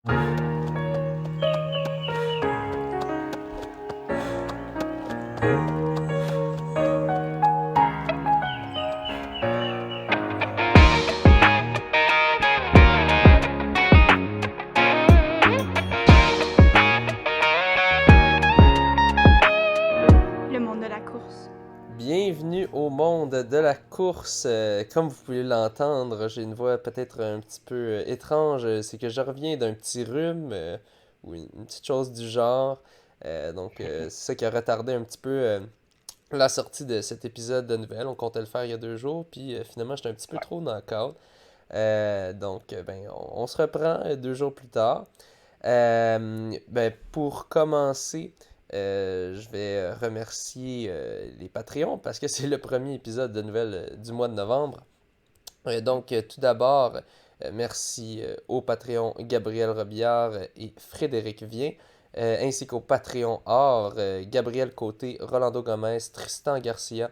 Le monde de la course. Bienvenue au monde de la course. Comme vous pouvez l'entendre, j'ai une voix peut-être un petit peu étrange. C'est que je reviens d'un petit rhume ou une petite chose du genre. C'est ça qui a retardé un petit peu la sortie de cet épisode de nouvelles. On comptait le faire il y a 2 jours, puis finalement j'étais un petit peu trop knock-out. On se reprend 2 jours plus tard. Pour commencer, je vais remercier les Patreons parce que c'est le premier épisode de nouvelles du mois de novembre. Tout d'abord, merci au Patreon Gabriel Robillard et Frédéric Vien, ainsi qu'au Patreon Or, Gabriel Côté, Rolando Gomez, Tristan Garcia,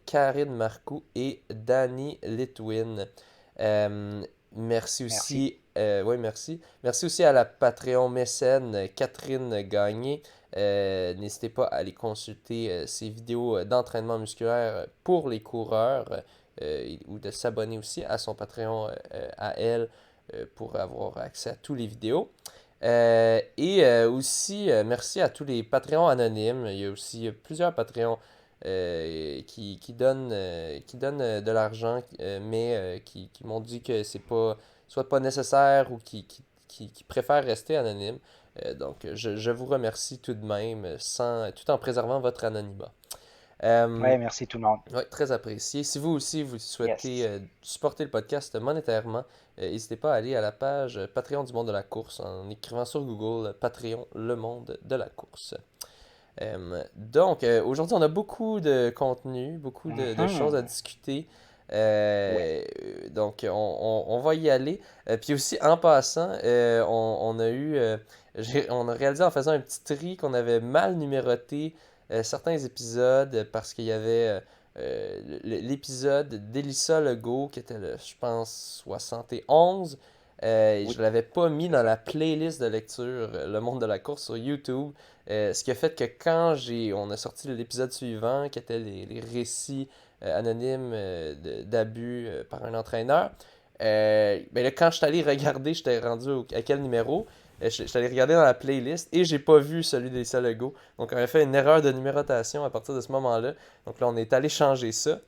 Karine Marcoux et Danny Litwin. Merci aussi. Oui, merci. Merci aussi à la Patreon mécène Catherine Gagné. N'hésitez pas à aller consulter ses vidéos d'entraînement musculaire pour les coureurs ou de s'abonner aussi à son Patreon à elle pour avoir accès à tous les vidéos. Merci à tous les Patreons anonymes. Il y a aussi plusieurs Patreons qui donnent de l'argent, mais qui m'ont dit que c'est pas soit pas nécessaire ou qui préfèrent rester anonymes. Je vous remercie tout de même, tout en préservant votre anonymat. Ouais, merci tout le monde. Ouais, très apprécié. Si vous aussi vous souhaitez Yes. supporter le podcast monétairement, n'hésitez pas à aller à la page Patreon du monde de la course en écrivant sur Google Patreon le monde de la course. Aujourd'hui, on a beaucoup de contenu, beaucoup de choses à Mhm. discuter. Ouais. On va y aller. Puis aussi, en passant, on a réalisé en faisant un petit tri qu'on avait mal numéroté certains épisodes parce qu'il y avait l'épisode d'Elissa Legault qui était je pense, 71. Et Oui, je l'avais pas mis c'est dans ça. la playlist de lecture Le Monde de la course sur YouTube. Ce qui a fait que quand on a sorti l'épisode suivant, qui était les récits anonymes d'abus par un entraîneur, quand je suis allé regarder, j'étais rendu à quel numéro? Je suis allé regarder dans la playlist et j'ai pas vu celui d'Elissa Legault. Donc on a fait une erreur de numérotation à partir de ce moment-là. Donc là, on est allé changer ça.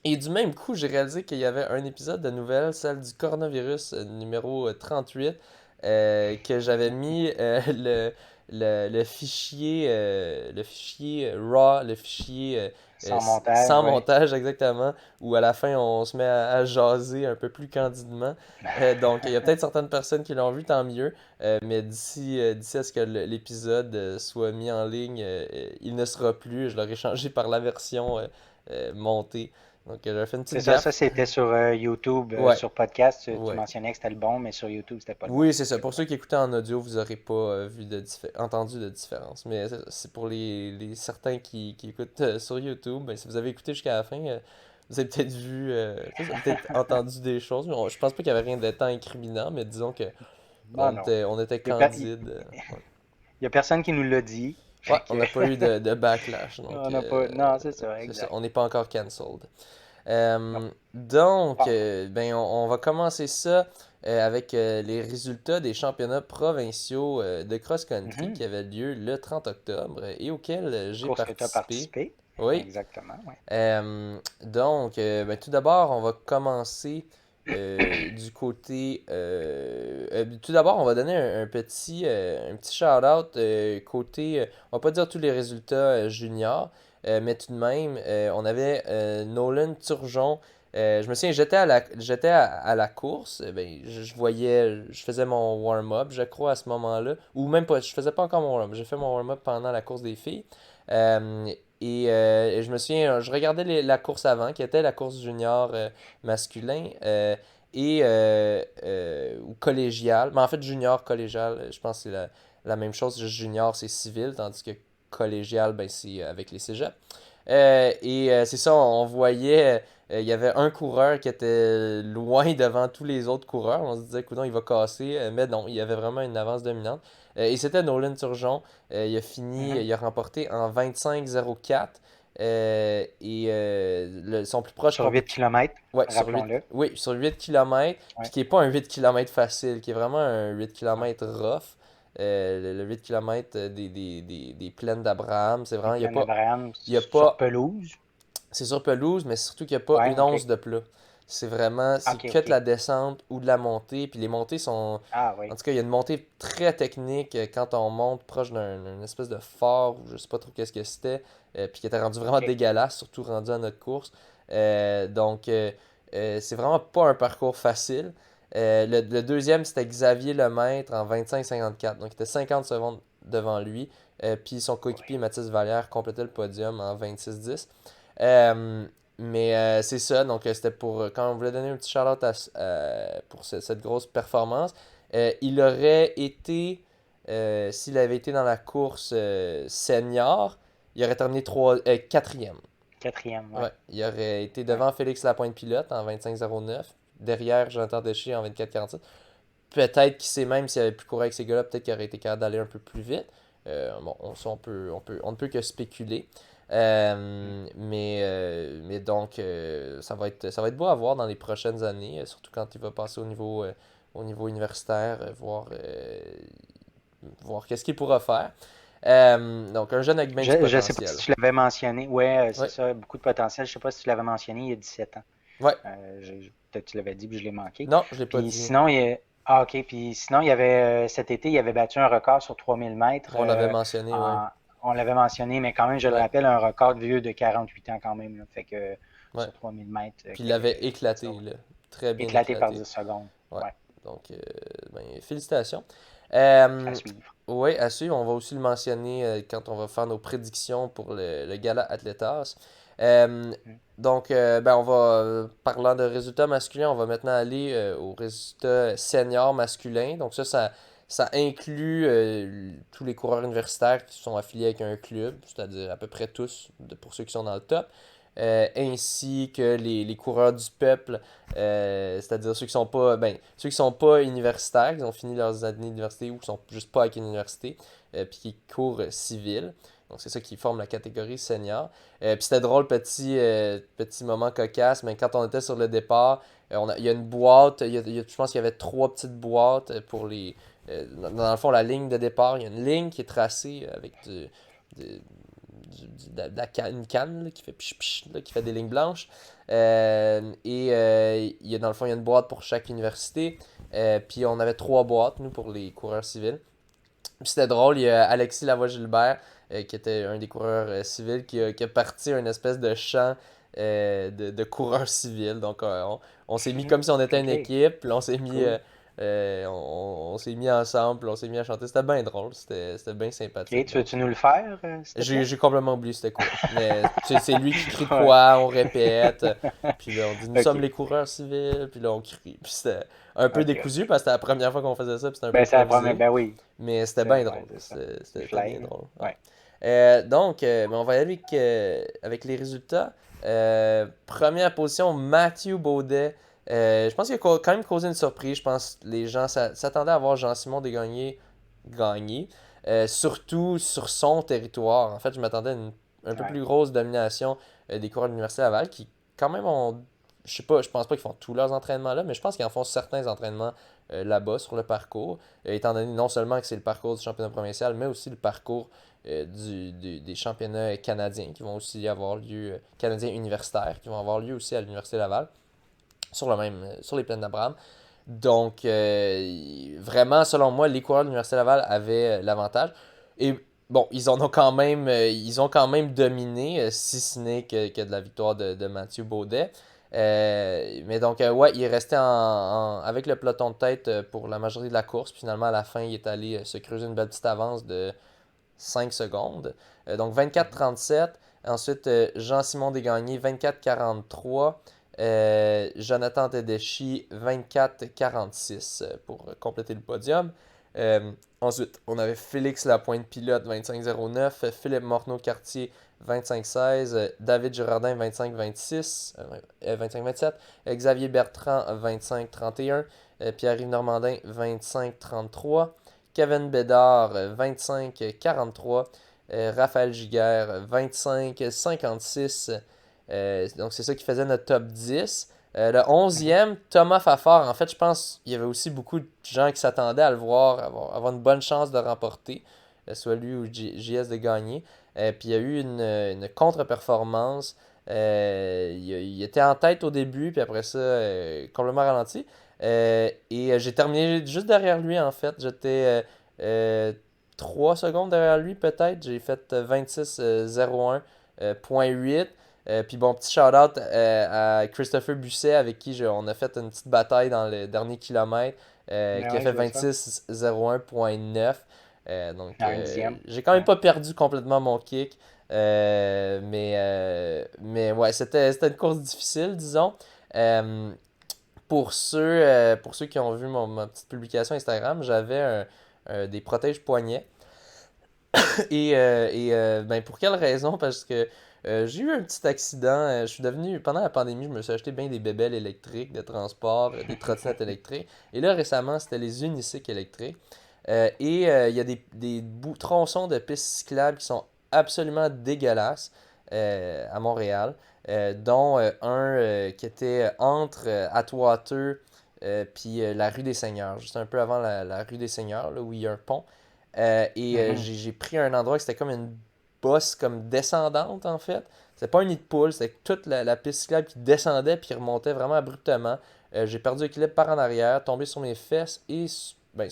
Et du même coup, j'ai réalisé qu'il y avait un épisode de nouvelles, celle du coronavirus numéro 38, que j'avais mis le fichier RAW, le fichier Sans montage, sans ouais. montage exactement, où à la fin on se met à jaser un peu plus candidement. Donc il y a peut-être certaines personnes qui l'ont vu, tant mieux, mais d'ici à ce que l'épisode soit mis en ligne, il ne sera plus. Je l'aurai changé par la version montée. Donc, j'avais fait une C'est petite ça, ça gaffe. c'était sur YouTube, Ouais, sur podcast, tu ouais. mentionnais que c'était le bon, mais sur YouTube, c'était pas le bon. Oui, c'est ça. Ok, Pour ceux ouais. qui écoutaient en audio, vous n'aurez pas entendu de différence. Mais c'est pour certains qui écoutent sur YouTube. Ben, si vous avez écouté jusqu'à la fin, vous avez peut-être vu, vous avez peut-être entendu des choses. Je pense pas qu'il y avait rien de tant incriminant, mais disons que Non, non. on était Il y a, il candide. Ouais. y a personne qui nous l'a dit. Ouais, Fait on que, n'a pas eu de backlash. on n'a pas. Non, c'est ça, C'est ça. exact. On n'est pas encore cancelled. Non, Donc, pas encore. on va commencer ça avec les résultats des championnats provinciaux de cross-country qui Mhm. avaient lieu le 30 octobre et auxquels j'ai Course que tu as participé. participé. Oui. Exactement, ouais. Tout d'abord, on va commencer du côté. Tout d'abord, on va donner un petit shout-out côté. On va pas dire tous les résultats juniors, mais tout de même, on avait Nolan Turgeon. Je me souviens, j'étais à la course. Je voyais, je faisais mon warm-up, je crois, à ce moment-là. Ou même pas, je faisais pas encore mon warm-up. J'ai fait mon warm-up pendant la course des filles. Euh, et je me souviens, je regardais la course avant, qui était la course junior masculin ou collégial. Mais en fait, junior, collégial, je pense que c'est la même chose. Juste junior, c'est civil, tandis que collégial, ben, c'est avec les cégeps. C'est ça, on voyait, il y avait un coureur qui était loin devant tous les autres coureurs. On se disait, coudonc, il va casser. Mais non, il y avait vraiment une avance dominante. Et c'était Nolan Turgeon. Il a remporté en 25,04. Son plus proche Sur 8 compétiteur. km, Ouais, rappelons-le. oui, sur 8 km, puis Ouais. qui est pas un 8 km facile, qui est vraiment un 8 km rough. Le 8 km des plaines d'Abraham, c'est Les vraiment, plaines d'Abraham il y a sur pas, pelouse. c'est sur pelouse, mais surtout qu'il n'y a pas Ouais, une ok. once de plat. C'est Ok, que de ok. la descente ou de la montée, puis les montées sont, Ah en oui. tout cas, il y a une montée très technique quand on monte proche d'une espèce de phare, ou je sais pas trop qu'est-ce que c'était, puis qui était rendu vraiment Ok. dégueulasse, surtout rendu à notre course. C'est vraiment pas un parcours facile. Le deuxième, c'était Xavier Lemaître en 25,54. Donc, il était 50 secondes devant lui. Puis son coéquipier Mathis Vallière complétait le podium en 26,10. C'est ça. Donc, c'était quand on voulait donner un petit shout-out pour cette grosse performance. Il aurait été, s'il avait été dans la course senior, il aurait terminé quatrième. Quatrième, ouais. Ouais, il aurait été Ouais. devant Félix Lapointe-Pilote en 25,09. Derrière Jonathan Deschamps en 24,47. Peut-être qu'il sait même s'il avait pu courir avec ces gars-là, peut-être qu'il aurait été capable d'aller un peu plus vite. On ne peut que spéculer. Mais donc, ça va être beau à voir dans les prochaines années, surtout quand il va passer au niveau universitaire, voir qu'est-ce qu'il pourra faire. Donc, un jeune avec bien du Je sais pas potentiel. si tu l'avais mentionné. Ouais, c'est Ouais, ça, beaucoup de potentiel. Je sais pas si tu l'avais mentionné, il y a 17 ans. ouais. Peut-être que tu l'avais dit, puis je l'ai manqué. Non, je l'ai pas Puis dit. sinon, ok. Puis sinon, il y avait cet été, il avait battu un record sur 3000 mètres. On l'avait mentionné, ouais. On l'avait mentionné, mais quand même, je le Ouais, rappelle, un record de vieux de 48 ans quand même, là. Fait que ouais. sur 3000 mètres, Puis il l'avait ça éclaté, va. là. Très bien Éclaté par éclaté. 10 secondes. Ouais. Ouais, Donc, félicitations. à Euh, suivre. oui, à suivre. On va aussi le mentionner quand on va faire nos prédictions pour le gala Atletas. Euh, Mm. donc, on va, parlant de résultats masculins, on va maintenant aller aux résultats seniors masculins. Donc, ça inclut tous les coureurs universitaires qui sont affiliés avec un club, c'est-à-dire à peu près tous, pour ceux qui sont dans le top, ainsi que les coureurs du peuple, c'est-à-dire ceux qui sont pas universitaires, qui ont fini leurs années d'université ou qui sont juste pas avec une université, puis qui courent civil. Donc c'est ça qui forme la catégorie senior. Puis c'était drôle, petit moment cocasse, mais quand on était sur le départ, il y a une boîte, je pense qu'il y avait trois petites boîtes pour dans le fond, la ligne de départ, il y a une ligne qui est tracée avec du- une canne là, qui fait pich pich, là, qui fait des lignes blanches. Dans le fond, il y a une boîte pour chaque université. Puis on avait trois boîtes, nous, pour les coureurs civils. Puis c'était drôle, il y a Alexis Lavoie-Gilbert, qui était un des coureurs civils, qui a parti une espèce de chant de coureurs civils. Donc on s'est mis comme si on était une Ok, équipe, puis là, cool. on s'est mis ensemble, puis on s'est mis à chanter. C'était bien drôle, c'était bien Ok, sympathique. tu Donc veux-tu nous le faire, s'il te j'ai plaît? j'ai complètement oublié c'était quoi. Mais c'est lui qui crie de Ouais. quoi, on répète. Puis là, on dit nous sommes Ok, les coureurs civils. Puis là, on crie. Puis c'était un peu ok, décousu ok. parce que c'était la première fois qu'on faisait ça. Puis c'était un peu Ben, c'est la première, improvisé. ben oui. Mais c'était bien Ouais, drôle. c'est ça. C'était Fly, bien là. drôle. Ouais. Ouais. On va y aller avec les résultats. Première position, Mathieu Baudet. Je pense qu'il a quand même causé une surprise. Je pense que les gens s'attendaient à voir Jean-Simon Desgagnés gagner. Surtout sur son territoire. En fait, je m'attendais à une un peu Ouais. plus grosse domination des coureurs de l'Université Laval qui, quand même, ont. Je sais pas, je pense pas qu'ils font tous leurs entraînements là, mais je pense qu'ils en font certains entraînements là-bas sur le parcours, étant donné non seulement que c'est le parcours du championnat provincial, mais aussi le parcours des championnats canadiens qui vont aussi avoir lieu, canadiens universitaires, qui vont avoir lieu aussi à l'Université Laval, sur les plaines d'Abraham. Donc, vraiment, selon moi, les coureurs de l'Université Laval avaient l'avantage. Et bon, ils ont quand même dominé, si ce n'est que de la victoire de Mathieu Baudet. Mais donc, ouais, il est resté avec le peloton de tête pour la majorité de la course. Puis finalement, à la fin, il est allé se creuser une belle petite avance de 5 secondes. Donc Mhm. 24-37. Ensuite, Jean-Simon Desgagnés, 24-43. Jonathan Tedeschi, 24-46 pour compléter le podium. Ensuite, on avait Félix Lapointe-Pilote, 25-09. Philippe Morneau-Cartier, 25-16, David Girardin 25-26, 25-27, Xavier Bertrand 25-31, Pierre-Yves Normandin 25-33, Kevin Bédard 25-43, Raphaël Giguère 25-56. Donc c'est ça qui faisait notre top 10. Le 11e, Thomas Fafard. En fait, je pense qu'il y avait aussi beaucoup de gens qui s'attendaient à le voir avoir une bonne chance de remporter, soit lui ou JS de gagner. Puis il y a eu une contre-performance. Il était en tête au début, puis après ça, complètement ralenti. J'ai terminé juste derrière lui, en fait. J'étais 3 secondes derrière lui, peut-être. J'ai fait 26-01.8. Puis bon, petit shout-out à Christopher Busset, avec qui on a fait une petite bataille dans le dernier kilomètre, qui a fait 26-01.9. J'ai quand même pas perdu complètement mon kick. Mais ouais, c'était une course difficile, disons. Pour ceux qui ont vu ma petite publication Instagram, j'avais des protèges poignets. Ben, pour quelle raison? Parce que j'ai eu un petit accident. Je suis devenu, pendant la pandémie, je me suis acheté bien des bébelles électriques de transport, des trottinettes électriques. Et là, récemment, c'était les unicycles électriques. Il y a des tronçons de pistes cyclables qui sont absolument dégueulasses à Montréal, dont un qui était entre Atwater puis la rue des Seigneurs, juste un peu avant la rue des Seigneurs, là, où il y a un pont. J'ai pris un endroit que c'était comme une bosse comme descendante, en fait. C'était pas un nid de poule, c'était toute la piste cyclable qui descendait puis qui remontait vraiment abruptement. J'ai perdu l'équilibre par en arrière, tombé sur mes fesses et ben,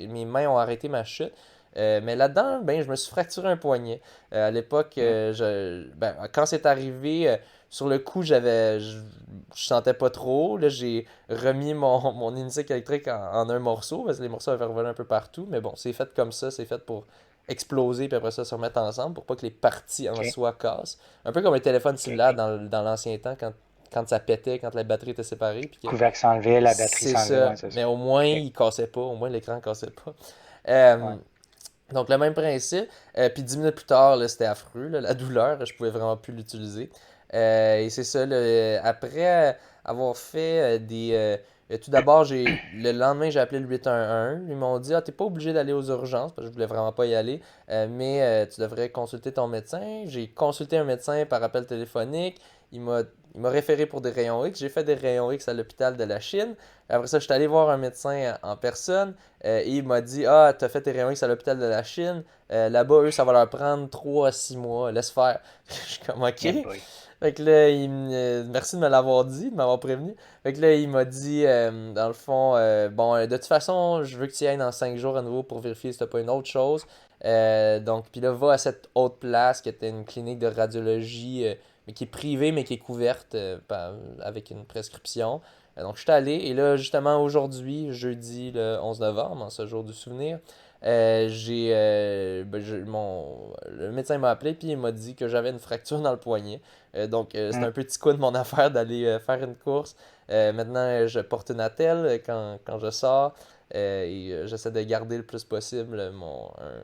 mes mains ont arrêté ma chute. Mais là-dedans, ben, je me suis fracturé un poignet. À l'époque, quand c'est arrivé, sur le coup, je sentais pas trop. Là, j'ai remis mon unicycle électrique en un morceau, parce que les morceaux avaient revolé un peu partout. Mais bon, c'est fait comme ça, c'est fait pour exploser, puis après ça se remettre ensemble, pour pas que les parties en soi cassent. Un peu comme un téléphone cellulaire dans l'ancien temps, quand ça pétait, quand la batterie était séparée. Puis Le couvercle s'enlevait, la batterie c'est s'enlevait, ça. ouais, c'est ça. Mais au moins, il cassait pas. Au moins, l'écran cassait pas. Euh, Ouais. donc, le même principe. Puis 10 minutes plus tard, là, c'était affreux. Là, la douleur, je pouvais vraiment plus l'utiliser. Et c'est ça. Là, après avoir fait tout d'abord, le lendemain, j'ai appelé le 811. Ils m'ont dit, ah, t'es pas obligé d'aller aux urgences, parce que je voulais vraiment pas y aller. Mais tu devrais consulter ton médecin. J'ai consulté un médecin par appel téléphonique. Il m'a référé pour des rayons X. J'ai fait des rayons X à l'hôpital de la Chine. Après ça, je suis allé voir un médecin en personne. Et il m'a dit, ah, t'as fait tes rayons X à l'hôpital de la Chine. Là-bas, eux, ça va leur prendre 3 à 6 mois. Laisse faire. Je suis comme, ok. Yeah, boy. Fait que là, merci de me l'avoir dit, de m'avoir prévenu. Fait que là, il m'a dit, dans le fond, de toute façon, je veux que tu y ailles dans 5 jours à nouveau pour vérifier si t'as pas une autre chose. Donc, puis là, va à cette autre place qui était une clinique de radiologie, mais qui est privée, mais qui est couverte avec une prescription. Donc, je suis allé, et là, justement, aujourd'hui, jeudi, le 11 novembre, en ce jour du souvenir, le médecin m'a appelé, puis il m'a dit que j'avais une fracture dans le poignet. Donc, c'est un petit coup de mon affaire d'aller faire une course. Maintenant, je porte une attelle quand je sors. J'essaie de garder le plus possible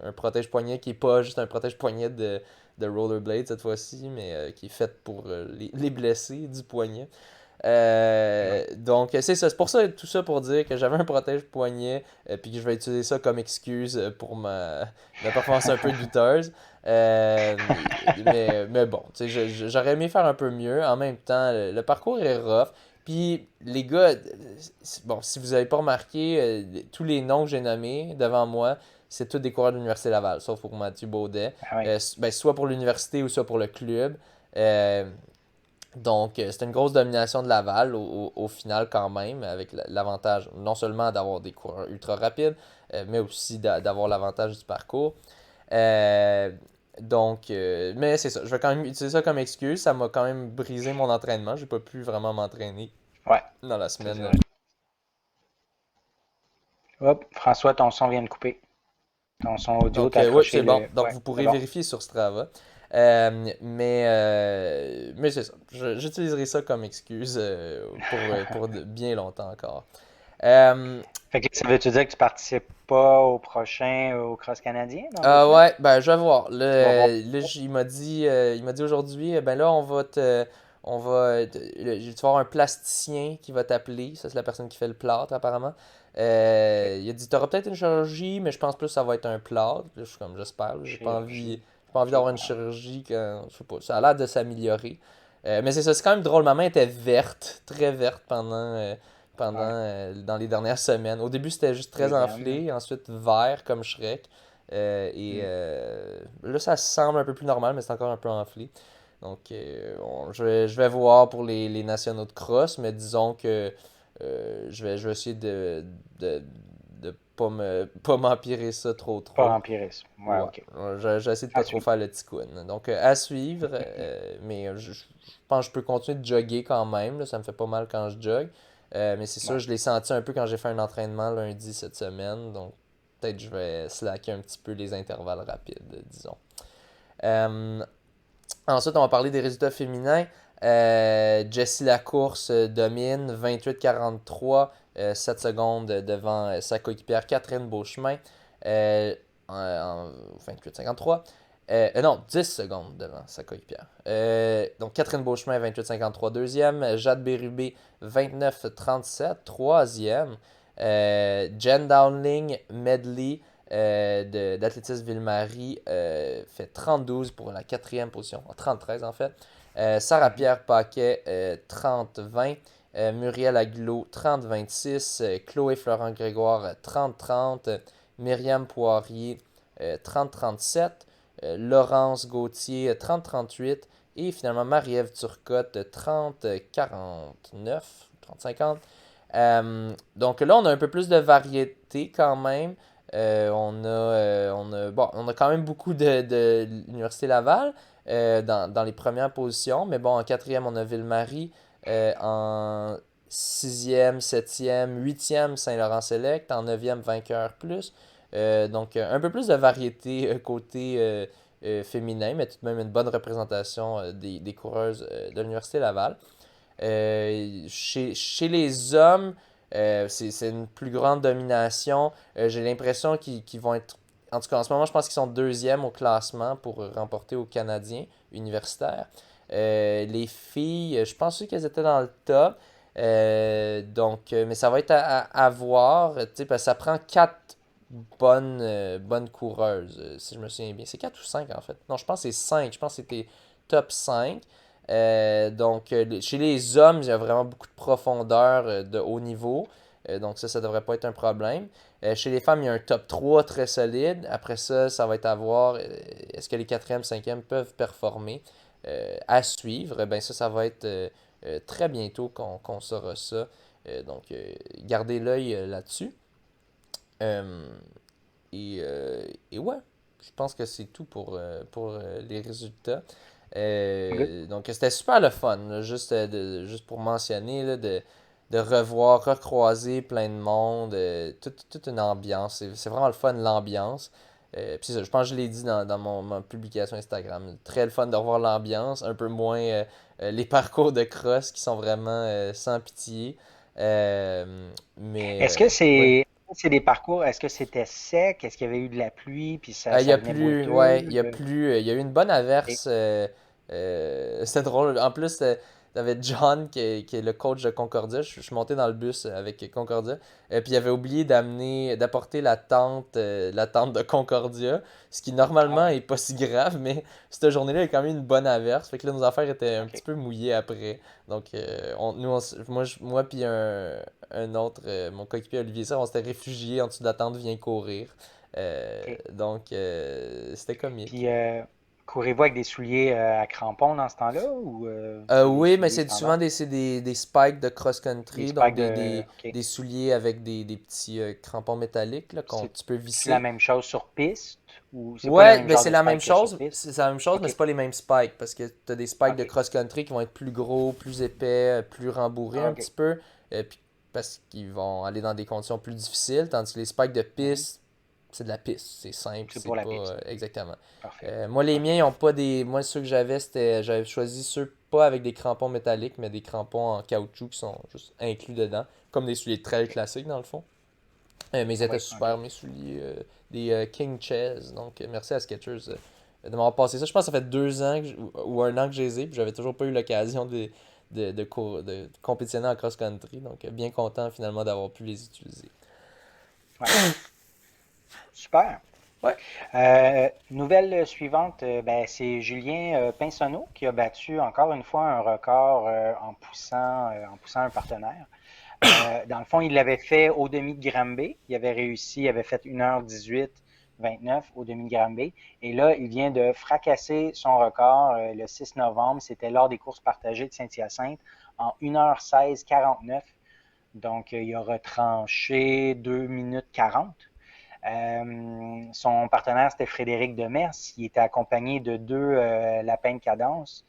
un protège-poignet qui n'est pas juste un protège-poignet de rollerblade cette fois-ci, mais qui est fait pour les blessés du poignet. Donc, c'est ça. C'est pour ça, tout ça pour dire que j'avais un protège-poignet, puis que je vais utiliser ça comme excuse pour ma performance un peu douteuse. Mais bon, tu sais, j'aurais aimé faire un peu mieux. En même temps, le parcours est rough. Puis, les gars, bon, si vous avez pas remarqué, tous les noms que j'ai nommés devant moi, c'est tous des coureurs de l'Université Laval, sauf pour Mathieu Baudet. Ah oui. Soit pour l'université ou soit pour le club. Donc, c'était une grosse domination de Laval au final quand même, avec l'avantage non seulement d'avoir des coureurs ultra rapides, mais aussi d'avoir l'avantage du parcours. Mais c'est ça, je vais quand même utiliser ça comme excuse. Ça m'a quand même brisé mon entraînement. J'ai pas pu vraiment m'entraîner Ouais, dans la c'est semaine. vrai. Hop, François, ton son vient de couper. Ton son audio, Donc, t'as oui, accroché c'est bon. Donc, Ouais, vous c'est pourrez bon. vérifier sur Strava. Mais c'est ça. J'utiliserai ça comme excuse pour bien longtemps encore. Fait que ça veut-tu dire que tu participes pas au prochain au cross canadien dans 2 semaines? Ouais, ben je vais voir. Tu vas voir. Il m'a dit aujourd'hui, ben là on va, tu vas avoir un plasticien qui va t'appeler. Ça c'est la personne qui fait le plâtre apparemment. Ok. Il a dit t'auras peut-être une chirurgie, mais je pense plus que ça va être un plâtre. Là, je suis comme j'espère. Là, Chirurgie. j'ai pas envie Ok. d'avoir une chirurgie quand, je sais pas. Ça a l'air de s'améliorer. Mais c'est ça, c'est quand même drôle. Ma main était verte, très verte Ouais. dans les dernières semaines. Au début, c'était juste très Deuxième, là. enflé, ensuite vert comme Shrek. Hmm. Là, ça semble un peu plus normal, mais c'est encore un peu enflé. Donc, je vais voir pour les nationaux de cross, mais disons que je vais essayer de pas m'empirer ça trop Pas trop. empirer ça. Ouais, Ouais, ok. j'ai essayé de À pas trop suivre. faire le ticoun. Donc, à suivre, mais je pense que je peux continuer de jogger quand même. Là, ça me fait pas mal quand je jogue. Mais c'est sûr, Ouais. je l'ai senti un peu quand j'ai fait un entraînement lundi cette semaine. Donc, peut-être je vais slacker un petit peu les intervalles rapides, disons. Euh, Ensuite, on va parler des résultats féminins. Jessie Lacourse domine 28-43, 7 secondes devant sa coéquipière Catherine Beauchemin en 28-53. Non, 10 secondes devant sa coéquipière. Donc Catherine Beauchemin 28-53 deuxième, Jade Bérubé 29-37 troisième, Jen Dowling Medley d'athlétisme Ville-Marie fait 32 pour la quatrième position, en 33 en fait. Mhm. Sarah-Pierre Paquet, 30-20. Muriel Aguilot, 30-26. Chloé Florent Grégoire, 30-30. Myriam Poirier, 30-37. Laurence Gauthier, 30-38. Et finalement, Marie-Ève Turcotte, 30-49, 30-50. Donc là, on a un peu plus de variété quand même. Bon, on a quand même beaucoup de l'Université Laval dans les premières positions. Mais bon, en quatrième, on a Ville-Marie. En sixième, septième, huitième, Saint-Laurent-Select. En neuvième, Vainqueur Plus. Donc, un peu plus de variété côté féminin, mais tout de même une bonne représentation des coureuses de l'Université Laval. Chez les hommes, c'est une plus grande domination. J'ai l'impression qu'ils vont être. En tout cas, en ce moment, je pense qu'ils sont deuxième au classement pour remporter aux Canadiens universitaires. Les filles, je pensais qu'elles étaient dans le top. Mais ça va être à voir. Tu sais, parce que ça prend quatre bonnes coureuses, si je me souviens bien. C'est 4 ou 5 en fait. Non, je pense que c'est 5. Je pense que c'était top 5. Chez les hommes, il y a vraiment beaucoup de profondeur de haut niveau. Donc ça devrait pas être un problème. Chez les femmes, il y a un top 3 très solide. Après ça, ça va être à voir est-ce que les 4e, 5e peuvent performer. À suivre, ben ça va être très bientôt qu'on saura ça. Gardez l'œil là-dessus. Euh, et ouais, je pense que c'est tout pour les résultats. Good. Donc c'était super le fun, là, juste pour mentionner, là, de revoir, recroiser plein de monde, toute une ambiance. C'est vraiment le fun, l'ambiance. Puis c'est ça, je pense que je l'ai dit dans ma publication Instagram. Très le fun de revoir l'ambiance, un peu moins les parcours de cross qui sont vraiment sans pitié. Est-ce que Ouais. c'est des parcours, est-ce que c'était sec? Est-ce qu'il y avait eu de la pluie, puis Il y ça a venait plus, ouais, boiteux? il y a eu une bonne Et- averse. C'était drôle. En plus, t'avais John qui est le coach de Concordia. Je suis monté dans le bus avec Concordia. Et puis il avait oublié d'apporter la tente de Concordia. Ce qui normalement Ah, est pas si grave, mais cette journée-là, il y a quand même une bonne averse. Fait que là, nos affaires étaient un ok. petit peu mouillées après. Donc, moi puis un autre, mon coéquipier Olivier Serre, on s'était réfugiés en dessous de la tente, vient courir. Ok. C'était comique. Puis, courez-vous avec des souliers à crampons dans ce temps-là, ou c'est des Oui, mais souliers c'est souvent standards? des spikes de Des cross-country, donc spikes de... OK. des souliers avec des petits crampons métalliques là, qu'on C'est tu peux la visser. même chose sur piste, ou c'est pas le Ouais, même mais genre de spike que sur piste? c'est la même chose, mais OK. c'est pas les mêmes spikes, parce que tu as des spikes de OK. cross-country qui vont être plus gros, plus épais, plus rembourrés un OK. petit peu, puis parce qu'ils vont aller dans des conditions plus difficiles, tandis que les spikes de Mhm. piste, c'est de la piste, c'est simple, C'est c'est pour la pas piste. exactement. Parfait. Moi, les OK. miens, ils ont pas des. Moi, ceux que j'avais, j'avais choisi ceux pas avec des crampons métalliques, mais des crampons en caoutchouc qui sont juste inclus dedans, comme des souliers de trail classiques dans le fond. Mais ils étaient super, mes souliers, des King Chess. Donc, merci à Skechers de m'avoir passé ça. Je pense que ça fait 2 ans ou 1 an que je les ai, puis j'avais toujours pas eu l'occasion de compétitionner en cross-country. Donc, bien content finalement d'avoir pu les utiliser. Ouais. Super. Ouais. Nouvelle suivante, ben, c'est Julien Pinsonneau qui a battu encore une fois un record en poussant un partenaire. Dans le fond, il l'avait fait au demi de Granby. Il avait réussi, il avait fait 1h18-29 au demi de Granby. Et là, il vient de fracasser son record le 6 novembre. C'était lors des courses partagées de Saint-Hyacinthe en 1h16-49. Donc, il a retranché 2 minutes 40. Son partenaire, c'était Frédéric Demers. Il était accompagné de 2 lapins de cadence.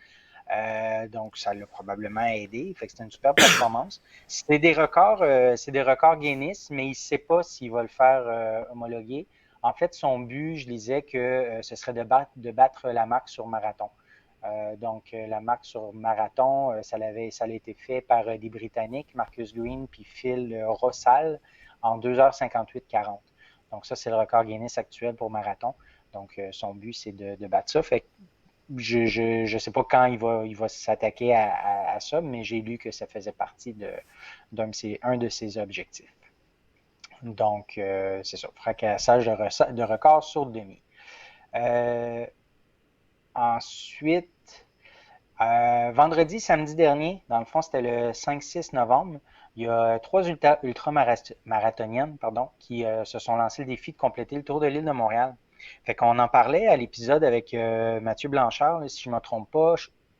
Donc, ça l'a probablement aidé. Fait que c'était une super performance. C'est des records Guinness, mais il ne sait pas s'il va le faire homologuer. En fait, son but, je lisais que ce serait de battre la marque sur marathon. Donc, la marque sur marathon, ça a été fait par des Britanniques, Marcus Green puis Phil Rossal, en 2h58-40. Donc, ça, c'est le record Guinness actuel pour marathon. Donc, son but, c'est de battre ça. Fait que je sais pas quand il va s'attaquer à ça, mais j'ai lu que ça faisait partie d'un de ses objectifs. Donc, c'est ça, fracassage de record sur demi. Ensuite, vendredi, samedi dernier, dans le fond, c'était le 5-6 novembre, il y a 3 ultramarathoniennes qui se sont lancées le défi de compléter le tour de l'île de Montréal. Fait qu'on en parlait à l'épisode avec Mathieu Blanchard, là, si je ne me trompe pas.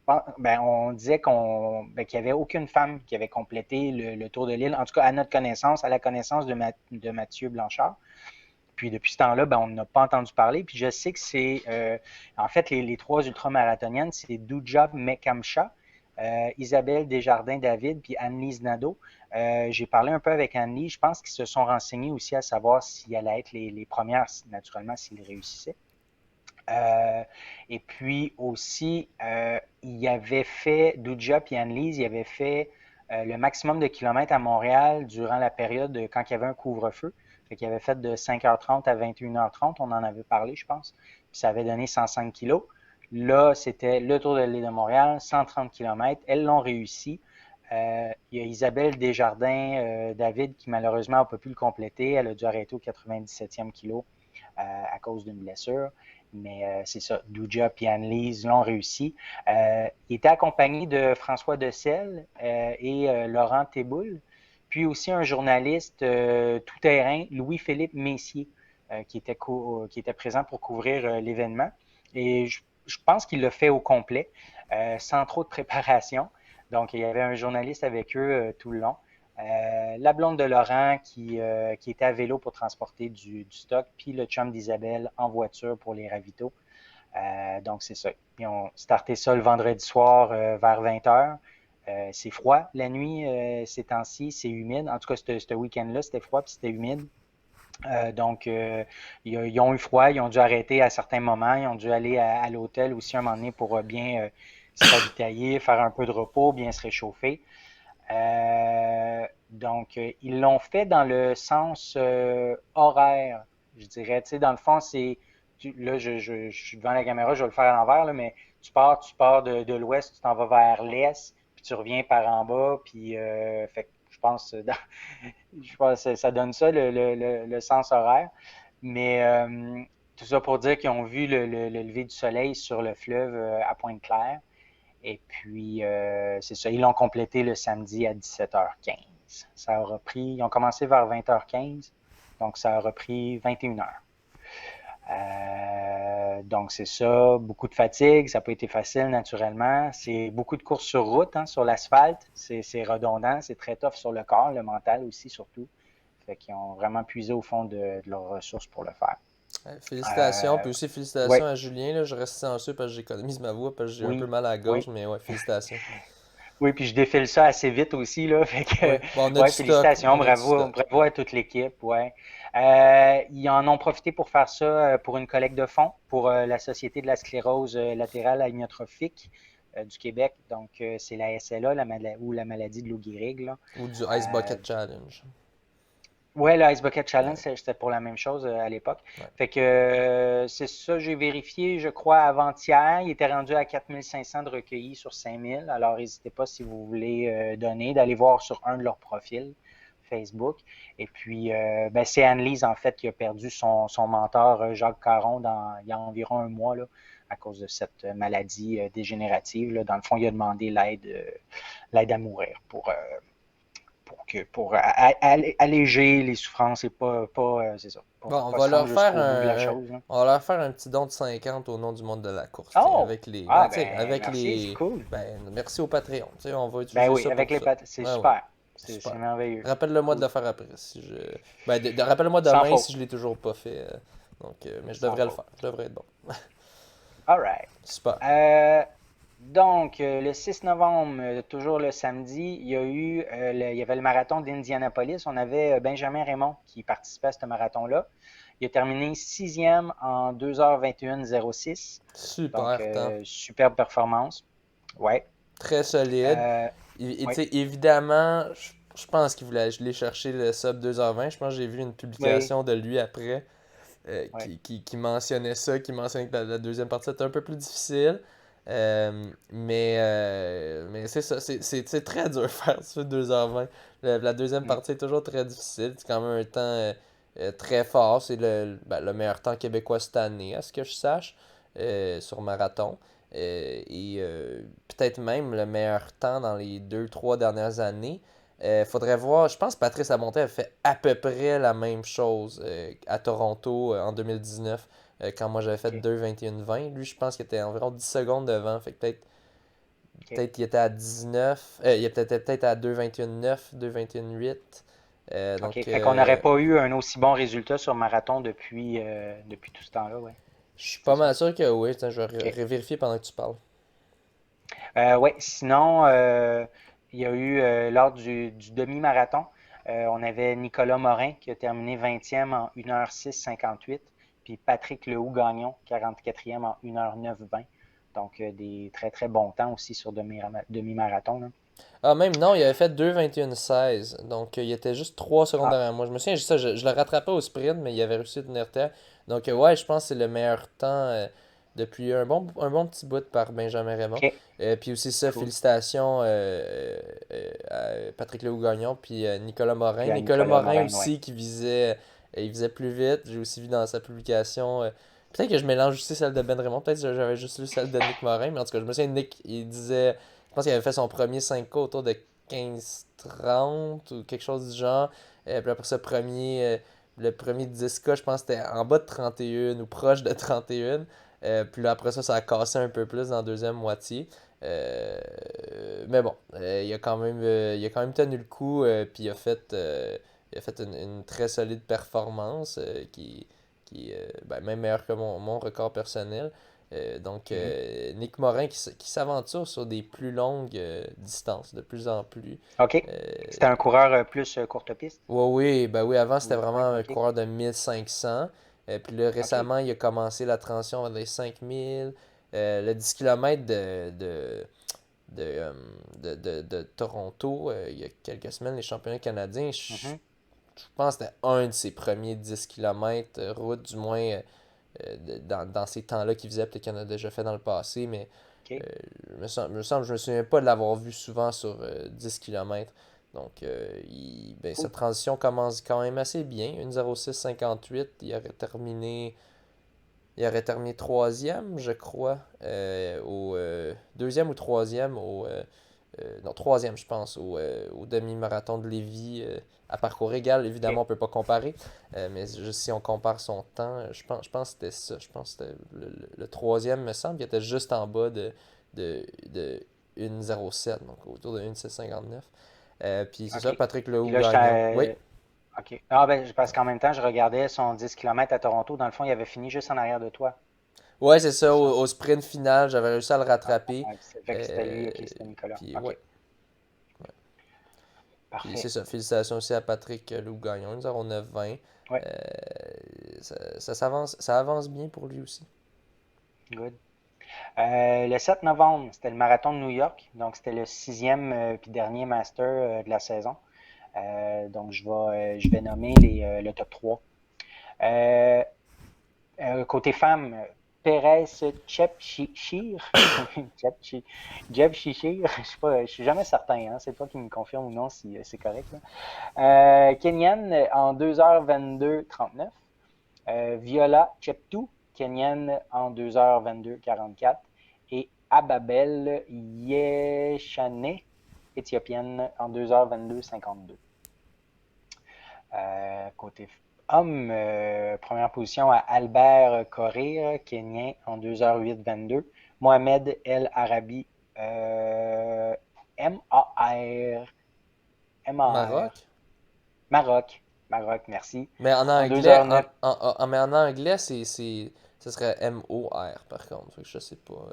On disait qu'il n'y avait aucune femme qui avait complété le tour de l'île, en tout cas à notre connaissance, à la connaissance de Mathieu Blanchard. Puis depuis ce temps-là, on n'a pas entendu parler. Puis je sais que c'est, en fait, les 3 ultramarathoniennes, c'est Douja Mekamcha, Isabelle Desjardins-David, puis Anne-Lise Nadeau. J'ai parlé un peu avec Anne-Lise. Je pense qu'ils se sont renseignés aussi à savoir s'ils allaient être les premières, naturellement, s'ils réussissaient. Et puis aussi, il avait fait, Douja puis Anne-Lise, il avait fait le maximum de kilomètres à Montréal durant la période quand il y avait un couvre-feu. Fait qu'il avait fait de 5h30 à 21h30, on en avait parlé, je pense. Puis ça avait donné 105 kilos. Là, c'était le Tour de l'île de Montréal, 130 km. Elles l'ont réussi. Il y a Isabelle Desjardins-David qui malheureusement n'a pas pu le compléter. Elle a dû arrêter au 97e kilo à cause d'une blessure. Mais c'est ça, Douja et Anne-Lise l'ont réussi. Il était accompagné de François Decelle et Laurent Théboul, puis aussi un journaliste tout-terrain, Louis-Philippe Messier, qui était présent pour couvrir l'événement. Et je pense qu'il l'a fait au complet, sans trop de préparation. Donc, il y avait un journaliste avec eux tout le long. La blonde de Laurent qui était à vélo pour transporter du stock, puis le chum d'Isabelle en voiture pour les ravitaux. Donc, c'est ça. Ils ont starté ça le vendredi soir vers 20h. C'est froid la nuit ces temps-ci, c'est humide. En tout cas, ce week-end-là, c'était froid puis c'était humide. Donc, ils ont eu froid, ils ont dû arrêter à certains moments, ils ont dû aller à l'hôtel aussi un moment donné pour bien se ravitailler, faire un peu de repos, bien se réchauffer. Donc, ils l'ont fait dans le sens horaire, je dirais. Tu sais, dans le fond, là, je suis devant la caméra, je vais le faire à l'envers, là, mais tu pars de l'ouest, tu t'en vas vers l'est, puis tu reviens par en bas, puis fait que je pense que ça donne ça, le sens horaire. Mais tout ça pour dire qu'ils ont vu le lever du soleil sur le fleuve à Pointe-Claire. Et puis, c'est ça, ils l'ont complété le samedi à 17h15. Ça aura pris, ils ont commencé vers 20h15, donc ça aura pris 21h. Donc, c'est ça, beaucoup de fatigue, ça n'a pas été facile naturellement. C'est beaucoup de courses sur route, hein, sur l'asphalte. C'est redondant, c'est très tough sur le corps, le mental aussi surtout. Fait qu'ils ont vraiment puisé au fond de leurs ressources pour le faire. Félicitations, puis aussi félicitations ouais. à Julien. Là, je reste silencieux parce que j'économise ma voix, parce que j'ai un peu mal à la gorge, mais ouais, félicitations. Oui, puis je défile ça assez vite aussi, là. Fait que, ouais. Bon, on a félicitations, bravo à toute l'équipe, ouais. Ils en ont profité pour faire ça pour une collecte de fonds pour la Société de la sclérose latérale amyotrophique. du Québec. Donc, c'est la SLA, ou la maladie de Lou Gehrig, là. Ou du Ice Euh, Bucket Challenge. Ouais, le Ice Bucket Challenge, Ouais, c'était pour la même chose à l'époque. ouais. Fait que c'est ça, j'ai vérifié, je crois, avant-hier. Il était rendu à 4500 de recueillis sur 5000. Alors, n'hésitez pas si vous voulez donner, d'aller voir sur un de leurs profils Facebook. Et puis, ben, c'est Annelise, en fait, qui a perdu son mentor, Jacques Caron, il y a environ un mois, là, à cause de cette maladie dégénérative, là. Dans le fond, il a demandé l'aide à mourir pour alléger les souffrances et pas c'est ça, Bon, pas se rendre jusqu'au bout de la chose, hein. on va leur faire un petit don de 50 au nom du monde de la course, tu sais, Oh! avec les, Ah, ben, tu sais, ben, avec merci, c'est les, cool. ben, merci au Patreon, tu sais, on va Ben utiliser oui, ça avec pour les ça. pattes, c'est Ouais, ouais, super. C'est super. merveilleux. Rappelle-le-moi de Cool. le faire après, si je, ben, rappelle-le-moi Sans demain si faute. je l'ai toujours pas fait, donc, mais je Sans devrais le faute. faire, je devrais être bon. All right. Super. Donc, le 6 novembre, toujours le samedi, il y avait le marathon d'Indianapolis. On avait Benjamin Raymond qui participait à ce marathon-là. Il a terminé sixième en 2h21,06. Donc, Super temps. superbe performance. Ouais. Très solide. Euh, Et tu ouais. sais, évidemment, je pense qu'il voulait aller chercher le sub 2h20. Je pense que j'ai vu une Oui. publication de lui après Ouais. qui mentionnait ça, qui mentionnait que la deuxième partie était un peu plus difficile. Mais c'est ça, c'est très dur de faire ça 2h20. La deuxième Mm. partie est toujours très difficile. C'est quand même un temps très fort. C'est le meilleur temps québécois cette année, à ce que je sache, sur marathon. Peut-être même le meilleur temps dans les 2, 3 dernières années. Faudrait voir, je pense que Patrice Lamontagne a fait à peu près la même chose à Toronto en 2019, quand moi j'avais fait OK. 2,21,20. Lui, je pense qu'il était environ 10 secondes devant, fait que OK. peut-être qu'il était à 19, il était peut-être à 2,21,9, 2,21,8. OK. Donc, Fait qu'on n'aurait pas eu un aussi bon résultat sur marathon depuis tout ce temps-là, ouais. je suis C'est pas ça. mal sûr que oui. Tiens, je vais OK. vérifier pendant que tu parles. Ouais, sinon, il y a eu lors du demi-marathon, on avait Nicolas Morin qui a terminé 20e en 1h06,58, puis Patrick Lehoux-Gagnon, 44e en 1h09,20. Donc, des très, très bons temps aussi sur demi-marathon, là. Ah, même non, il avait fait 2,21,16. Donc, il était juste 3 secondes Ah, derrière moi. Je me souviens, ça, je le rattrapais au sprint, mais il avait réussi à tenir tête. Donc, ouais, je pense que c'est le meilleur temps depuis un bon petit bout par Benjamin Raymond. OK, Puis aussi ça, cool. félicitations à Patrick Lehoux-Gagnon, puis Nicolas Morin. Puis à Nicolas Nicolas Morin Morin, ouais. aussi qui il visait plus vite. J'ai aussi vu dans sa publication. Peut-être que je mélange aussi celle de Ben Raymond. Peut-être que j'avais juste lu celle de Nick Morin. Mais en tout cas, je me souviens, Nick, il disait. Je pense qu'il avait fait son premier 5K autour de 15-30 ou quelque chose du genre. Puis après ça, le premier 10K, je pense que c'était en bas de 31 ou proche de 31. Puis là, après ça, ça a cassé un peu plus dans la deuxième moitié. Euh, mais bon, il a quand même tenu le coup, puis il a fait une très solide performance qui est ben, même meilleure que mon record personnel. Donc, Mhm. Nick Morin qui s'aventure sur des plus longues distances, de plus en plus. OK. Euh, C'était un coureur plus courte piste? ouais, oui, ben oui, avant c'était Ouais, vraiment un OK. coureur de 1500. Puis là, OK. récemment, il a commencé la transition vers les 5000. Le 10 km de, euh, de Toronto, il y a quelques semaines, les championnats canadiens, Mhm. je pense que c'était un de ses premiers 10 km route, du moins dans ces temps-là qu'il faisait. Peut-être qu'il en a déjà fait dans le passé, mais OK. je me souviens pas de l'avoir vu souvent sur 10 km. Donc, ben, sa Cool. transition commence quand même assez bien. 1,06,58. Il aurait terminé troisième, je crois, au deuxième ou troisième non, troisième, je pense, au demi-marathon de Lévis, à parcours égal. Évidemment, on OK. peut pas comparer, mais juste si on compare son temps, je pense que c'était ça. Je pense que c'était le troisième, me semble, qui était juste en bas de 1,07, donc autour de 1,659. Puis c'est ça, OK. Patrick Puis Lehoux là, gagnant. Oui. OK. Ah, ben, parce qu'en même temps, je regardais son 10 km à Toronto. Dans le fond, il avait fini juste en arrière de toi. Ouais, c'est C'est ça, ça? au sprint final, j'avais réussi à le Ah, rattraper. ouais, fait que c'était lui. Euh, OK, c'était Nicolas. puis OK. ouais. Puis c'est Parfait. ça, félicitations aussi à Patrick Loup-Gagnon, 09-20. Ouais, Ça avance bien pour lui aussi. good. Le 7 novembre, c'était le marathon de New York. Donc, c'était le sixième puis dernier master de la saison. Donc, je vais nommer le top 3. Euh, Côté femme, Perez Chepchir, Jeb Chichir, je sais pas, je suis jamais certain, hein, c'est toi qui me confirme ou non si c'est correct. Kenyan en 2h22-39. Viola Cheptou, Kenyan en 2h22-44. Et Ababel Yeshane, éthiopienne, en 2h22-52. Côté homme, première position à Albert Korir, Kenyan, en 2h08-22. Mohamed El Arabi, M-A-R, M-A-R, Maroc. Maroc, Maroc, merci. Mais en En anglais, 2h09. mais en anglais, ce serait M-O-R par contre. Fait que je sais pas.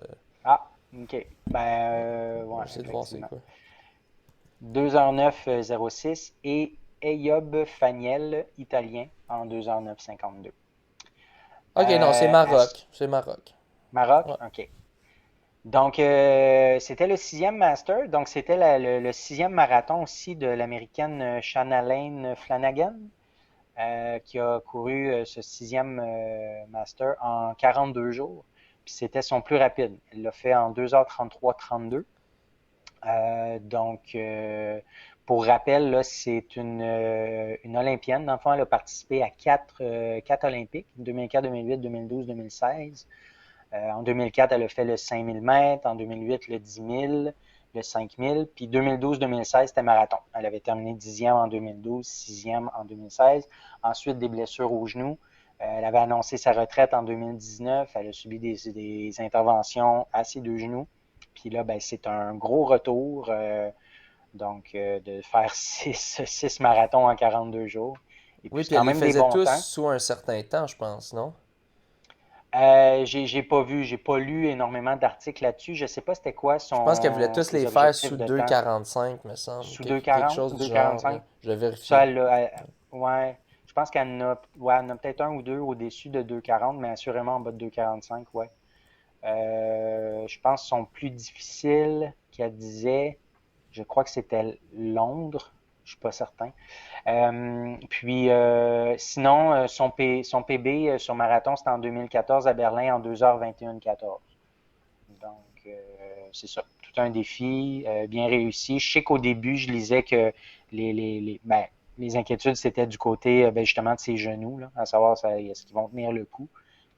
Ah, ok. Ben, Ouais. On va ouais, essayer de voir c'est effectivement. quoi. 2h09-06 et Eyob Faniel, italien, en 2h09-52. Ok, non, c'est À Maroc. C'est Maroc. Maroc, Ouais. ok. Donc, c'était le sixième master, donc c'était le sixième marathon aussi de l'américaine Shannalane Flanagan, qui a couru ce sixième master en 42 jours. Puis c'était son plus rapide. Elle l'a fait en 2h33-32. Pour rappel, là, c'est une Olympienne. Dans le fond, elle a participé à quatre Olympiques, 2004, 2008, 2012, 2016. En 2004, elle a fait le 5000 mètres, en 2008, le 10 000, le 5000, puis 2012-2016, c'était marathon. Elle avait terminé 10e en 2012, 6e en 2016. Ensuite, des blessures au genou. Elle avait annoncé sa retraite en 2019. Elle a subi des interventions à ses deux genoux. Puis là, ben, c'est un gros retour. De faire six marathons en 42 jours. Et puis, Oui, c'est puis elle quand les même des faisait bons tous temps. sous un certain temps, je pense, non? J'ai pas vu, j'ai pas lu énormément d'articles là-dessus. Je sais pas c'était quoi Je pense qu'elle voulait tous ses les faire objectifs sous de temps. 2,45, me semble. Sous Quelque 2,40, chose du genre, là. 2,45. Je vais Ça, vérifier. ouais, je pense qu'elle en a, ouais, elle en a peut-être un ou deux au-dessus de 2,40, mais assurément en bas de 2,45, ouais. Je pense que son plus difficile qu'elle disait, je crois que c'était Londres, je suis pas certain. Sinon, son PB sur marathon, c'était en 2014 à Berlin en 2h21-14. Donc, c'est ça. Tout un défi, bien réussi. Je sais qu'au début, je lisais que les inquiétudes, c'était du côté justement de ses genoux, là, à savoir est-ce qu'ils vont tenir le coup.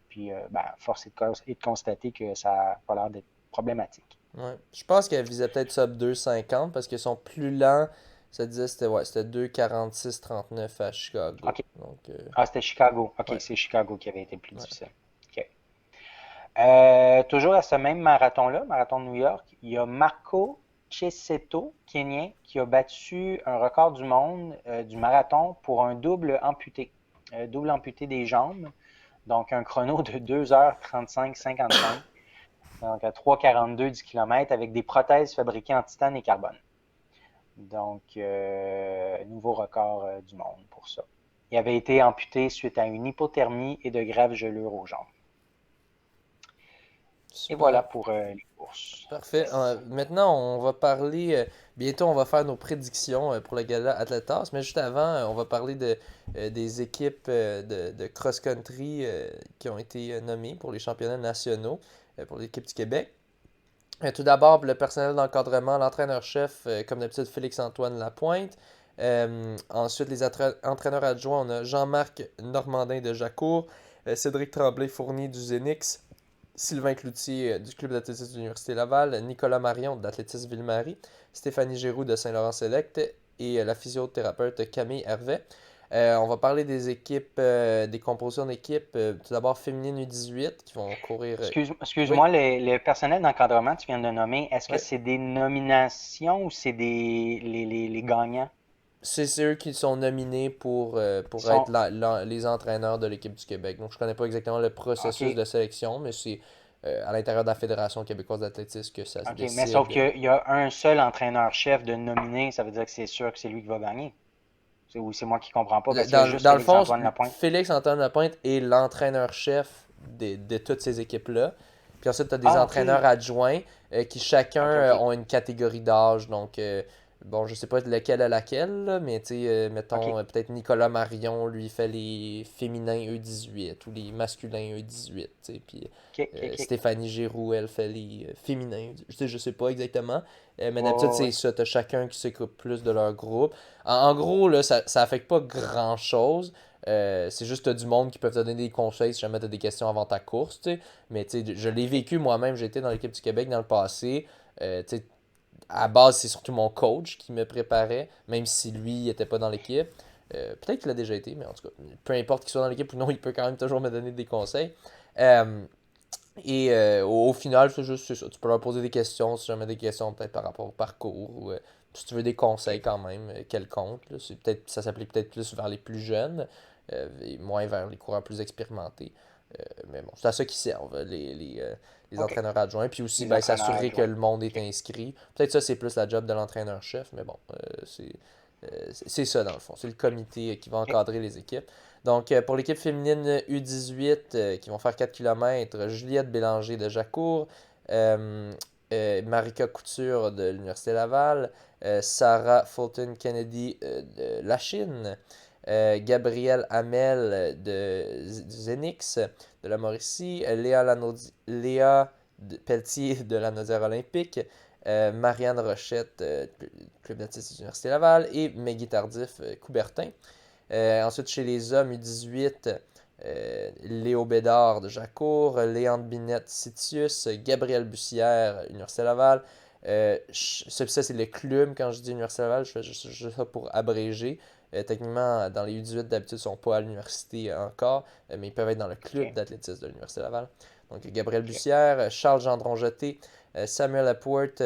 Puis, force est de constater que ça a pas l'air d'être problématique. Ouais. Je pense qu'elle visait peut-être sub 2,50 parce que son plus lent, ça disait c'était 2,46,39 à Chicago. OK. Donc, Ah, c'était Chicago. OK, ouais. c'est Chicago qui avait été le plus Ouais. difficile. OK. Toujours à ce même marathon-là, marathon de New York, il y a Marco Chesetto, Kenyan, qui a battu un record du monde du marathon pour un double amputé des jambes, donc un chrono de 2h35-55, donc à 3,42 du kilomètre avec des prothèses fabriquées en titane et carbone. Donc, nouveau record du monde pour ça. Il avait été amputé suite à une hypothermie et de graves gelures aux jambes. Et Super. voilà pour les courses. Parfait. Maintenant, on va parler. Bientôt, on va faire nos prédictions pour le gala Atletas. Mais juste avant, on va parler des équipes de cross-country qui ont été nommées pour les championnats nationaux pour l'équipe du Québec. Tout d'abord, le personnel d'encadrement, l'entraîneur-chef, comme d'habitude, Félix-Antoine Lapointe. Ensuite, les entraîneurs adjoints, on a Jean-Marc Normandin de Jacourt, Cédric Tremblay-Fournier du Zénix, Sylvain Cloutier du Club d'athlétisme de l'Université Laval, Nicolas Marion d'Athlétisme Ville-Marie, Stéphanie Giroux de Saint-Laurent-Select et la physiothérapeute Camille Hervet. On va parler des équipes, des compositions d'équipes. Tout d'abord, féminine U18 qui vont courir. Oui, Excuse-moi, le personnel d'encadrement que tu viens de nommer, est-ce que oui. c'est des nominations ou c'est les gagnants? C'est eux qui sont nominés Ils pour être sont, les entraîneurs de l'équipe du Québec. Donc, je connais pas exactement le processus OK, de sélection, mais c'est à l'intérieur de la Fédération québécoise d'athlétisme que ça se OK, mais sauf décide. qu'il y a un seul entraîneur-chef de nominé, ça veut dire que c'est sûr que c'est lui qui va gagner. Ou c'est moi qui comprends pas parce qu'il y a juste Dans le fond, Félix-Antoine Lapointe. Félix-Antoine Lapointe est l'entraîneur-chef de toutes ces équipes-là. Puis ensuite, tu as des Ah, ok. entraîneurs adjoints qui chacun Ok, ok. ont une catégorie d'âge. Donc, bon, je sais pas lequel à laquelle, là, mais tu sais, Ok. mettons, peut-être Nicolas Marion, lui, fait les féminins E18 ou les masculins E18, tu sais. Puis Ok, ok, ok. Stéphanie Giroux, elle fait les féminins. Je sais pas exactement. Mais Ouais, d'habitude, ouais, c'est ouais. ça. T'as chacun qui s'occupe plus de leur groupe. En gros, là, ça affecte pas grand-chose. C'est juste t'as du monde qui peuvent te donner des conseils si jamais t'as des questions avant ta course, tu sais. Mais tu sais, je l'ai Ok. vécu moi-même. J'étais dans l'équipe du Québec dans le passé. Tu sais, à la base, c'est surtout mon coach qui me préparait, même si lui n'était pas dans l'équipe. Peut-être qu'il a déjà été, mais en tout cas, peu importe qu'il soit dans l'équipe ou non, il peut quand même toujours me donner des conseils. Euh, au final, c'est juste c'est ça. Tu peux leur poser des questions si jamais des questions peut-être par rapport au parcours ou si tu veux des conseils Ok. quand même quelconques. Là. C'est peut-être, ça s'applique peut-être plus vers les plus jeunes et moins vers les coureurs plus expérimentés. Mais bon, c'est à ça qu'ils servent, les Ok. entraîneurs adjoints. Puis aussi, Les ben, entraîneurs s'assurer que adjoints. le monde est Ok. inscrit. Peut-être ça, c'est plus la job de l'entraîneur-chef, mais bon, c'est ça dans le fond. C'est le comité qui va Ok. encadrer les équipes. Donc, pour l'équipe féminine U18 qui vont faire 4 km, Juliette Bélanger de Jacour, euh, Marika Couture de l'Université Laval, Sarah Fulton Kennedy de la Chine, Gabrielle Hamel du Zenix de la Mauricie, Léa Pelletier de la Naudière Olympique, Marianne Rochette, Club d'athlétisme de l'Université Laval, et Maggie Tardif, Coubertin. Ensuite, chez les hommes, U18, Léo Bédard de Jacour, Léandre Binette Sitius, Gabriel Bussière, Université Laval. Ça, c'est le club, quand je dis Université Laval, je fais juste ça pour abréger. Techniquement, dans les U18, d'habitude, ils ne sont pas à l'université encore, mais ils peuvent être dans le club Ok. d'athlétisme de l'Université Laval. Donc, Gabriel Ok. Bussière, Charles Gendron-Jeté, Samuel Laporte,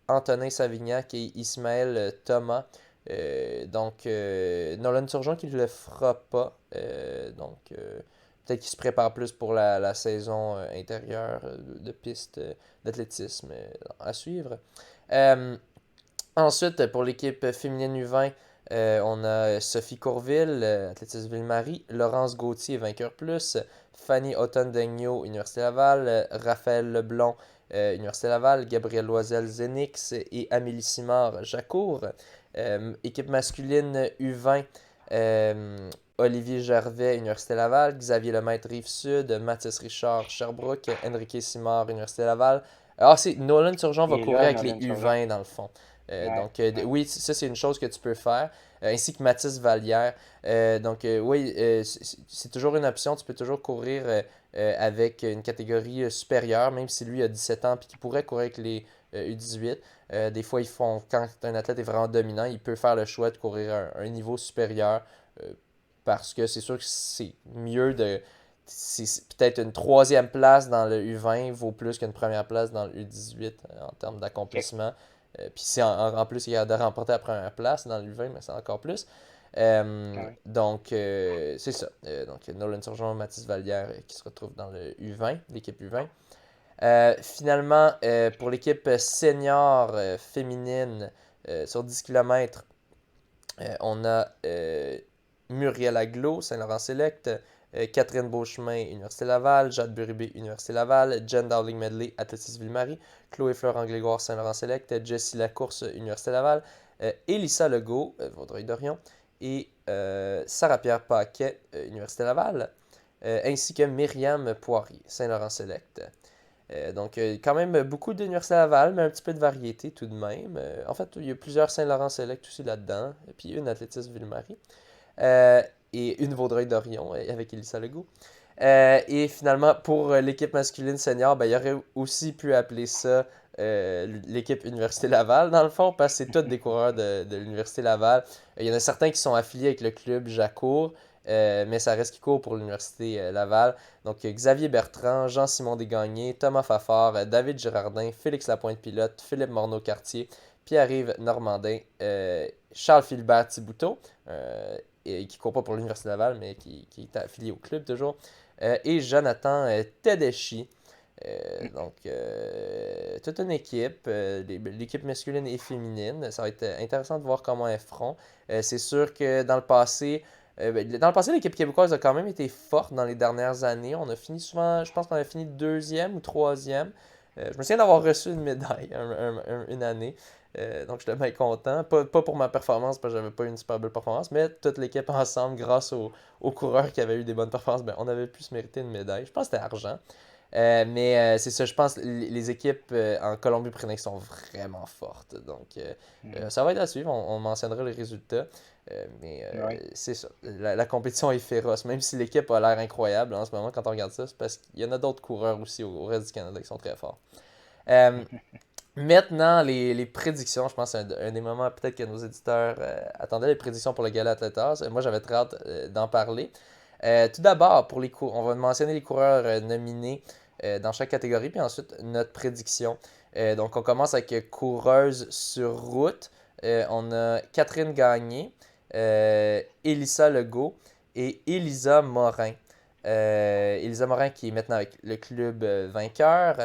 Antonin Savignac et Ismaël Thomas. Nolan Turgeon qui ne le fera pas. Peut-être qu'il se prépare plus pour la saison intérieure de piste d'athlétisme à suivre. Euh, Ensuite, pour l'équipe féminine U20, on a Sophie Courville, athlétisme Ville-Marie, Laurence Gauthier, vainqueur plus, Fanny Auton-Daigneault, Université Laval, Raphaël Leblond, Université Laval, Gabriel Loisel, Zenix et Amélie Simard, Jacour. Équipe masculine U20, euh, Olivier Gervais, Université Laval, Xavier Lemaître, Rive-Sud, Mathis Richard, Sherbrooke, Enrique Simard, Université Laval. Alors, c'est Nolan Turgeon va Il est courir là, avec les Nolan Turgeon. U20 dans le fond. Ouais. Ouais. Oui, ça c'est une chose que tu peux faire, ainsi que Mathis Vallière. Oui, c'est toujours une option. Tu peux toujours courir avec une catégorie supérieure, même si lui a 17 ans et qu'il pourrait courir avec les U18. Des fois, ils font, quand un athlète est vraiment dominant, il peut faire le choix de courir un niveau supérieur euh, parce que c'est sûr que c'est mieux de. Peut-être une troisième place dans le U20 vaut plus qu'une première place dans le U18 en termes Ok. d'accomplissement. Puis si en plus il a de remporter la première place dans le U20, mais c'est encore plus. Ah ouais. C'est ça. Donc Nolan Turgeon, Mathis Vallière qui se retrouvent dans le U20, l'équipe U20. Finalement, pour l'équipe senior féminine sur 10 km, on a Muriel Aglo, Saint-Laurent Select, Catherine Beauchemin, Université Laval, Jade Buribé, Université Laval, Jen Darling Medley, Athlétisme Ville-Marie, Chloé Fleur-Anglégoire, Saint-Laurent Select, Jessie Lacourse, Université Laval, Elissa Legault, Vaudreuil-Dorion, et Sarah-Pierre Paquet, Université Laval, ainsi que Myriam Poirier, Saint-Laurent Select. Quand même beaucoup d'Université Laval, mais un petit peu de variété tout de même. En fait, il y a plusieurs Saint-Laurent Select aussi là-dedans, et puis une Athlétisme Ville-Marie, euh, et une Vaudreuil-Dorion avec Elissa Legault. Et finalement, pour l'équipe masculine senior, ben, il aurait aussi pu appeler ça l'équipe Université Laval, dans le fond, parce que c'est tous des coureurs de l'Université Laval. Il y en a certains qui sont affiliés avec le club Jacour, mais ça reste qui court pour l'Université Laval. Donc, Xavier Bertrand, Jean-Simon Desgagnés, Thomas Fafard, David Girardin, Félix Lapointe-Pilote, Philippe Morneau-Cartier, Pierre-Yves Normandin, Charles-Philbert Thibouteau, qui ne court pas pour l'Université Laval, mais qui est affilié au club toujours, et Jonathan Tedeschi. Toute une équipe, l'équipe masculine et féminine. Ça va être intéressant de voir comment elles feront. C'est sûr que dans le passé, Dans le passé, l'équipe québécoise a quand même été forte dans les dernières années. On a fini souvent, je pense qu'on a fini deuxième ou troisième. Je me souviens d'avoir reçu une médaille une année. Donc j'étais bien content. Pas pour ma performance, parce que j'avais pas eu une super belle performance, mais toute l'équipe ensemble, grâce aux coureurs qui avaient eu des bonnes performances, on avait pu se mériter une médaille. Je pense que c'était argent. C'est ça, je pense que les équipes en Colombie-Britannique sont vraiment fortes. Donc, Mhm. ça va être à suivre. On mentionnera les résultats. Ouais. C'est ça. La compétition est féroce. Même si l'équipe a l'air incroyable en ce moment, quand on regarde ça, c'est parce qu'il y en a d'autres coureurs aussi au reste du Canada qui sont très forts. Euh, Maintenant, les prédictions, je pense que c'est un des moments peut-être que nos éditeurs attendaient les prédictions pour le Gala Atletas. Moi, j'avais très hâte d'en parler. Tout d'abord, on va mentionner les coureurs nominés dans chaque catégorie, puis ensuite notre prédiction. Donc, on commence avec coureuse sur route. On a Catherine Gagné, Elissa Legault et Elisa Morin. Elisa Morin qui est maintenant avec le club vainqueur.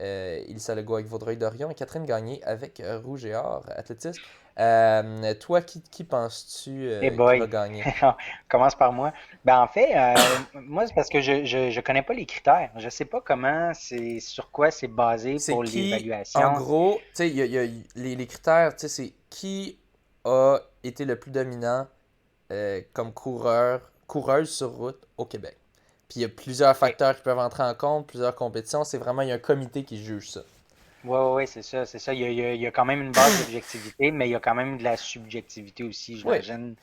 Elissa Legault avec Vaudreuil-Dorion et Catherine Gagné avec Rouge et Or Athlétisme. Toi, qui penses-tu Hey qui va boy, gagner? on commence par moi. En fait, moi, c'est parce que je connais pas les critères. Je sais pas comment c'est, sur quoi c'est basé C'est pour qui, en l'évaluation. gros, tu sais, il y a les critères, tu sais, c'est qui a été le plus dominant comme coureuse sur route au Québec. Puis il y a plusieurs OK. facteurs qui peuvent entrer en compte, plusieurs compétitions. C'est vraiment, il y a un comité qui juge ça. Ouais, ouais, ouais, c'est ça, c'est ça. Il y a quand même une base d'objectivité, mais il y a quand même de la subjectivité aussi, Oui. j'imagine,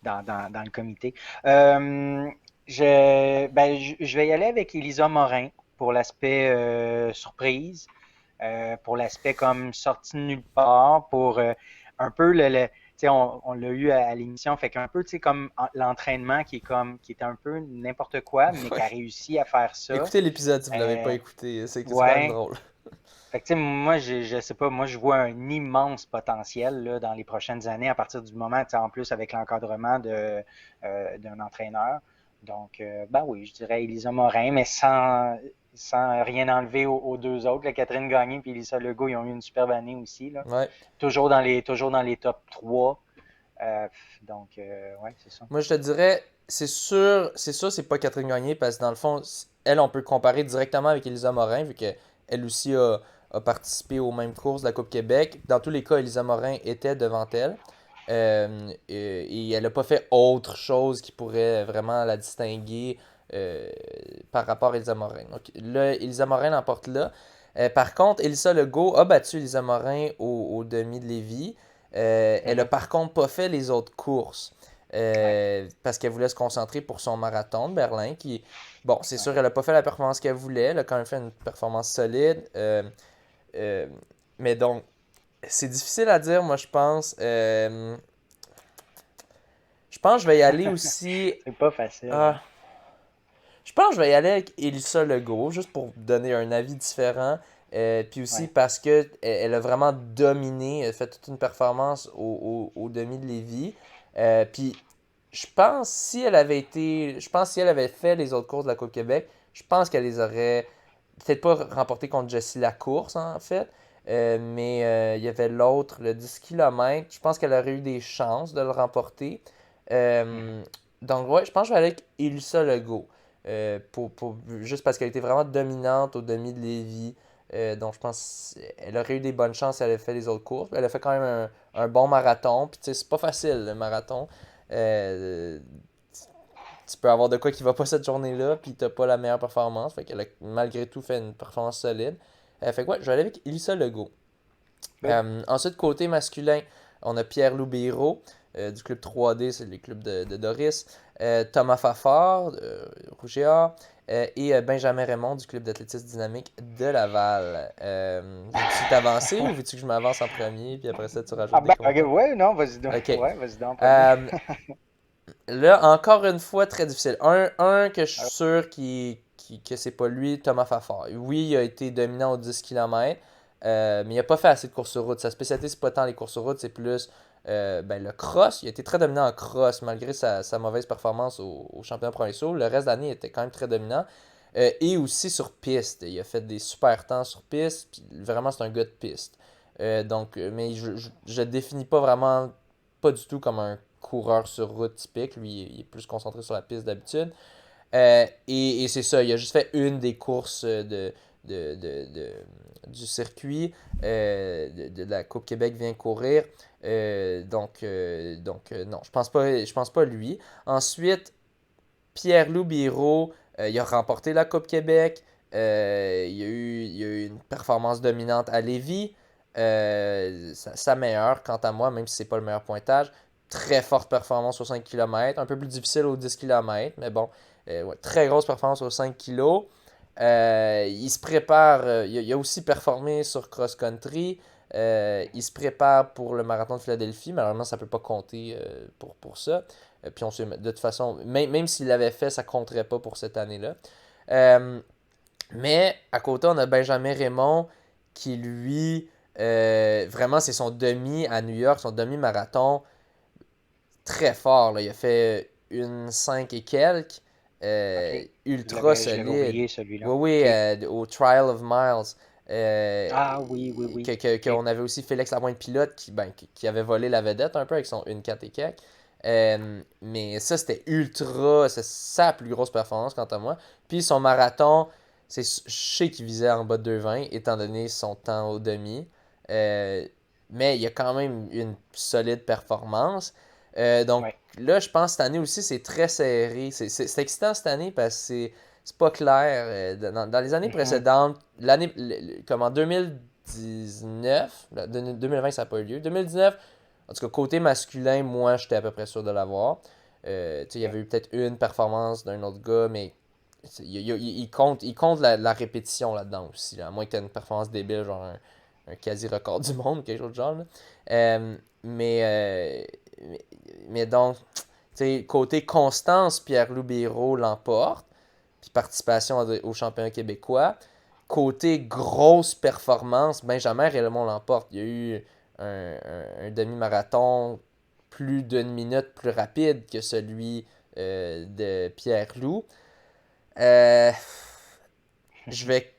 dans le comité. Euh, je vais y aller avec Elisa Morin pour l'aspect surprise, pour l'aspect comme sortie de nulle part, pour un peu tu sais, on l'a eu à l'émission, fait qu'un peu, tu sais, comme l'entraînement qui était un peu n'importe quoi, mais qui Ouais. a réussi à faire ça. Écoutez l'épisode si vous l'avez pas Euh, écouté, c'est quand même ouais. drôle. Fait que, tu sais, moi, je sais pas, moi, je vois un immense potentiel là, dans les prochaines années à partir du moment, tu sais, en plus avec l'encadrement d'un entraîneur. Donc, ben oui, je dirais Elisa Morin, mais sans rien enlever aux deux autres. Là, Catherine Gagné et Elisa Legault, ils ont eu une superbe année aussi. Là. Ouais. Toujours dans les top 3. Euh, donc, ouais, c'est ça. Moi, je te dirais, c'est sûr, c'est pas Catherine Gagné, parce que dans le fond, elle, on peut comparer directement avec Elisa Morin, vu qu'elle aussi a participé aux mêmes courses de la Coupe Québec. Dans tous les cas, Elisa Morin était devant elle. Et elle n'a pas fait autre chose qui pourrait vraiment la distinguer euh, par rapport à Elisa Morin. Donc là, Elisa Morin l'emporte là. Par contre, Elisa Legault a battu Elisa Morin au demi de Lévis. Elle a Mhm. par contre pas fait les autres courses. Ouais, Parce qu'elle voulait se concentrer pour son marathon de Berlin, qui, bon, c'est ouais. sûr, elle n'a pas fait la performance qu'elle voulait, elle a quand même fait une performance solide, euh, mais donc, c'est difficile à dire, moi, je pense. Je pense que je vais y aller aussi. C'est pas facile, hein. Ah, je pense que je vais y aller avec Elissa Legault, juste pour donner un avis différent. Puis aussi Ouais. parce que elle a vraiment dominé, elle a fait toute une performance au demi de Lévis. Puis je pense si elle avait fait les autres courses de la Coupe Québec, je pense qu'elle les aurait peut-être pas remportées contre Jessie Lacourse en fait. Mais il y avait l'autre, le 10 km. Je pense qu'elle aurait eu des chances de le remporter. Mhm. Euh, donc, ouais, je pense que je vais aller avec Elissa Legault. Juste parce qu'elle était vraiment dominante au demi de Lévis. Donc, je pense qu'elle aurait eu des bonnes chances si elle avait fait les autres courses. Elle a fait quand même un bon marathon. Puis, tu sais, c'est pas facile, le marathon. Euh, Tu peux avoir de quoi qui va pas cette journée-là, puis t'as pas la meilleure performance. Fait qu'elle a malgré tout fait une performance solide. Fait que ouais, je vais aller avec Elissa Legault. Good. Ensuite, côté masculin, on a Pierre Loubiro du club 3D, c'est le club de Doris. Thomas Fafard, Rougéa. Et Benjamin Raymond du club d'athlétisme dynamique de Laval. Veux-tu t'avancer ou veux-tu que je m'avance en premier, puis après ça, tu Ah rajoutes des ben, ok, commentaires? ouais, non, vas-y donc. Ok. Ouais, vas-y donc en premier. Euh, Là, encore une fois, très difficile. Un que je suis sûr que c'est pas lui, Thomas Fafard. Oui, il a été dominant aux 10 km, mais il a pas fait assez de courses sur route. Sa spécialité, c'est pas tant les courses sur route, c'est plus le cross. Il a été très dominant en cross, malgré sa mauvaise performance au championnat provincial. Le reste de l'année, il était quand même très dominant. Et aussi sur piste. Il a fait des super temps sur piste, puis vraiment, c'est un gars de piste. Mais je le définis pas vraiment, pas du tout comme un coureur sur route typique. Lui, il est plus concentré sur la piste d'habitude. Et c'est ça, il a juste fait une des courses du circuit de la Coupe Québec vient courir. Non, je pense pas lui. Ensuite, Pierre-Loup Biron, il a remporté la Coupe Québec. Il y a eu une performance dominante à Lévis. Sa meilleure, quant à moi, même si c'est pas le meilleur pointage. Très forte performance aux 5 km. Un peu plus difficile aux 10 km, mais bon. Ouais, très grosse performance aux 5 kg. Il se prépare. Il a aussi performé sur cross-country. Il se prépare pour le marathon de Philadelphie. Malheureusement, ça ne peut pas compter pour ça. Puis on sait, de toute façon, même s'il l'avait fait, ça ne compterait pas pour cette année-là. Mais à côté, on a Benjamin Raymond qui, lui, vraiment, c'est son demi à New York, son demi-marathon. Très fort, là. Il a fait une 5 et quelques. Ultra Je l'avais solide. oublié, celui-là. Oui, au Trial of Miles. Oui. Qu'on avait aussi Félix Lapointe-Pilote qui avait volé la vedette un peu avec son 1-4 et quelques. Mais ça, c'était ultra. C'est sa plus grosse performance, quant à moi. Puis son marathon, je sais qu'il visait en bas de 2,20 étant donné son temps au demi. Mais il y a quand même une solide performance. Donc Ouais. là, je pense que cette année aussi, c'est très serré. C'est excitant cette année parce que c'est pas clair. Dans les années précédentes, comme en 2019, 2020, ça n'a pas eu lieu. 2019, en tout cas, côté masculin, moi, j'étais à peu près sûr de l'avoir. Il y avait eu peut-être une performance d'un autre gars, mais il compte la répétition là-dedans aussi. Là, à moins que tu aies une performance débile, genre un quasi-record du monde, quelque chose de genre. Là. Mais, euh, mais donc, côté constance, Pierre-Loup Biron l'emporte. Puis participation au championnat québécois. Côté grosse performance, Benjamin Raymond l'emporte. Il y a eu un demi-marathon plus d'une minute plus rapide que celui de Pierre-Loup. Euh, je vais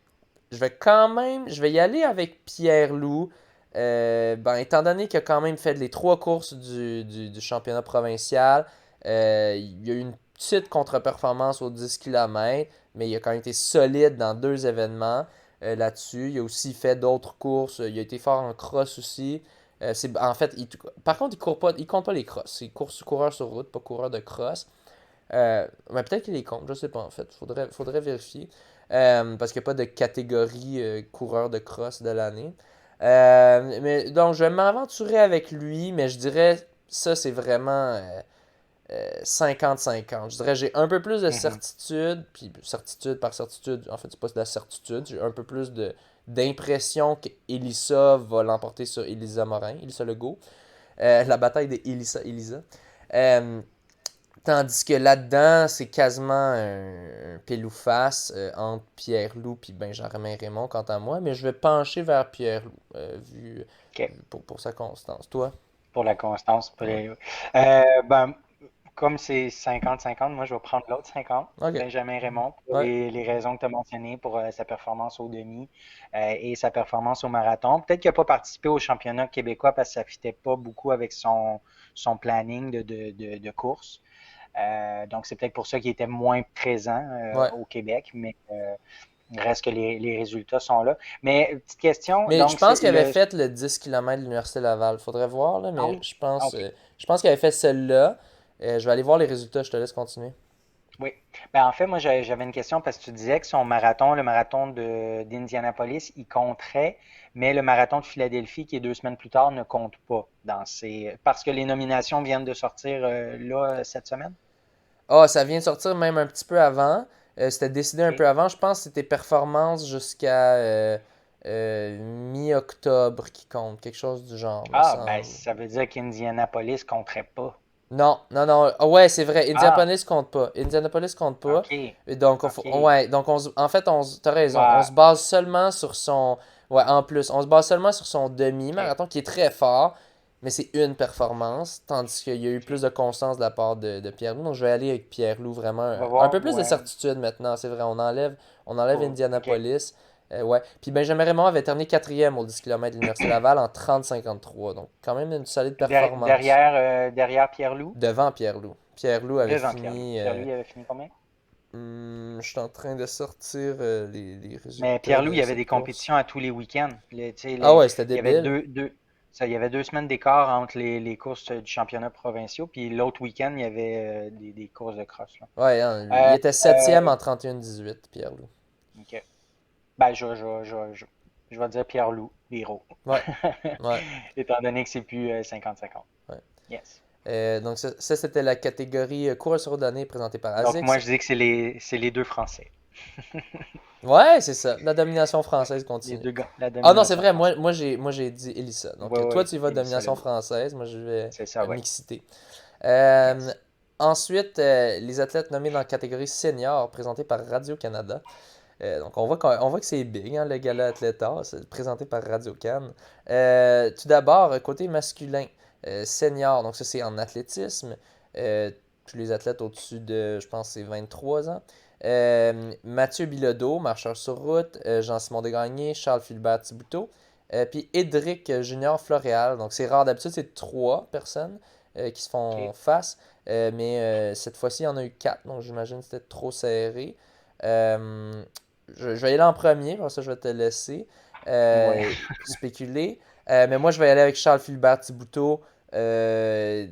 je vais y aller avec Pierre-Loup. Étant donné qu'il a quand même fait les 3 courses du championnat provincial, il y a eu une petite contre-performance aux 10 km, mais il a quand même été solide dans 2 événements là-dessus. Il a aussi fait d'autres courses. Il a été fort en cross aussi. En fait, par contre, il compte pas les crosses. Il court coureur sur route, pas coureur de cross. Mais peut-être qu'il les compte, je sais pas en fait. Faudrait vérifier. Parce qu'il n'y a pas de catégorie coureur de cross de l'année. Donc, je vais m'aventurer avec lui, mais je dirais ça, c'est vraiment 50-50. Je dirais j'ai un peu plus de certitude, puis certitude par certitude, en fait, c'est pas de la certitude, j'ai un peu plus d'impression qu'Elissa va l'emporter sur Elisa Morin, Elissa Legault. La bataille de Elissa. Tandis que là-dedans, c'est quasiment un pile ou face entre Pierre-Loup et Benjamin Raymond, quant à moi. Mais je vais pencher vers Pierre-Loup, OK. pour sa constance. Toi? Pour la constance. Ouais. Ben, comme c'est 50-50, moi, je vais prendre l'autre 50, Ok. Benjamin Raymond, pour Ouais. les raisons que tu as mentionnées, pour sa performance au demi et sa performance au marathon. Peut-être qu'il n'a pas participé au championnat québécois parce que ça ne fitait pas beaucoup avec son planning de course. Donc, c'est peut-être pour ça qu'il était moins présent Ouais. au Québec, mais il reste que les résultats sont là. Mais petite question, Mais je donc pense c'est qu'il avait le... fait le 10 km de l'Université Laval. Faudrait voir, là, Ah mais oui? Ah, OK. je pense qu'il avait fait celle-là. Je vais aller voir les résultats, je te laisse continuer. Oui. Ben, en fait, moi, j'avais une question parce que tu disais que son marathon, le marathon d'Indianapolis, il compterait, mais le marathon de Philadelphie, qui est 2 semaines plus tard, ne compte pas parce que les nominations viennent de sortir là cette semaine? Ah, ça vient de sortir même un petit peu avant. C'était décidé un OK. peu avant. Je pense que c'était performance jusqu'à mi-octobre qui compte. Quelque chose du genre, me Ah, ben, semble. ça veut dire qu'Indianapolis compterait pas. Non. Ah ouais, c'est vrai. Ah, Indianapolis compte pas. Indianapolis compte pas. OK. Et donc, OK. ouais, donc en fait, t'as raison. On Bah, se base seulement sur son. Ouais, en plus, on se base seulement sur son OK. demi-marathon qui est très fort, mais c'est une performance, tandis qu'il y a eu plus OK. de constance de la part de Pierre-Loup. Donc, je vais aller avec Pierre-Loup, vraiment On va un peu voir, plus de ouais. certitude maintenant, c'est vrai. On enlève OK. Indianapolis. Ouais. Puis Benjamin Raymond avait terminé quatrième au 10 km de l'Université Laval en 30,53. Donc, quand même une solide performance. Derrière Pierre-Loup, Devant Pierre-Loup. Pierre-Loup avait devant Pierre-Loup. fini. Pierre-Loup, il avait fini combien? Je suis en train de sortir les Mais résultats Pierre-Loup, il de y avait cette des course. compétitions à tous les week-ends. Ah ouais, c'était Il y avait débile. il y avait 2 semaines d'écart entre les courses du championnat provinciaux, puis l'autre week-end, il y avait des courses de cross, là. Ouais, hein, il Euh, était septième en 31-18, Pierre-Loup. ok. Ben, je vais dire Pierre-Loup, Biro. Ouais, ouais, Étant donné que c'est plus 50-50. ouais. Yes. Donc ça, c'était la catégorie course ordonnée présentée par Donc, moi, ASICS. je dis que c'est les deux Français. Ouais, c'est ça. La domination française Les continue. deux gars, la Ah non, c'est domination vrai, française. moi j'ai dit Elissa. Donc Oui, toi, oui, tu y vas Elissa domination Leboeuf. française, moi je vais C'est ça, oui. mixité. Euh, Yes. Ensuite, les athlètes nommés dans la catégorie senior, présentés par Radio-Canada. Donc on voit que c'est big, hein, le gala Athleta, c'est présenté par Radio-Can. Tout d'abord, côté masculin, senior, donc ça c'est en athlétisme. Tous les athlètes au-dessus de, je pense, c'est 23 ans. Mathieu Bilodeau, marcheur sur route. Jean-Simon Desgagnés, Charles Philbert Thibouteau. Puis Édric Junior Floréal. Donc c'est rare, d'habitude c'est trois personnes qui se font OK. face. Mais cette fois-ci, il y en a eu quatre, donc j'imagine que c'était trop serré. Euh, je vais y aller en premier, pour ça je vais te laisser Ouais. spéculer. Mais moi, je vais y aller avec Charles Philbert Thibouteau. Euh,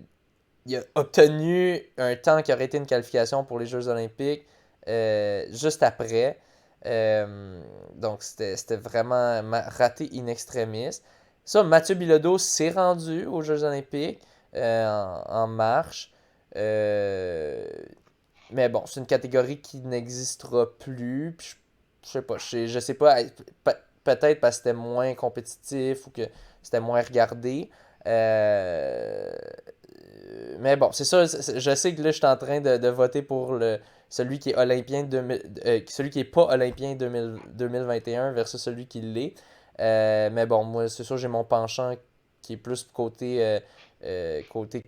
il a obtenu un temps qui aurait été une qualification pour les Jeux Olympiques juste après. Donc, c'était vraiment raté in extremis. Ça, Mathieu Bilodeau s'est rendu aux Jeux Olympiques en marche. Euh, mais bon, c'est une catégorie qui n'existera plus. Puis je sais pas, je sais pas, peut-être parce que c'était moins compétitif ou que c'était moins regardé. Euh, mais bon, c'est ça, je sais que là, je suis en train de voter pour celui qui est olympien 2000, celui qui est pas olympien 2021 versus celui qui l'est. Mais bon, moi, c'est sûr, j'ai mon penchant qui est plus côté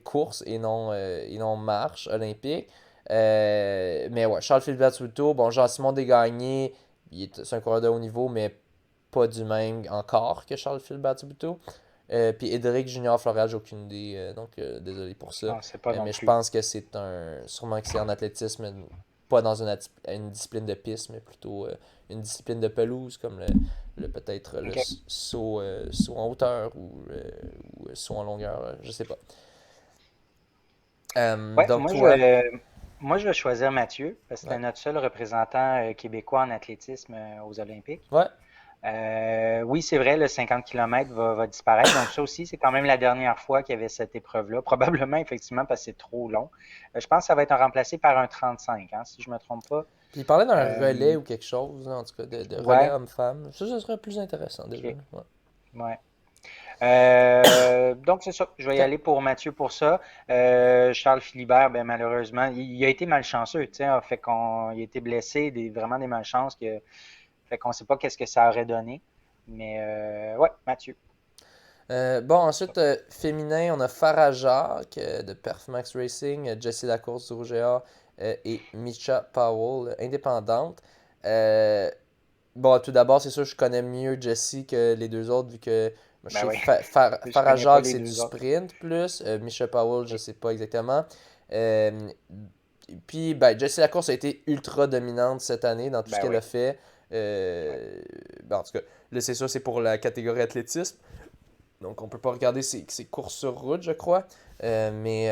course et non marche olympique. Mais ouais, Charles Philbert Souto, bon, Jean-Simon Desgagnés, c'est un coureur de haut niveau, mais pas du même encore que Charles Philbert Souto. Puis Édric Junior Floréal, j'ai aucune idée, donc désolé pour ça. Non, c'est pas non Mais je plus. pense que c'est sûrement que c'est en athlétisme, pas dans une discipline de piste, mais plutôt une discipline de pelouse, comme peut-être le OK. saut en hauteur ou saut en longueur, je sais pas. Ouais, Donc toi, moi, je vais choisir Mathieu, parce que c'était ouais, notre seul représentant québécois en athlétisme aux Olympiques. ouais, Oui, c'est vrai, le 50 km va disparaître. Donc, ça aussi, c'est quand même la dernière fois qu'il y avait cette épreuve-là. Probablement, effectivement, parce que c'est trop long. Je pense que ça va être remplacé par un 35, hein, si je me trompe pas. puis il parlait d'un Euh, relais ou quelque chose, en tout cas, de relais ouais, homme-femme. Ça serait plus intéressant déjà. ok, Ouais. ouais. Donc, c'est ça. Je vais y Ok. aller pour Mathieu pour ça. Charles Philibert, ben, malheureusement, il a été malchanceux, tu sais, il a été blessé, vraiment des malchances, fait qu'on sait pas qu'est-ce que ça aurait donné. Mais, ouais, Mathieu. Bon, ensuite, féminin, on a Farah Jacques de Perfmax Racing, Jessie Lacourse du Rouge et Or, et Misha Powell, indépendante. Euh, Bon, tout d'abord, c'est sûr, je connais mieux Jessie que les deux autres, vu que moi, je Ben sais oui, je Farah connais pas Jacques, les c'est du deux autres. sprint plus. Misha Powell, je Ok. sais pas exactement. Euh, Puis, ben, Jessie Lacourse a été ultra dominante cette année dans tout ce Ben qu'elle oui, a fait. ouais. Ben, en tout cas, là, c'est sûr, c'est pour la catégorie athlétisme. Donc, on peut pas regarder ses courses sur route, je crois. Mais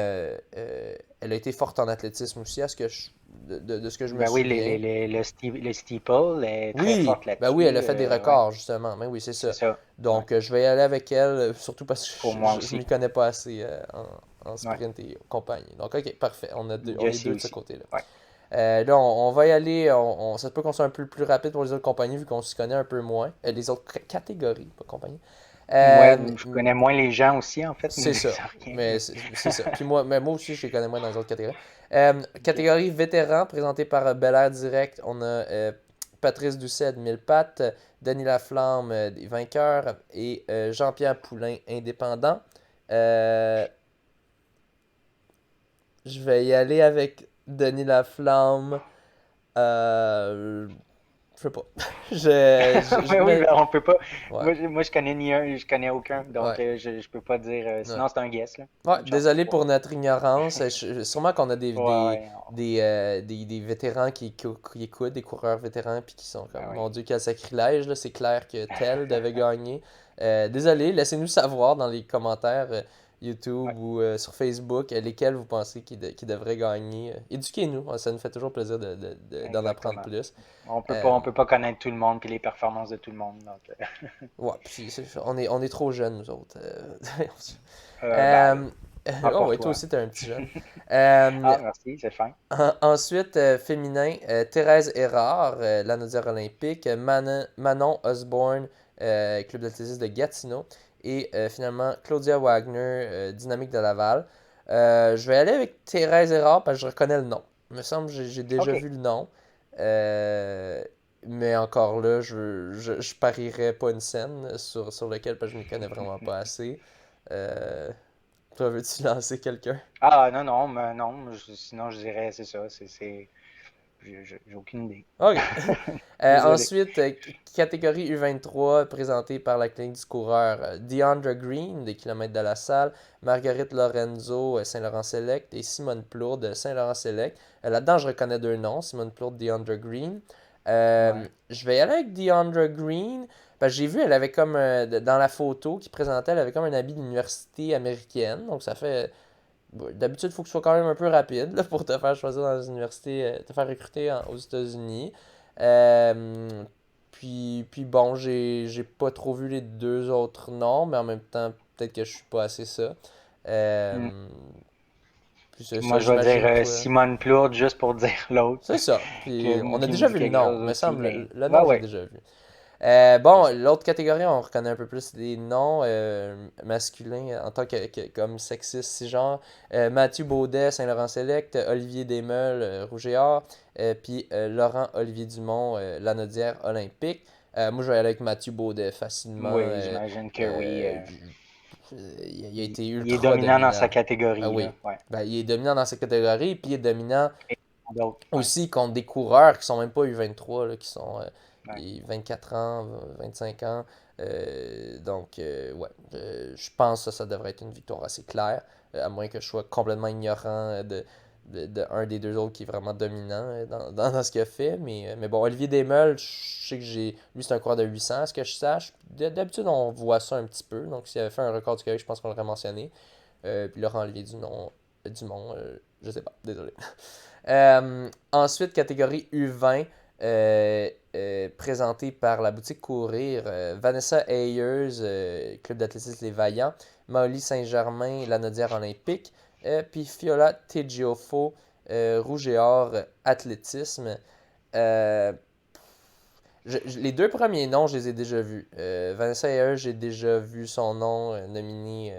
elle a été forte en athlétisme aussi, de ce que je me Ben oui, souviens. le steeple est très Oui, forte ben oui, elle a là-dessus. fait des Ouais, records, justement. Ben oui, c'est c'est ça. ça. Ouais. Donc, je vais y aller avec elle, surtout parce Pour que moi je aussi. m'y connais pas assez en Ouais. sprint et compagnie. Donc, ok, parfait. On est Jessie deux de ce aussi. côté-là. Ouais. Là, on va y aller. Ça se peut qu'on soit un peu plus rapide pour les autres compagnies, vu qu'on se connaît un peu moins. Les autres catégories, pas compagnies. Ouais, Euh, je connais moins les gens aussi, en fait, c'est mine de ça. rien, Mais mais c'est ça. Puis moi aussi, je les connais moins dans les autres catégories. ok. Catégorie vétéran, présentée par Bel Air Direct, on a Patrice Doucet de Mille Pattes, Denis Laflamme des Vainqueurs et Jean-Pierre Poulain, indépendant. Euh, je vais y aller avec Denis Laflamme. Euh, Je sais pas. Je Oui, oui, mets... ben, on peut pas. Ouais, Moi, je connais ni un, je connais aucun, donc ouais. je peux pas dire. Ouais. Sinon, c'est un guess, là. Ouais, Une chance sur désolé trois. pour notre ignorance. Sûrement qu'on a Ouais, ouais, des vétérans qui écoutent, des coureurs vétérans, puis qui sont comme, ben mon oui. Dieu, quel sacrilège, là, c'est clair que tel devait gagner. Désolé, laissez-nous savoir dans les commentaires YouTube Ouais, ou sur Facebook lesquels vous pensez qui devraient gagner. Éduquez-nous, ça nous fait toujours plaisir d'en apprendre exactement. plus. Euh, On peut pas connaître tout le monde puis les performances de tout le monde, donc. ouais, puis on est trop jeunes, nous autres. Ben, Euh, oh, encore ouais, toi toi. aussi, t'es un petit jeune. Euh, Ah, merci, c'est fin. Ensuite, féminin, Thérèse Erard, l'anodière olympique, Manon Osborne, club d'athlétisme de Gatineau, et finalement Claudia Wagner, dynamique de Laval. Je vais aller avec Thérèse Erard parce que je reconnais le nom. Il me semble que j'ai déjà OK. vu le nom. Euh, mais encore là, je parierais pas une scène sur lequel parce que je m'y connais vraiment pas assez. Euh, Toi, veux-tu lancer quelqu'un? Ah, non, non, mais non, sinon je dirais, c'est ça, j'ai aucune idée. Ok. Désolé. Ensuite, catégorie U23 présentée par la clinique du coureur Deandra Green, des kilomètres de la salle, Marguerite Lorenzo, Saint-Laurent-Select, et Simone Plourde, de Saint-Laurent-Select. Là-dedans, je reconnais deux noms, Simone Plourde, Deandra Green. Ouais. Je vais y aller avec Deandra Green, parce que j'ai vu, elle avait comme, dans la photo qui présentait, elle avait comme un habit d'université américaine, donc ça fait... D'habitude, il faut que tu sois quand même un peu rapide là, pour te faire choisir dans une université, te faire recruter aux États-Unis. Euh, puis bon, j'ai pas trop vu les deux autres noms, mais en même temps, peut-être que je suis pas assez ça. Hmm. Euh, Puis c'est Moi, ça, je vais dire j'imagine toi. Simone Plourde juste pour dire l'autre C'est ça. Puis on a qui me déjà dit vu le quelque nom, chose me aussi, semble. mais Le ouais, nom, j'ai ouais, déjà vu. c'est Bon, ça. l'autre catégorie, on reconnaît un peu plus les noms masculins en tant comme sexiste, cisgenre. Mathieu Baudet, Saint-Laurent-Select, Olivier Desmeules, Rouge et Or, puis Laurent Olivier Dumont, Lanaudière olympique. Moi, je vais aller avec Mathieu Baudet facilement. Oui, j'imagine que oui. Euh, il a été Il est ultra dominant dans sa dominant. Ah catégorie, là. oui. Ouais. Ben, il est dominant dans sa catégorie, puis il est dominant Et d'autres, ouais. aussi contre des coureurs qui sont même pas U23, là, qui sont Ouais. 24 ans, 25 ans. Ouais, je pense que ça devrait être une victoire assez claire, à moins que je sois complètement ignorant de un des deux autres qui est vraiment dominant dans ce qu'il a fait. Mais bon, Olivier Desmeules, je sais que lui, c'est un coureur de 800, à ce que je sache. D'habitude, on voit ça un petit peu. Donc, s'il avait fait un record du Québec, je pense qu'on l'aurait mentionné. Puis Laurent Olivier Dumont, je sais pas, désolé. Ensuite, catégorie U20, présentée par la boutique Courir, Vanessa Ayers, Club d'athlétisme Les Vaillants, Molly Saint-Germain, Lanaudière olympique, puis Fiola Tegiofo, Rouge et Or, athlétisme. Euh, les deux premiers noms, je les ai déjà vus. Vanessa Ayers, j'ai déjà vu son nom nominé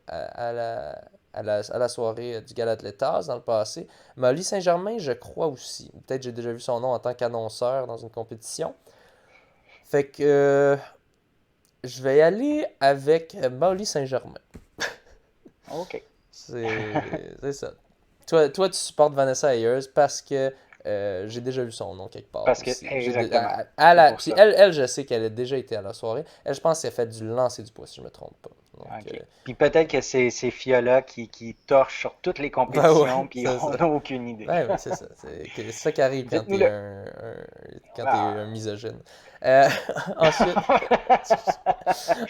à la soirée du Gala de l'État dans le passé. Molly Saint-Germain, je crois aussi. Peut-être j'ai déjà vu son nom en tant qu'annonceur dans une compétition. Fait que je vais y aller avec Molly Saint-Germain. OK. C'est ça. Toi, tu supportes Vanessa Ayers parce que j'ai déjà vu son nom quelque part Parce que, aussi. exactement. C'est pour Puis ça. elle, je sais qu'elle a déjà été à la soirée. Elle, je pense qu'elle a fait du lancer du poids, si je me trompe pas. Donc, OK. Puis peut-être que c'est Fiola qui torche sur toutes les ben ouais, compétitions, puis c'est on ça. n'a aucune idée. Ben oui, c'est ça. C'est ça qui arrive quand t'es Dites-nous-le. quand t'es un Ah. misogyne. Euh, ensuite,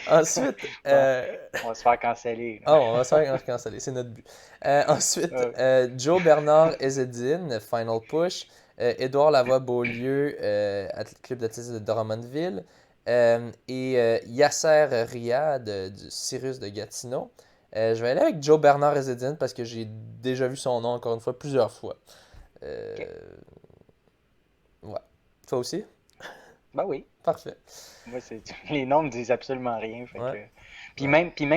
ensuite, Bon, on va se faire canceller, là. oh, on va se faire canceller, c'est notre but. Ensuite, Euh, Joe Bernard Ezzedine, Final Push. Édouard Lavoie-Beaulieu, club d'athlétisme de Drummondville. Et Yasser Riyad du Cyrus de Gatineau. Je vais aller avec Joe Bernard Ezzedine parce que j'ai déjà vu son nom encore une fois plusieurs fois. Euh, OK. ouais. Toi aussi? Ben oui. Parfait. Moi, les noms me disent absolument rien. Fait Ouais. que... Ouais. Puis même si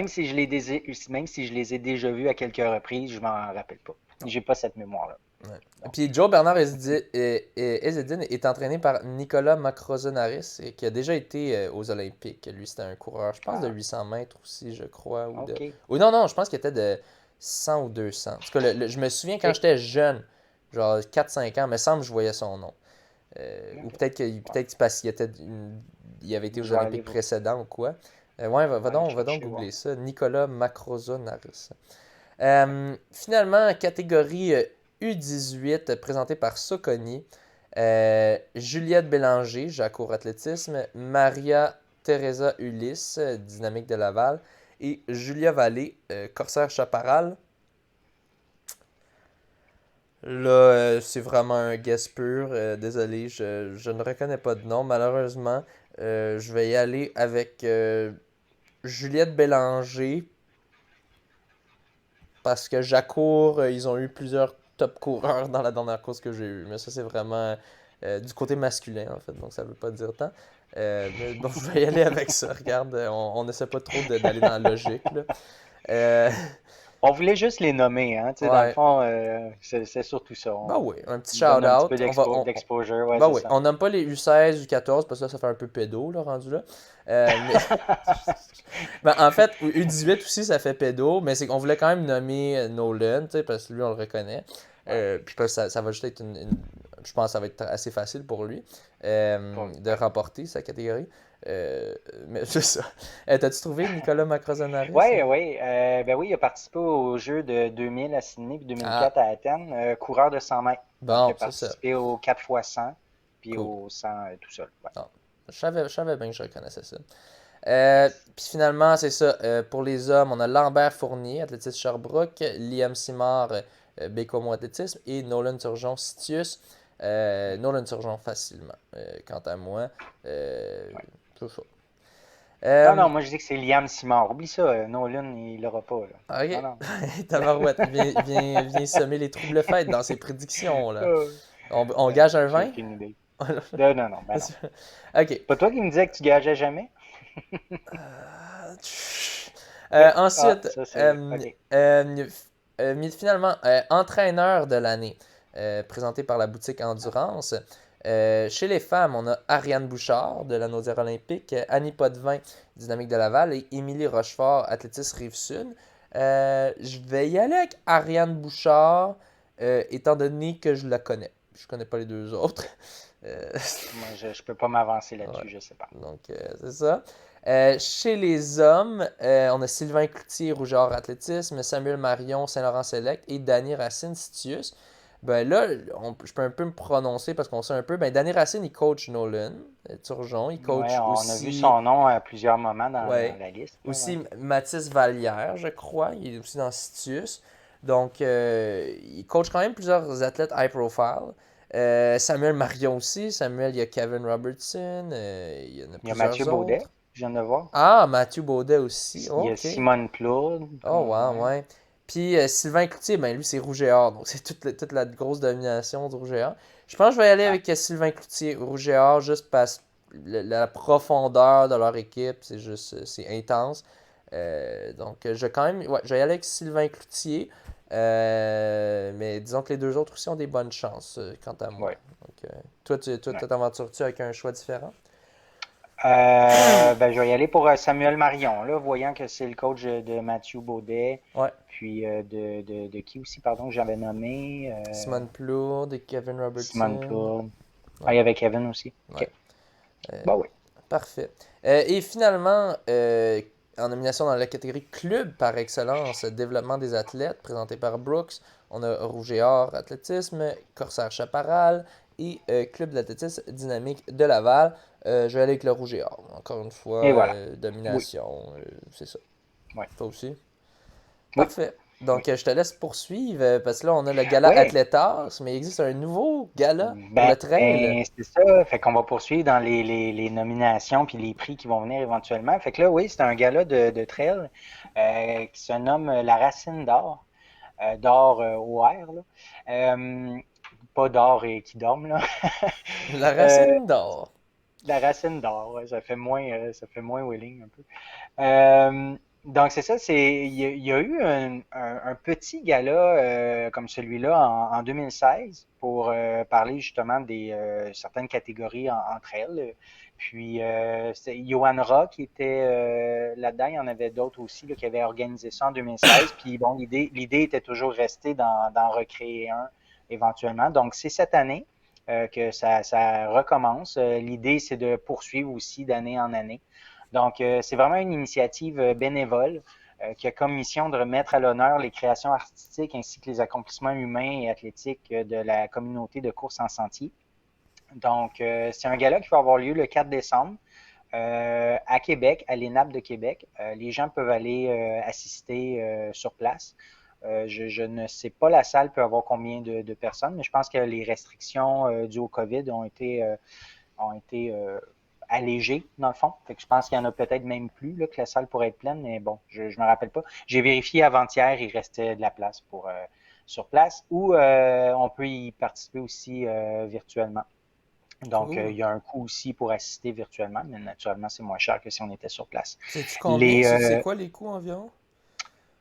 même si je les ai déjà vus à quelques reprises, je m'en rappelle pas. Non. J'ai pas cette mémoire-là. Ouais. Donc, Puis Joe Bernard Ezzedine est entraîné par Nicolas Macrozonaris, qui a déjà été aux Olympiques. Lui, c'était un coureur, je pense, de ah, 800 mètres aussi, je crois. OK. Ou non, je pense qu'il était de 100 ou 200. En tout cas, je me souviens quand OK. j'étais jeune, genre 4-5 ans, il me semble que je voyais son nom. Ou Ok. peut-être parce il avait été aux Je vais aller, Olympiques précédents ou quoi. Ouais, aller va donc chercher, voir. googler ça. Nicolas Macrozonaris. Finalement, catégorie U18, présentée par Soconi. Juliette Bélanger, Jacques athlétisme. Maria Teresa Ulysse, dynamique de Laval. Et Julia Vallée, corsaire chaparral. Là, c'est vraiment un guess pur. Désolé, je ne reconnais pas de nom, malheureusement. Je vais y aller avec Juliette Bélanger parce que Jacour, ils ont eu plusieurs top coureurs dans la dernière course que j'ai eue. Mais ça, c'est vraiment du côté masculin, en fait, donc ça veut pas dire tant. Mais bon, je vais y aller avec ça. Regarde, on n'essaie pas trop d'aller dans la logique, là. Euh, On voulait juste les nommer, hein. Tu sais, dans le ouais. fond, c'est surtout ça. Bah On oui, un petit donne un petit peu shout-out. d'exposure, ouais, Bah c'est oui, ça. on nomme pas les U16, U14 parce que là, ça fait un peu pédo, là, rendu là. Mais ben, en fait, U18 aussi, ça fait pédo, mais c'est qu'on voulait quand même nommer Nolan, tu sais, parce que lui, on le reconnaît. Ouais, Puis ça va juste être je pense que ça va être assez facile pour lui de ouais. remporter sa catégorie. Mais c'est ça. T'as-tu trouvé Nicolas Macrozonaris? Ouais, ouais, ben oui, il a participé aux Jeux de 2000 à Sydney puis Ah, 2004 à Athènes, coureur de 100 mètres. Donc, il a bon, c'est ça. participé aux 4 fois 100 puis Cool. aux 100 tout seul. Ouais. Non, je savais bien que je reconnaissais ça. Puis finalement, c'est ça. Pour les hommes, on a Lambert Fournier, athlétisme Sherbrooke, Liam Simard, Bécomo athlétisme, et Nolan Turgeon, Citius. Nolan Turgeon facilement, quant à moi. Ouais. C'est ça. Non, non, Euh, moi je dis que c'est Liam Simard. Oublie ça, Nolan, il l'aura pas, là. Non, ok. non. Tabarouette, viens semer les troubles fêtes dans ses prédictions, là. Euh, On gage un j'ai 20? aucune idée. Non, non, non, ben non. Ok. Pas toi qui me disais que tu gageais jamais? Ah, Ensuite, ça c'est. OK. finalement, entraîneur de l'année, présenté par la boutique Endurance. Chez les femmes, on a Ariane Bouchard de la Naudière olympique, Annie Potvin, Dynamique de Laval, et Émilie Rochefort, Athlétisme Rive-Sud. Je vais y aller avec Ariane Bouchard, étant donné que je la connais. Je connais pas les deux autres. Euh, Moi, je peux pas m'avancer ouais. là-dessus, je sais pas. Donc, c'est ça. Chez les hommes, on a Sylvain Cloutier, Rougeur Athlétisme, Samuel Marion, Saint-Laurent Select et Danny Racine, Citius. Ben là, je peux un peu me prononcer parce qu'on sait un peu. Ben, Danny Racine, il coach Nolan Turgeon. Il Ouais, coach on a vu aussi, son nom à plusieurs moments dans ouais, la liste, là, ouais. aussi Mathis Vallière, je crois. Il est aussi dans Citius. Donc, il coach quand même plusieurs athlètes high profile. Samuel Marion aussi. Samuel, il y a Kevin Robertson. Il y en a Il y a Mathieu plusieurs Baudet, autres. je viens de voir. Ah, Mathieu Baudet aussi. Il y a Ok. Simone Plourde. Oh, wow, Ouais. ouais. Puis Sylvain Cloutier, ben lui, c'est Rouge et Or. Donc, c'est toute la grosse domination du Rouge et Or. Je pense que je vais y aller Ouais. avec Sylvain Cloutier, Rouge et Or, juste parce que la profondeur de leur équipe, c'est juste, c'est intense. Donc, quand même, ouais, je vais y aller avec Sylvain Cloutier. Mais disons que les deux autres aussi ont des bonnes chances, quant à moi. Ouais. Donc, toi, Ouais. t'aventures-tu avec un choix différent? Ben, je vais y aller pour Samuel Marion, là, voyant que c'est le coach de Mathieu Baudet, Ouais. puis de qui aussi, pardon, que j'avais nommé Simone Plourde et Kevin Simone Robertson. Plourde. Ah, Ouais, il y avait Kevin aussi. ouais. OK. Bah oui. Parfait. Et finalement, en nomination dans la catégorie club par excellence, développement des athlètes, présenté par Brooks, on a Rouge et Or athlétisme, Corsaire Chaparral et Club d'athlétisme dynamique de Laval. Je vais aller avec le Rouge et Or. Encore une fois, Et voilà. Oui. domination, c'est ça. Ouais. Toi aussi? Oui. Parfait. Oui. Donc, je te laisse poursuivre parce que là, on a le gala Oui. Athlétas, mais il existe un nouveau gala pour Ben, le trail. c'est ça. Fait qu'on va poursuivre dans les nominations puis les prix qui vont venir éventuellement. Fait que là, oui, c'est un gala de trail qui se nomme La Racine d'or. D'or au R, là. Pas d'or et qui dorment, là. La Euh, racine d'or. la racine d'or, ouais, ça fait moins Wheeling un peu. Donc c'est ça, il y a eu un petit gala comme celui-là en 2016 pour parler justement des certaines catégories entre elles. Puis c'est Johan Rock qui était là-dedans, il y en avait d'autres aussi là, qui avaient organisé ça en 2016. Puis bon, l'idée était toujours restée d'en recréer un éventuellement. Donc c'est cette année. que ça recommence. L'idée, c'est de poursuivre aussi d'année en année. Donc, c'est vraiment une initiative bénévole qui a comme mission de remettre à l'honneur les créations artistiques ainsi que les accomplissements humains et athlétiques de la communauté de course en sentier. Donc, c'est un gala qui va avoir lieu le 4 décembre à Québec, à l'ENAP de Québec. Les gens peuvent aller assister sur place. Je ne sais pas la salle peut avoir combien de personnes, mais je pense que les restrictions dues au COVID ont été allégées, dans le fond. Fait que je pense qu'il y en a peut-être même plus, là, que la salle pourrait être pleine, mais bon, je me rappelle pas. J'ai vérifié avant-hier, il restait de la place pour sur place, ou on peut y participer aussi virtuellement. Donc, il Cool. y a un coût aussi pour assister virtuellement, mais naturellement, c'est moins cher que si on était sur place. Sais-tu combien? Les, C'est quoi les coûts environ?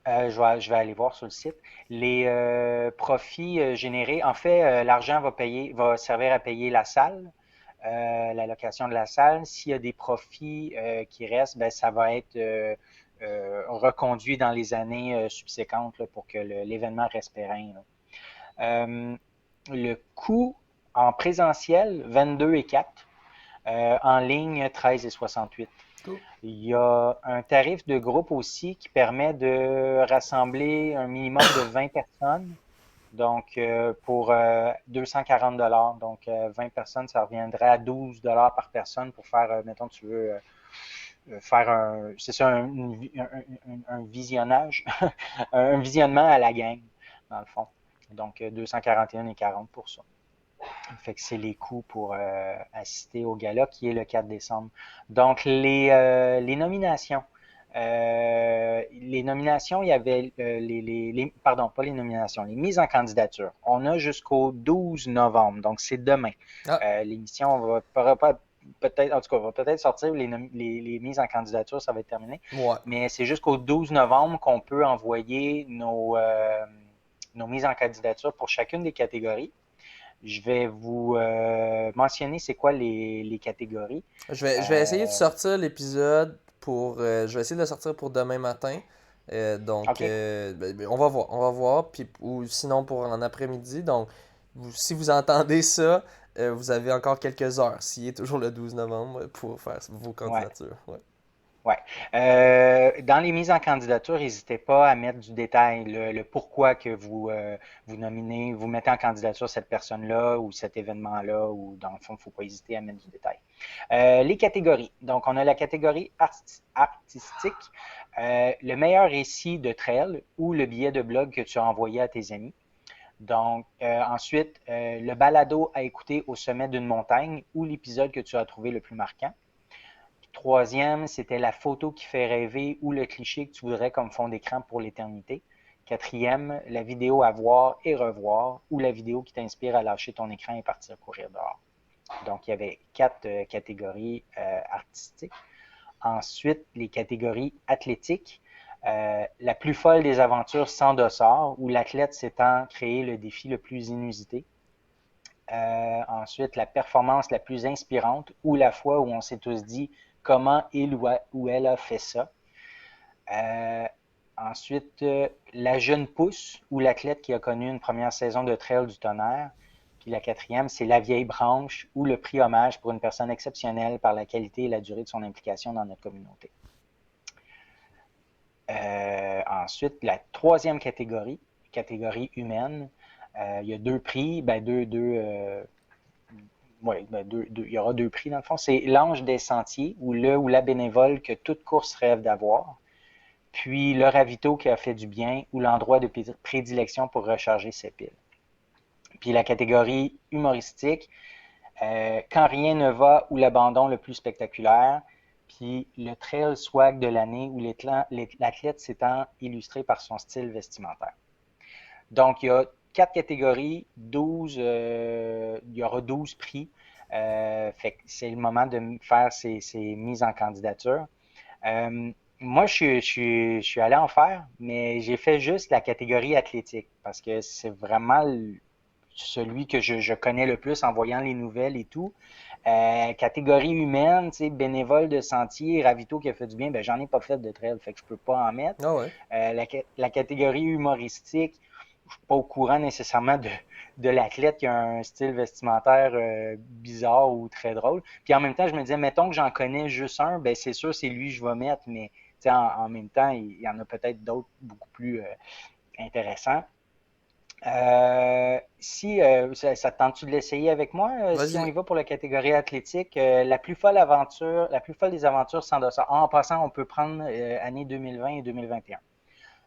je vais aller voir sur le site. Les profits générés, en fait, l'argent va servir à payer la salle, la location de la salle. S'il y a des profits qui restent, ben, ça va être reconduit dans les années subséquentes là, pour que l'événement reste pérenne. Le coût en présentiel, 22 et 4. En ligne, 13,68. Cool. Il y a un tarif de groupe aussi qui permet de rassembler un minimum de 20 personnes. Donc, pour 240 dollars. Donc, 20 personnes, ça reviendrait à 12 dollars par personne pour faire, mettons, tu veux faire c'est ça, un visionnage, un visionnement à la gang, dans le fond. Donc, 241 et 40 pour ça. Fait que c'est les coûts pour assister au gala qui est le 4 décembre. Donc, les nominations. Les nominations, il y avait pardon, pas les nominations, les mises en candidature. On a jusqu'au 12 novembre, donc c'est demain. Ah, L'émission peut-être, en tout cas, va peut-être sortir les mises en candidature, ça va être terminé. ouais. Mais c'est jusqu'au 12 novembre qu'on peut envoyer nos mises en candidature pour chacune des catégories. Je vais vous mentionner c'est quoi les catégories. Je vais essayer de sortir l'épisode pour. Je vais essayer de le sortir pour demain matin. Donc, OK. on va voir. On va voir. Puis, ou sinon pour en après-midi. Donc, si vous entendez ça, vous avez encore quelques heures, s'il est toujours le 12 novembre, pour faire vos Ouais. candidatures. Ouais. Ouais. Dans les mises en candidature, n'hésitez pas à mettre du détail, le pourquoi que vous nominez, vous mettez en candidature cette personne-là ou cet événement-là, ou dans le fond, il ne faut pas hésiter à mettre du détail. Les catégories. Donc, on a la catégorie artistique, le meilleur récit de trail ou le billet de blog que tu as envoyé à tes amis. Donc, ensuite, le balado à écouter au sommet d'une montagne ou l'épisode que tu as trouvé le plus marquant. Troisième, c'était la photo qui fait rêver ou le cliché que tu voudrais comme fond d'écran pour l'éternité. Quatrième, la vidéo à voir et revoir ou la vidéo qui t'inspire à lâcher ton écran et partir courir dehors. Donc, il y avait 4 catégories artistiques. Ensuite, les catégories athlétiques. La plus folle des aventures sans dossard, où l'athlète s'étant créé le défi le plus inusité. Ensuite, la performance la plus inspirante, ou la fois où on s'est tous dit comment il ou elle a fait ça. Ensuite, la jeune pousse, ou l'athlète qui a connu une première saison de Trail du Tonnerre. Puis la quatrième, c'est la vieille branche, ou le prix hommage pour une personne exceptionnelle par la qualité et la durée de son implication dans notre communauté. Ensuite, la troisième catégorie humaine. Il y a 2 prix, il y aura 2 prix dans le fond. C'est l'ange des sentiers ou le ou la bénévole que toute course rêve d'avoir. Puis le ravito qui a fait du bien ou l'endroit de prédilection pour recharger ses piles. Puis la catégorie humoristique, quand rien ne va ou l'abandon le plus spectaculaire. Puis le trail swag de l'année où l'athlète s'étant illustré par son style vestimentaire. Donc, il y a 4 catégories, 12, il y aura 12 prix. Fait que c'est le moment de faire ces mises en candidature. Moi, je suis allé en faire, mais j'ai fait juste la catégorie athlétique parce que c'est vraiment celui que je connais le plus en voyant les nouvelles et tout. Catégorie humaine, tu sais, bénévole de sentier, ravito qui a fait du bien, ben j'en ai pas fait de trail, fait que je peux pas en mettre. Ah ouais. La catégorie humoristique, je suis pas au courant nécessairement de l'athlète qui a un style vestimentaire bizarre ou très drôle. Puis en même temps, je me disais, mettons que j'en connais juste un, ben c'est sûr, c'est lui que je vais mettre, mais en même temps, il y en a peut-être d'autres beaucoup plus intéressants. Si ça te tente-tu de l'essayer avec moi? Si on y Vas-y. va pour la catégorie athlétique, la plus folle des aventures sans dossard. En passant, on peut prendre année 2020 et 2021.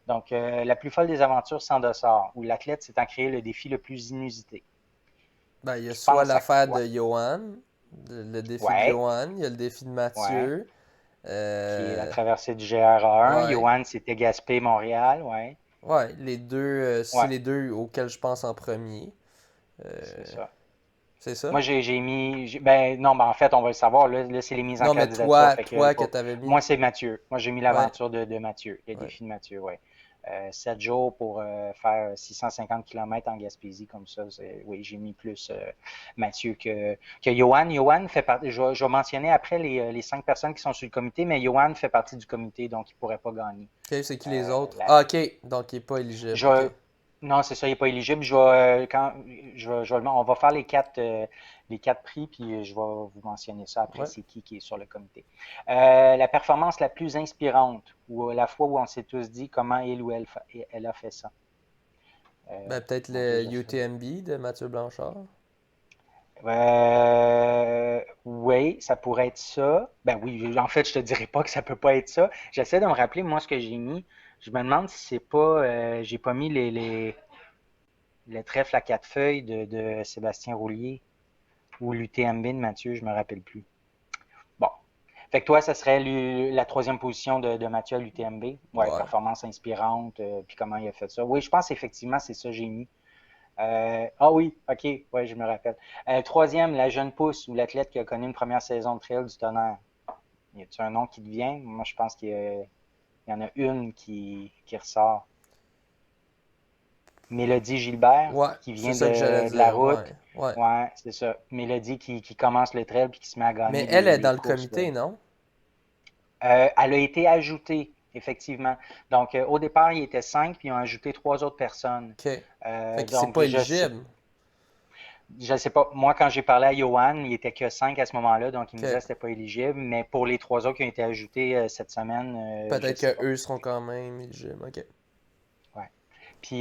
Donc, la plus folle des aventures sans dossard, où l'athlète s'est en créé le défi le plus inusité. Ben, il y a Tu soit penses à l'affaire quoi? de Johan, le défi de Ouais, Johan, il y a le défi de ouais. Mathieu. Qui est la Euh, traversée du GR1. ouais. Johan, c'était Gaspé-Montréal, ouais. Ouais, les deux, c'est Ouais, les deux auxquels je pense en premier. c'est Euh, ça. c'est ça? Moi, ben non, ben en fait, on va le savoir. Là, c'est les mises en Non, mais candidature. Fait que toi que t'avais mis. moi, c'est Mathieu. Moi, j'ai mis Ouais, l'aventure de Mathieu, le ouais. défi de Mathieu, ouais. 7 jours pour faire 650 km en Gaspésie, comme ça. Oui, j'ai mis plus Mathieu que Johan. Johan fait partie. Je vais mentionner après les 5 personnes qui sont sur le comité, mais Johan fait partie du comité, donc il ne pourrait pas gagner. Ok, c'est qui les Euh, autres? la- Ah, ok, donc il est pas éligible, ok. je, non, c'est ça, il n'est pas éligible. On va faire les quatre prix, puis je vais vous mentionner ça après, Ouais. c'est qui est sur le comité. La performance la plus inspirante, ou la fois où on s'est tous dit comment il ou elle a fait ça. Ben, peut-être Mon Dieu, le je sais. UTMB de Mathieu Blanchard. Oui, ça pourrait être ça. Ben oui, en fait, je te dirais pas que ça peut pas être ça. J'essaie de me rappeler, moi, ce que j'ai mis. Je me demande si c'est pas, j'ai pas mis le trèfle à 4 feuilles de Sébastien Roulier ou l'UTMB de Mathieu, je me rappelle plus. Bon. Fait que toi, ça serait la troisième position de Mathieu à l'UTMB. Ouais, Ouais. performance inspirante, puis comment il a fait ça. Oui, je pense effectivement c'est ça que j'ai mis. Ah oui, ok, ouais, je me rappelle. Troisième, la jeune pousse ou l'athlète qui a connu une première saison de trail du tonnerre. Y a-tu un nom qui te vient? Moi, je pense qu'il y en a une qui ressort. Mélodie Gilbert, Ouais, qui c'est vient ça que j'allais de la dire, route. ouais. Ouais. Ouais, c'est ça. Mélodie qui commence le trail puis qui se met à Mais gagner elle est dans les le courses. comité, non? Elle a été ajoutée, effectivement. Donc, au départ, il était 5, puis ils ont ajouté 3 autres personnes. Ok. Fait que c'est Donc, pas éligible. je sais pas. Moi, quand j'ai parlé à Johan, il était que 5 à ce moment-là, donc il me disait que Ok. c'était pas éligible. Mais pour les 3 autres qui ont été ajoutés cette semaine, je Peut-être sais que pas. eux seront quand même éligibles, ok. Ouais. Puis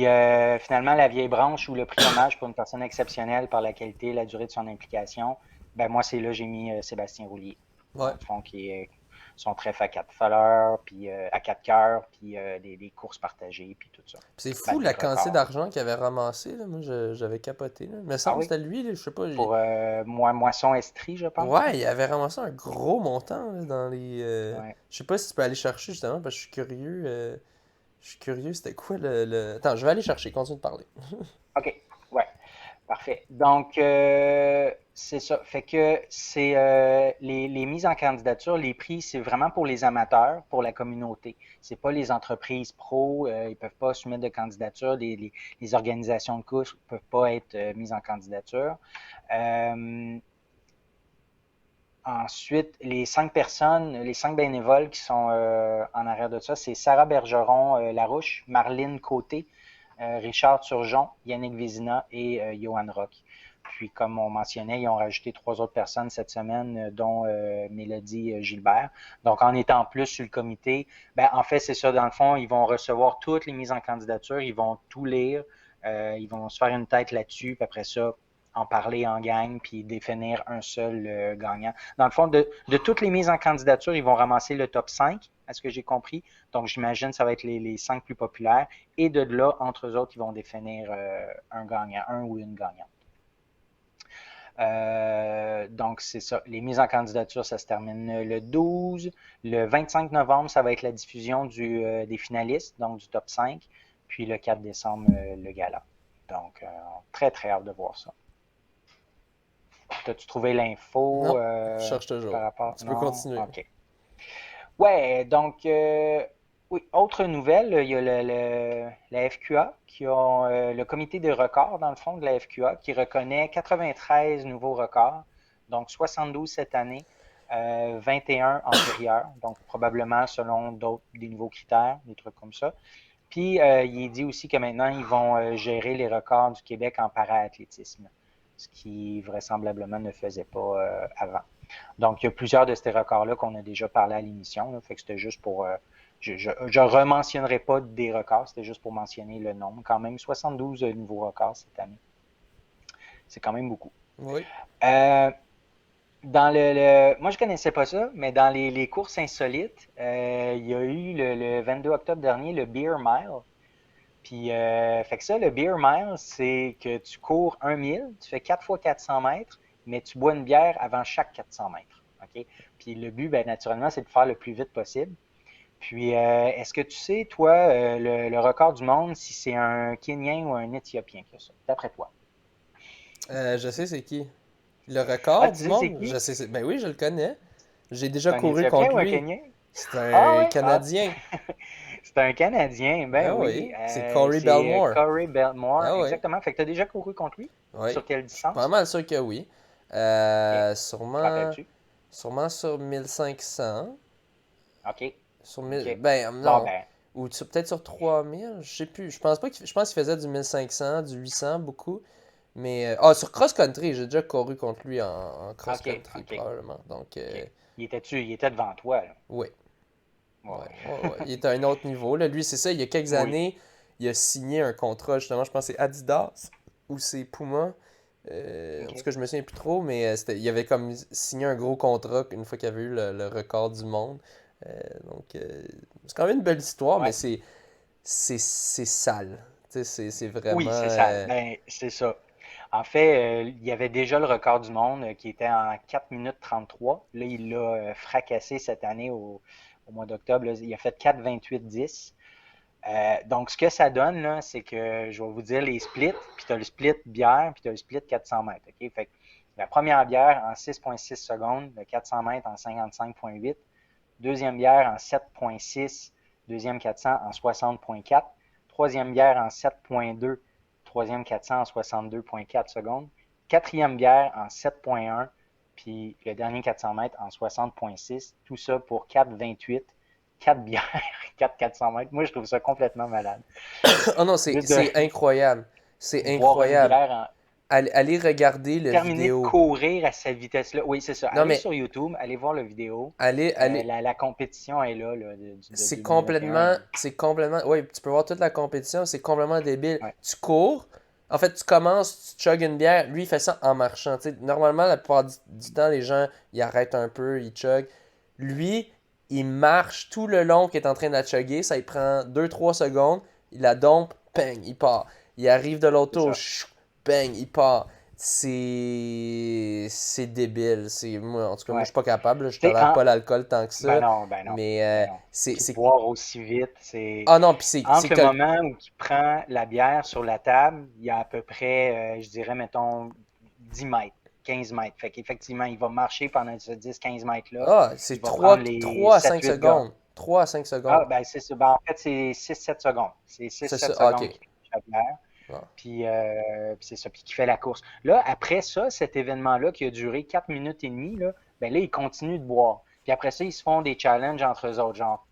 finalement, la vieille branche ou le prix hommage pour une personne exceptionnelle par la qualité et la durée de son implication, ben moi, c'est là que j'ai mis Sébastien Roulier. Dans Ouais. le fond, qui est son trèfle à 4 valeurs, puis à 4 cœurs, puis des courses partagées, puis tout ça. Puis c'est Ben, fou des la quantité records. d'argent qu'il avait ramassé, là. Moi, j'avais capoté, là. Il me Ah semble que oui, c'était lui, là. Je sais pas. pour Moisson Estrie, je pense. Là. Ouais, il avait ramassé un gros montant, là, dans les. Ouais. Je sais pas si tu peux aller chercher, justement, parce que je suis curieux. Je suis curieux, c'était quoi le. Attends, je vais aller chercher, continue de parler. OK. Ouais. Parfait. Donc, c'est ça. Fait que c'est les mises en candidature, les prix, c'est vraiment pour les amateurs, pour la communauté. C'est pas les entreprises pro, ils peuvent pas soumettre de candidature. Les organisations de course peuvent pas être mises en candidature. Euh, Ensuite, les 5 personnes, les 5 bénévoles qui sont en arrière de ça, c'est Sarah Bergeron Larouche, Marlene Côté, Richard Turgeon, Yannick Vézina et Johan Rock. Puis, comme on mentionnait, ils ont rajouté 3 autres personnes cette semaine, dont Mélodie Gilbert. Donc, en étant plus sur le comité, ben, en fait, c'est ça, dans le fond, ils vont recevoir toutes les mises en candidature, ils vont tout lire, ils vont se faire une tête là-dessus, puis après ça, en parler en gang, puis définir un seul gagnant. Dans le fond, de toutes les mises en candidature, ils vont ramasser le top 5, à ce que j'ai compris. Donc, j'imagine que ça va être les 5 plus populaires. Et de là, entre eux autres, ils vont définir un gagnant, un ou une gagnante. Donc, c'est ça. Les mises en candidature, ça se termine le 12. Le 25 novembre, ça va être la diffusion des finalistes, donc du top 5. Puis le 4 décembre, le gala. Donc, très, très hâte de voir ça. T'as-tu trouvé l'info Non, je cherche par toujours. rapport? Tu peux Non? continuer. OK. Ouais, donc, oui, autre nouvelle, il y a la FQA qui ont le comité des records, dans le fond, de la FQA, qui reconnaît 93 nouveaux records, donc 72 cette année, 21 antérieurs, donc probablement selon des nouveaux critères, des trucs comme ça. Puis, il est dit aussi que maintenant, ils vont gérer les records du Québec en para-athlétisme, ce qui vraisemblablement ne faisait pas avant. Donc, il y a plusieurs de ces records-là qu'on a déjà parlé à l'émission. Là, fait que c'était juste pour... je rementionnerai pas des records, c'était juste pour mentionner le nombre. Quand même, 72 nouveaux records cette année. C'est quand même beaucoup. Oui. Dans moi, je connaissais pas ça, mais dans les courses insolites, il y a eu le 22 octobre dernier le Beer Mile. Puis, fait que ça, le Beer Mile, c'est que tu cours 1 000, tu fais 4 fois 400 mètres, mais tu bois une bière avant chaque 400 mètres. OK? Puis le but, ben, naturellement, c'est de faire le plus vite possible. Puis, est-ce que tu sais, toi, le record du monde, si c'est un Kenyan ou un Éthiopien qui a ça, d'après toi? Je sais c'est qui. Le Ah, record tu du sais c'est monde? qui? Ben oui, je le connais. J'ai déjà C'est un couru Éthiopien contre ou un lui. Kenyan? C'est Ah un ouais? Ah, Canadien. c'est un Canadien, ben Ben oui. oui, c'est Corey C'est Belmore. Corey Belmore, Ben oui, exactement. Fait que tu as déjà couru contre lui? oui. Sur quelle Je suis pas distance? mal sûr que oui. OK. Te Sûrement, rappelles-tu? sûrement sur 1500. OK. Sur OK. 1000, ben Bon, non. ben, Ou peut-être sur 3000, je sais plus. Je pense pas je pense qu'il faisait du 1500, du 800, beaucoup. Mais, sur cross-country, j'ai déjà couru contre lui en OK, cross-country, OK, probablement. Donc, OK. Il était devant toi, là. oui. Ouais, Ouais, ouais. ouais, ouais. Il est à un autre niveau. Là, lui, c'est ça, il y a quelques Oui. années, il a signé un contrat, justement, je pense que c'est Adidas ou c'est Puma. En tout OK. cas, je me souviens plus trop, mais il avait comme signé un gros contrat une fois qu'il avait eu le record du monde. Donc, c'est quand même une belle histoire, mais Ouais. c'est sale. Tu sais, c'est vraiment. Oui, c'est ça. Ben, c'est ça. En fait, il y avait déjà le record du monde qui était en 4 minutes 33. Là, il l'a fracassé cette année au mois d'octobre. Là. Il a fait 4,28,10. Donc, ce que ça donne, là, c'est que je vais vous dire les splits, puis tu as le split bière, puis tu as le split 400 mètres. OK? Fait que la première bière en 6,6 secondes, le 400 mètres en 55,8. Deuxième bière en 7,6. Deuxième 400 en 60,4. Troisième bière en 7,2. Troisième 400 en 62,4 secondes. Quatrième bière en 7,1. Puis le dernier 400 mètres en 60,6. Tout ça pour 4,28. 4 bières, 4 400 mètres. Moi, je trouve ça complètement malade. Oh non, Juste de c'est incroyable. C'est boire une incroyable. bière en, Allez regarder la terminer de vidéo. courir à cette vitesse-là. Oui, c'est ça. Non, Allez mais sur YouTube, allez voir la vidéo. allez, La compétition est là, de c'est 2021. complètement, oui, tu peux voir toute la compétition, c'est complètement débile. Ouais. Tu cours, en fait, tu commences, tu chugs une bière, lui, il fait ça en marchant. Tu sais, normalement, la plupart du temps, les gens, ils arrêtent un peu, ils chuggent. Lui, il marche tout le long qu'il est en train de la chugger, ça il prend 2-3 secondes, il la dompe, bang, il part. Il arrive de l'autre C'est tour, ça. chou, bang, il part. C'est débile. Moi, en tout cas, moi, je Ouais. suis pas capable, là, je Tu sais, tolère pas l'alcool tant que ben ça. non, ben non, Mais, ben non. Puis c'est. boire aussi vite, c'est... Ah non, puis c'est Entre que le moment où tu prends la bière sur la table, il y a à peu près, je dirais, mettons, 10 mètres, 15 mètres. Fait qu'effectivement, il va marcher pendant ces 10-15 mètres-là. Ah, Il c'est va prendre 3 les à 5 7-8 gars. secondes. 3 à 5 Ah, secondes. ben c'est ça. Ben, en fait, c'est 6-7 secondes. C'est C'est ça. 6-7 Ah, secondes ok. qu'il fait la bière. Ah. Puis c'est ça, puis qui fait la course. Là, après ça, cet événement-là qui a duré 4 minutes et demie, là, ben là, ils continuent de boire. Puis après ça, ils se font des challenges entre eux autres, genre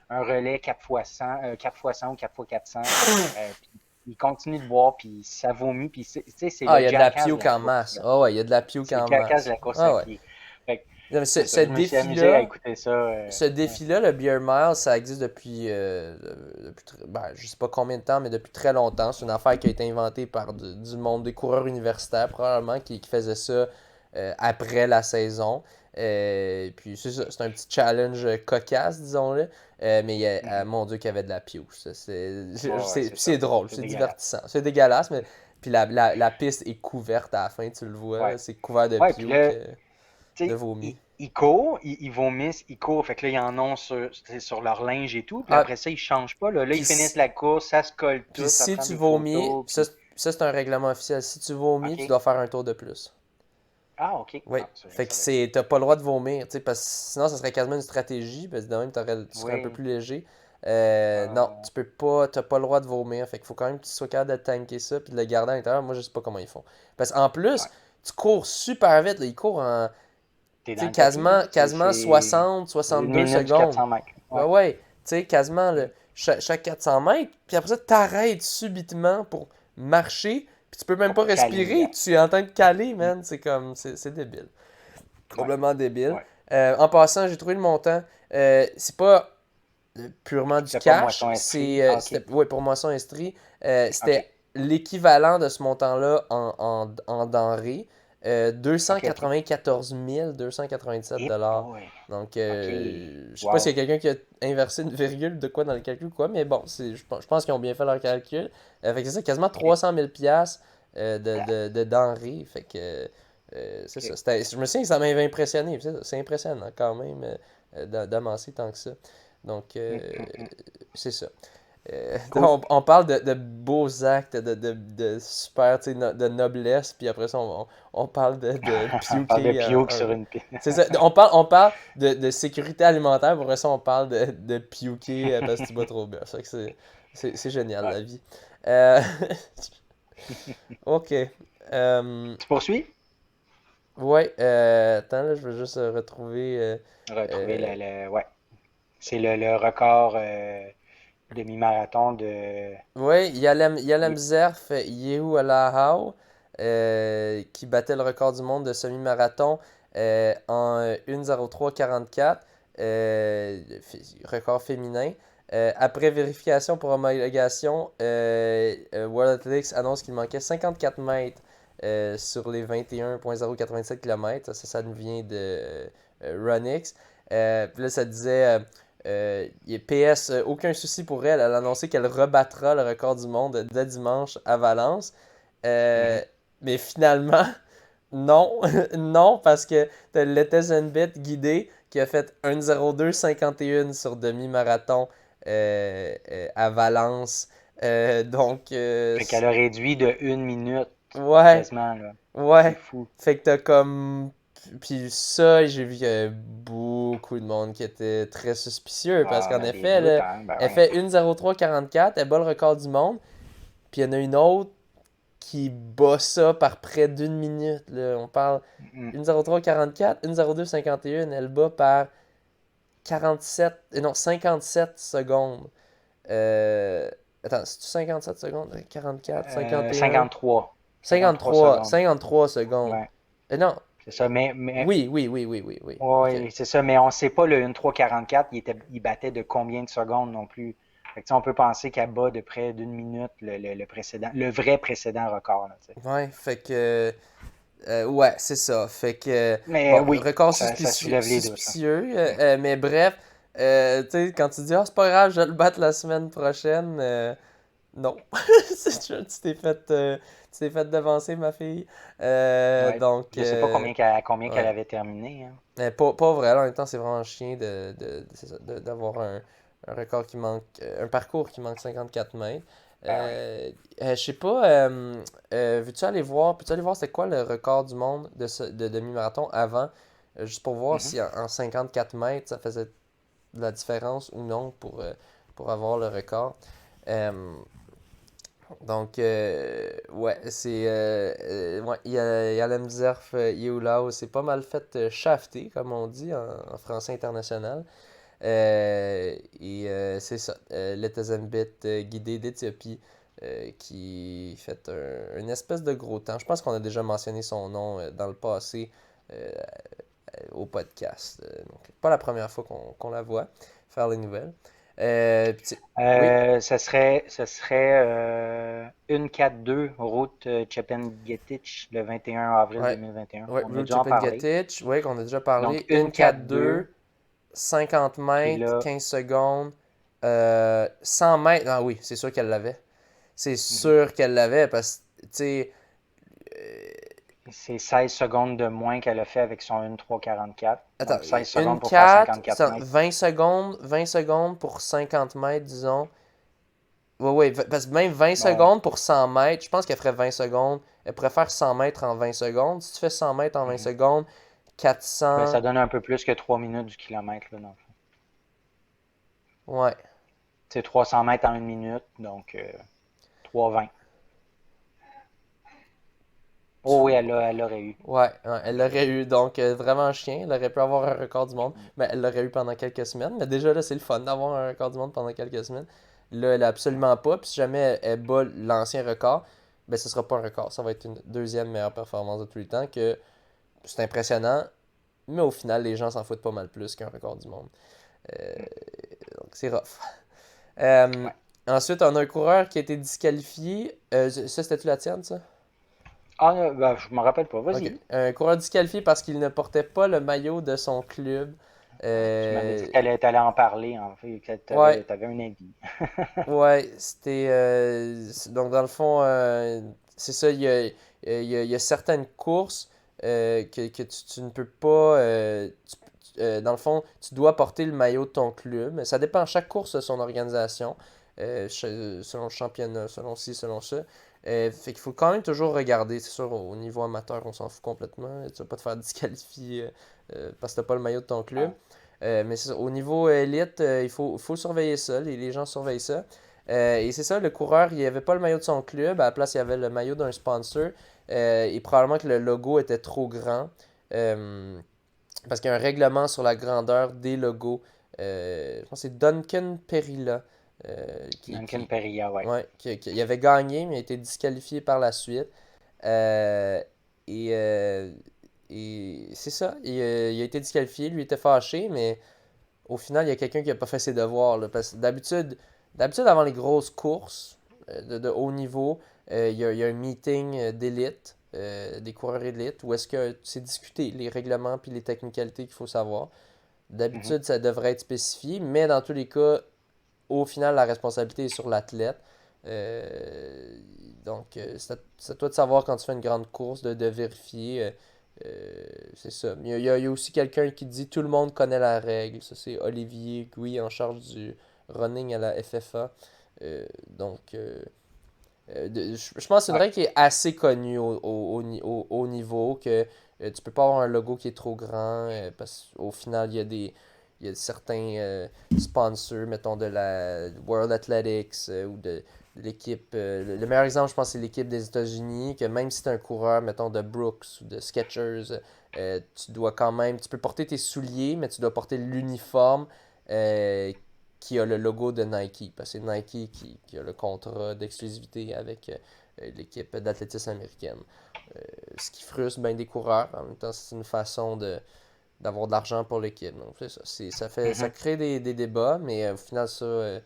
un relais 4 fois 100, 4 fois 100 ou 4 fois 400. Puis ils continuent de boire, puis ça vomit, puis tu sais, c'est Ah, le il y a de la jackass de puke la en course, masse. là. Ah ouais, il y a de la puke C'est le en jackass de masse. la course à Ah ouais. pied. Fait que Non, mais c'est ce ça, je me suis amusé à défi-là, écouter ça. ce Ouais. défi-là, le Beer Mile, ça existe depuis ben, je sais pas combien de temps, mais depuis très longtemps. C'est une affaire qui a été inventée par du monde, des coureurs universitaires probablement, qui faisaient ça après la saison. Puis c'est ça, c'est un petit challenge cocasse, disons-le. Mais Mhm. mon Dieu, qu'il y avait de la piouche. Ça, Ouais, ouais, c'est ça. c'est drôle, C'est c'est dégueulasse. divertissant. C'est dégueulasse, mais puis la piste est couverte à la fin, tu le vois, là, Ouais. c'est couvert de Ouais, puis piouque, là, tu de sais, vomi. ils courent, ils vomissent, ils courent. Fait que là, ils en ont sur leur linge et tout. Puis Ah, après ça, ils changent pas. Là, ils puis finissent la course, ça se colle Puis tout, ça si prend tu des vomis, photos. ça, Puis, ça c'est un règlement officiel. Si tu vomis, tu OK. dois faire un tour de plus. Ah, OK. Oui. Ah, ça, je Fait que savais pas. t'as pas le droit de vomir, tu sais, parce que sinon ça serait quasiment une stratégie, parce que de même tu serais un peu Oui. plus léger. Non, Ah, t'as pas le droit de vomir. Fait qu'il faut quand même que tu sois capable de tanker ça puis de le garder à l'intérieur. Moi, je sais pas comment ils font. Parce qu'en plus, ouais. tu cours super vite, là. Ils courent en, T'es tu dans sais, le tapis, là. quasiment C'est 60, une 62 minute du secondes. 400 mètres. Ouais, Ouais. ouais. Tu sais, quasiment, là. chaque 400 mètres, puis après ça, t'arrêtes subitement pour marcher, puis tu peux même pas Pour caler, respirer, là. tu es en train de caler, Mm. man. C'est comme, c'est débile. Ouais, Complètement débile. ouais. En passant, j'ai trouvé le montant. C'est pas purement du C'était pas cash, Moisson Estrie. c'est, Ah, ok. c'était, ouais, pour Moisson Estrie, Ok. c'était l'équivalent de ce montant-là en denrées. Ok, ok. 294 297 Et dollars. boy. Donc, Ok. je sais pas s'il Wow. y a quelqu'un qui a inversé une virgule de quoi dans le calcul ou quoi, mais bon, je pense qu'ils ont bien fait leur calcul. Fait que c'est ça, quasiment Ok. 300 000 piastres Ah, de denrées. Fait que, c'est ça. ok. Je me souviens que ça m'avait impressionné. C'est impressionnant quand même d'amasser tant que ça. Donc, Mm, mm, mm. c'est ça. Cool. On parle de beaux actes, de super, tu sais, de noblesse, puis après ça, on parle de On parle de piouquer. piouk sur une pile. C'est ça. On parle de sécurité alimentaire, puis après ça, on parle de piouquer parce que tu vas trop bien. Ça fait que c'est génial, Ouais. la vie. Euh, ok. Tu poursuis? Ouais, attends, là, je veux juste retrouver. Retrouver Euh, ouais. C'est le record demi-marathon de. ouais, Yalem Zerf, Yehu Alahau, qui battait le record du monde de semi-marathon en 1:03:44, record féminin. Après vérification pour homologation, World Athletics annonce qu'il manquait 54 mètres sur les 21,087 km. Ça nous vient de Runix. Puis là, ça disait PS, aucun souci pour elle. Elle a annoncé qu'elle rebattra le record du monde dès dimanche à Valence. Euh, Mhm. mais finalement, non. Non, parce que t'as Letezenbet guidé qui a fait 1:02:51 sur demi-marathon à Valence. Donc, Fait qu'elle a réduit de 1 minute ouais, quasiment, là. C'est ouais. fou. Fait que t'as comme. Puis ça, j'ai vu qu'il y avait beaucoup de monde qui était très suspicieux parce Ah, qu'en ben des effet, doutes, là, hein? Ben elle oui. fait 1:03:44, elle bat le record du monde. Puis il y en a une autre qui bat ça par près d'une minute. Là. On parle Mm, 1:03:44, 1:02:51, elle bat par 47, non, 57 secondes. Euh, Attends, c'est-tu 57 secondes? 44, 51, 53. 53 53, secondes. 53 secondes. Ouais, Non, c'est ça. Mais oui, oui, oui, oui, oui, oui. Ok. ouais, c'est ça. Mais on ne sait pas le 1,344, il battait de combien de secondes non plus. Fait que, tu sais, on peut penser qu'elle bat de près d'1 minute le précédent, le vrai précédent record, là, tu sais. Ouais, fait que. Ouais, c'est ça. Fait que. Mais Bon, oui, record ça soulève les doutes, là. suspicieux. Mm. Mais bref, tu sais, quand tu dis, ah, c'est pas grave, je vais le battre la semaine prochaine. Non. Tu t'es fait devancer, ma fille. Ouais. Donc, Je sais pas combien qu'elle ouais. avait terminé, hein. Mais pas vrai, là, en même temps, c'est vraiment chien c'est ça, d'avoir un record qui manque, un parcours qui manque 54 mètres. Ben oui. Je sais pas, peux-tu aller voir c'était quoi le record du monde de demi-marathon avant, juste pour voir Mhm. si en 54 mètres ça faisait de la différence ou non pour avoir le record. Euh, donc, ouais, ouais, Yalem Zerf Yehoulao, c'est pas mal fait shafter, comme on dit en français international. C'est ça, Letezembit guidé d'Éthiopie qui fait une espèce de gros temps. Je pense qu'on a déjà mentionné son nom dans le passé euh, au podcast. Donc, pas la première fois qu'on la voit faire les nouvelles. Oui, Ce serait 142 route Chepengetish le 21 avril ouais. 2021. Ouais, On a Ruud dû en parler. Getich, ouais, qu'on a déjà Donc parlé. 142, 1-4-2, 50 puis mètres, là, 15 secondes, 100 mètres. Ah oui, c'est sûr qu'elle l'avait. C'est mhm, sûr qu'elle l'avait parce que, tu sais, euh, c'est 16 secondes de moins qu'elle a fait avec son 1,344. attends, Donc 16 une secondes pour faire 4, 54 mètres. 20 secondes pour 50 mètres, disons. Ouais, ouais, parce que même 20 Bon, secondes pour 100 mètres, je pense qu'elle ferait 20 secondes. Elle pourrait faire 100 mètres en 20 secondes. Si tu fais 100 mètres en 20 mhm. secondes, Ben, 400. ça donne un peu plus que 3 minutes du kilomètre, là, dans le fond. Ouais. C'est 300 mètres en 1 minute, donc 3,20. Oh oui, elle l'aurait eu. Ouais, ouais, elle l'aurait eu, donc vraiment chien. Elle aurait pu avoir un record du monde, mais elle l'aurait eu pendant quelques semaines. Mais déjà là, c'est le fun d'avoir un record du monde pendant quelques semaines. Là, elle a absolument pas. Puis si jamais elle bat l'ancien record, ben ce sera pas un record. Ça va être une deuxième meilleure performance de tous les temps. Que c'est impressionnant, mais au final, les gens s'en foutent pas mal plus qu'un record du monde. Euh, donc c'est rough. Euh, Ouais. ensuite, on a un coureur qui a été disqualifié. Ça, c'était-tu la tienne, ça? Ah, ben, je m'en rappelle pas. Ok. Vas-y. Un coureur disqualifié parce qu'il ne portait pas le maillot de son club. Ouais. Tu m'avais dit Euh, qu'elle allait en parler, en fait, que tu ouais, avais un avis. ouais, c'était. Donc, dans le fond, c'est ça, il y a certaines courses que tu ne peux pas. Dans le fond, tu dois porter le maillot de ton club. Ça dépend, chaque course a son organisation, selon le championnat, selon ci, selon ça. Fait qu'il faut quand même toujours regarder. C'est sûr, au niveau amateur, on s'en fout complètement. Tu vas pas te faire disqualifier parce que t'as pas le maillot de ton club. Ouais. Mais c'est ça, au niveau élite, il faut surveiller ça. Les gens surveillent ça. Et c'est ça, le coureur, il avait pas le maillot de son club. À la place, il avait le maillot d'un sponsor. Et probablement que le logo était trop grand. Euh, Parce qu'il y a un règlement sur la grandeur des logos. Je pense que c'est Duncan Perilla Duncan Perilla, ouais. ouais, qui avait gagné, mais a été disqualifié par la suite. Euh, et et c'est ça. Il a été disqualifié, lui était fâché, mais au final, il y a quelqu'un qui a pas fait ses devoirs. Là, parce que d'habitude, avant les grosses courses de haut niveau, il y a un meeting d'élite, des coureurs élites, où est-ce que c'est discuté, les règlements puis les technicalités qu'il faut savoir. Mhm. D'habitude, ça devrait être spécifié, mais dans tous les cas, au final, la responsabilité est sur l'athlète. Euh, donc, c'est à toi de savoir quand tu fais une grande course, de vérifier. C'est ça. Mais il y a aussi quelqu'un qui dit tout le monde connaît la règle. Ça, c'est Olivier Gouy en charge du running à la FFA. Donc, je pense que c'est une Ouais. règle qui est assez connue au niveau que tu peux pas avoir un logo qui est trop grand parce qu'au final, il y a certains sponsors, mettons de la World Athletics ou de l'équipe. Le meilleur exemple, je pense, c'est l'équipe des États-Unis, que même si tu es un coureur, mettons de Brooks ou de Skechers, tu dois quand même, tu peux porter tes souliers, mais tu dois porter l'uniforme euh, qui a le logo de Nike. Parce que c'est Nike qui a le contrat d'exclusivité avec l'équipe d'athlétisme américaine. Ce qui frustre bien des coureurs. En même temps, c'est une façon d'avoir de l'argent pour l'équipe. Donc, c'est ça. Ça Mhm. crée des débats, mais au final, ça,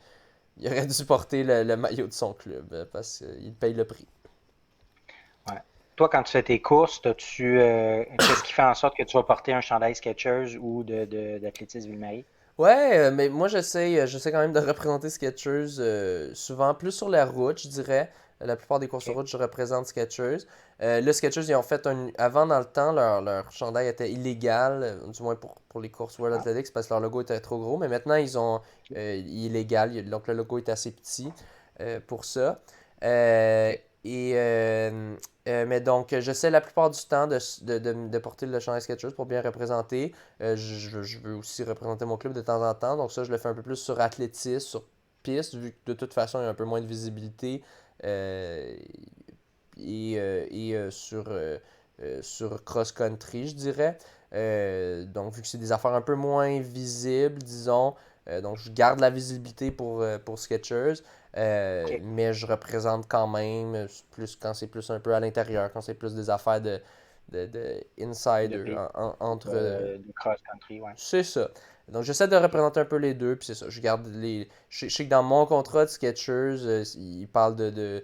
il aurait dû porter le maillot de son club parce qu'il paye le prix. Ouais. Toi, quand tu fais tes courses, qu'est-ce qui fait en sorte que tu vas porter un chandail Skechers ou d'Athlétisme Ville-Marie? Ouais, mais moi j'essaie quand même de représenter Skechers souvent, plus sur la route, je dirais. La plupart des courses sur OK. route, je représente Skechers. Là, Skechers, ils ont fait avant, dans le temps, leur chandail était illégal, du moins pour les courses World Ah, Athletics, parce que leur logo était trop gros. Mais maintenant, ils ont OK. illégal, donc le logo est assez petit pour ça. Euh, OK. mais donc, j'essaie la plupart du temps de porter le chandail Skechers pour bien représenter. Je veux aussi représenter mon club de temps en temps. Donc ça, je le fais un peu plus sur athlétisme, sur piste, vu que de toute façon, il y a un peu moins de visibilité. euh, sur cross-country, je dirais. Donc, vu que c'est des affaires un peu moins visibles, disons, donc je garde la visibilité pour Skechers, OK. mais je représente quand même, plus quand c'est plus un peu à l'intérieur, quand c'est plus des affaires de De insider pays, entre de cross-country, ouais. c'est ça. Donc j'essaie de OK. représenter un peu les deux, puis c'est ça. Je garde les. Je sais que dans mon contrat de Skechers, il parle de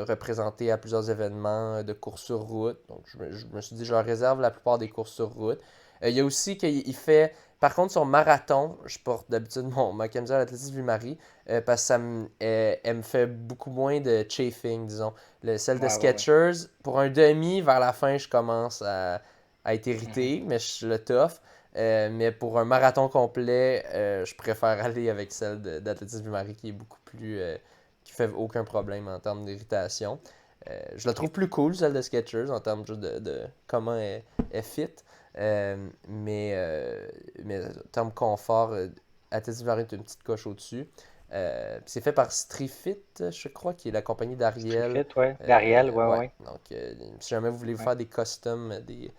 représenter à plusieurs événements de courses sur route. Donc je me suis dit, je leur réserve la plupart des courses sur route. Il y a aussi qu'il fait. Par contre, sur marathon, je porte d'habitude ma camisole Athlétisme Ville-Marie parce que elle me fait beaucoup moins de chafing, disons. Celle de Ouais, ouais, ouais. Skechers, pour un demi, vers la fin, je commence à être Mhm. irrité, mais je le toffe. Mais pour un marathon complet, je préfère aller avec celle d'Athlétisme Ville-Marie qui est beaucoup plus. Qui fait aucun problème en termes d'irritation. Je la trouve OK. plus cool, celle de Skechers, en termes juste de comment elle fit. Mais en termes confort, Athlétisme Ville-Marie est une petite coche au-dessus. C'est fait par Strifit, je crois, qui est la compagnie d'Ariel. Street, ouais. D'Ariel, ouais, Ouais, ouais. donc si jamais vous voulez vous Ouais. faire des customs, des,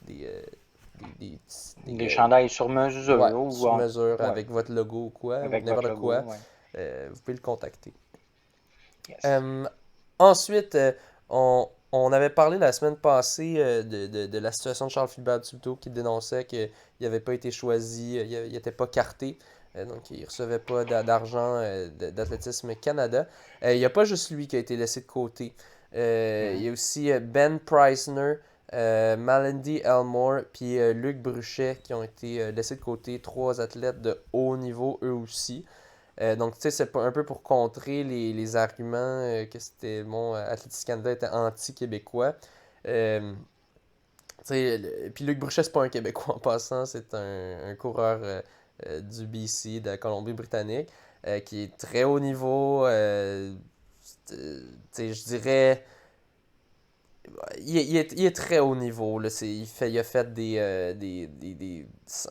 euh, Des chandails sur mesure ouais, ou sur en... mesure Ouais, avec votre logo ou quoi, ou avec votre n'importe logo, quoi, ouais. vous pouvez le contacter. Yes. Euh, Ensuite, on avait parlé la semaine passée de la situation de Charles Philibert Duputo qui dénonçait qu'il n'avait pas été choisi, il n'était pas carté, donc il ne recevait pas d'argent d'Athlétisme Canada. Il n'y a pas juste lui qui a été laissé de côté. Il y Mhm. a aussi Ben Preisner, Malindi Elmore, puis Luc Bruchet qui ont été laissés de côté, trois athlètes de haut niveau eux aussi. Donc, tu sais, c'est un peu pour contrer les arguments que c'était, bon, Athlétisme Canada était anti-québécois. Euh, Tu sais, puis Luc Bruchet, c'est pas un Québécois en passant, c'est un coureur du BC, de la Colombie-Britannique, qui est très haut niveau. Tu sais, je dirais. Il est très haut niveau. Là. Il a fait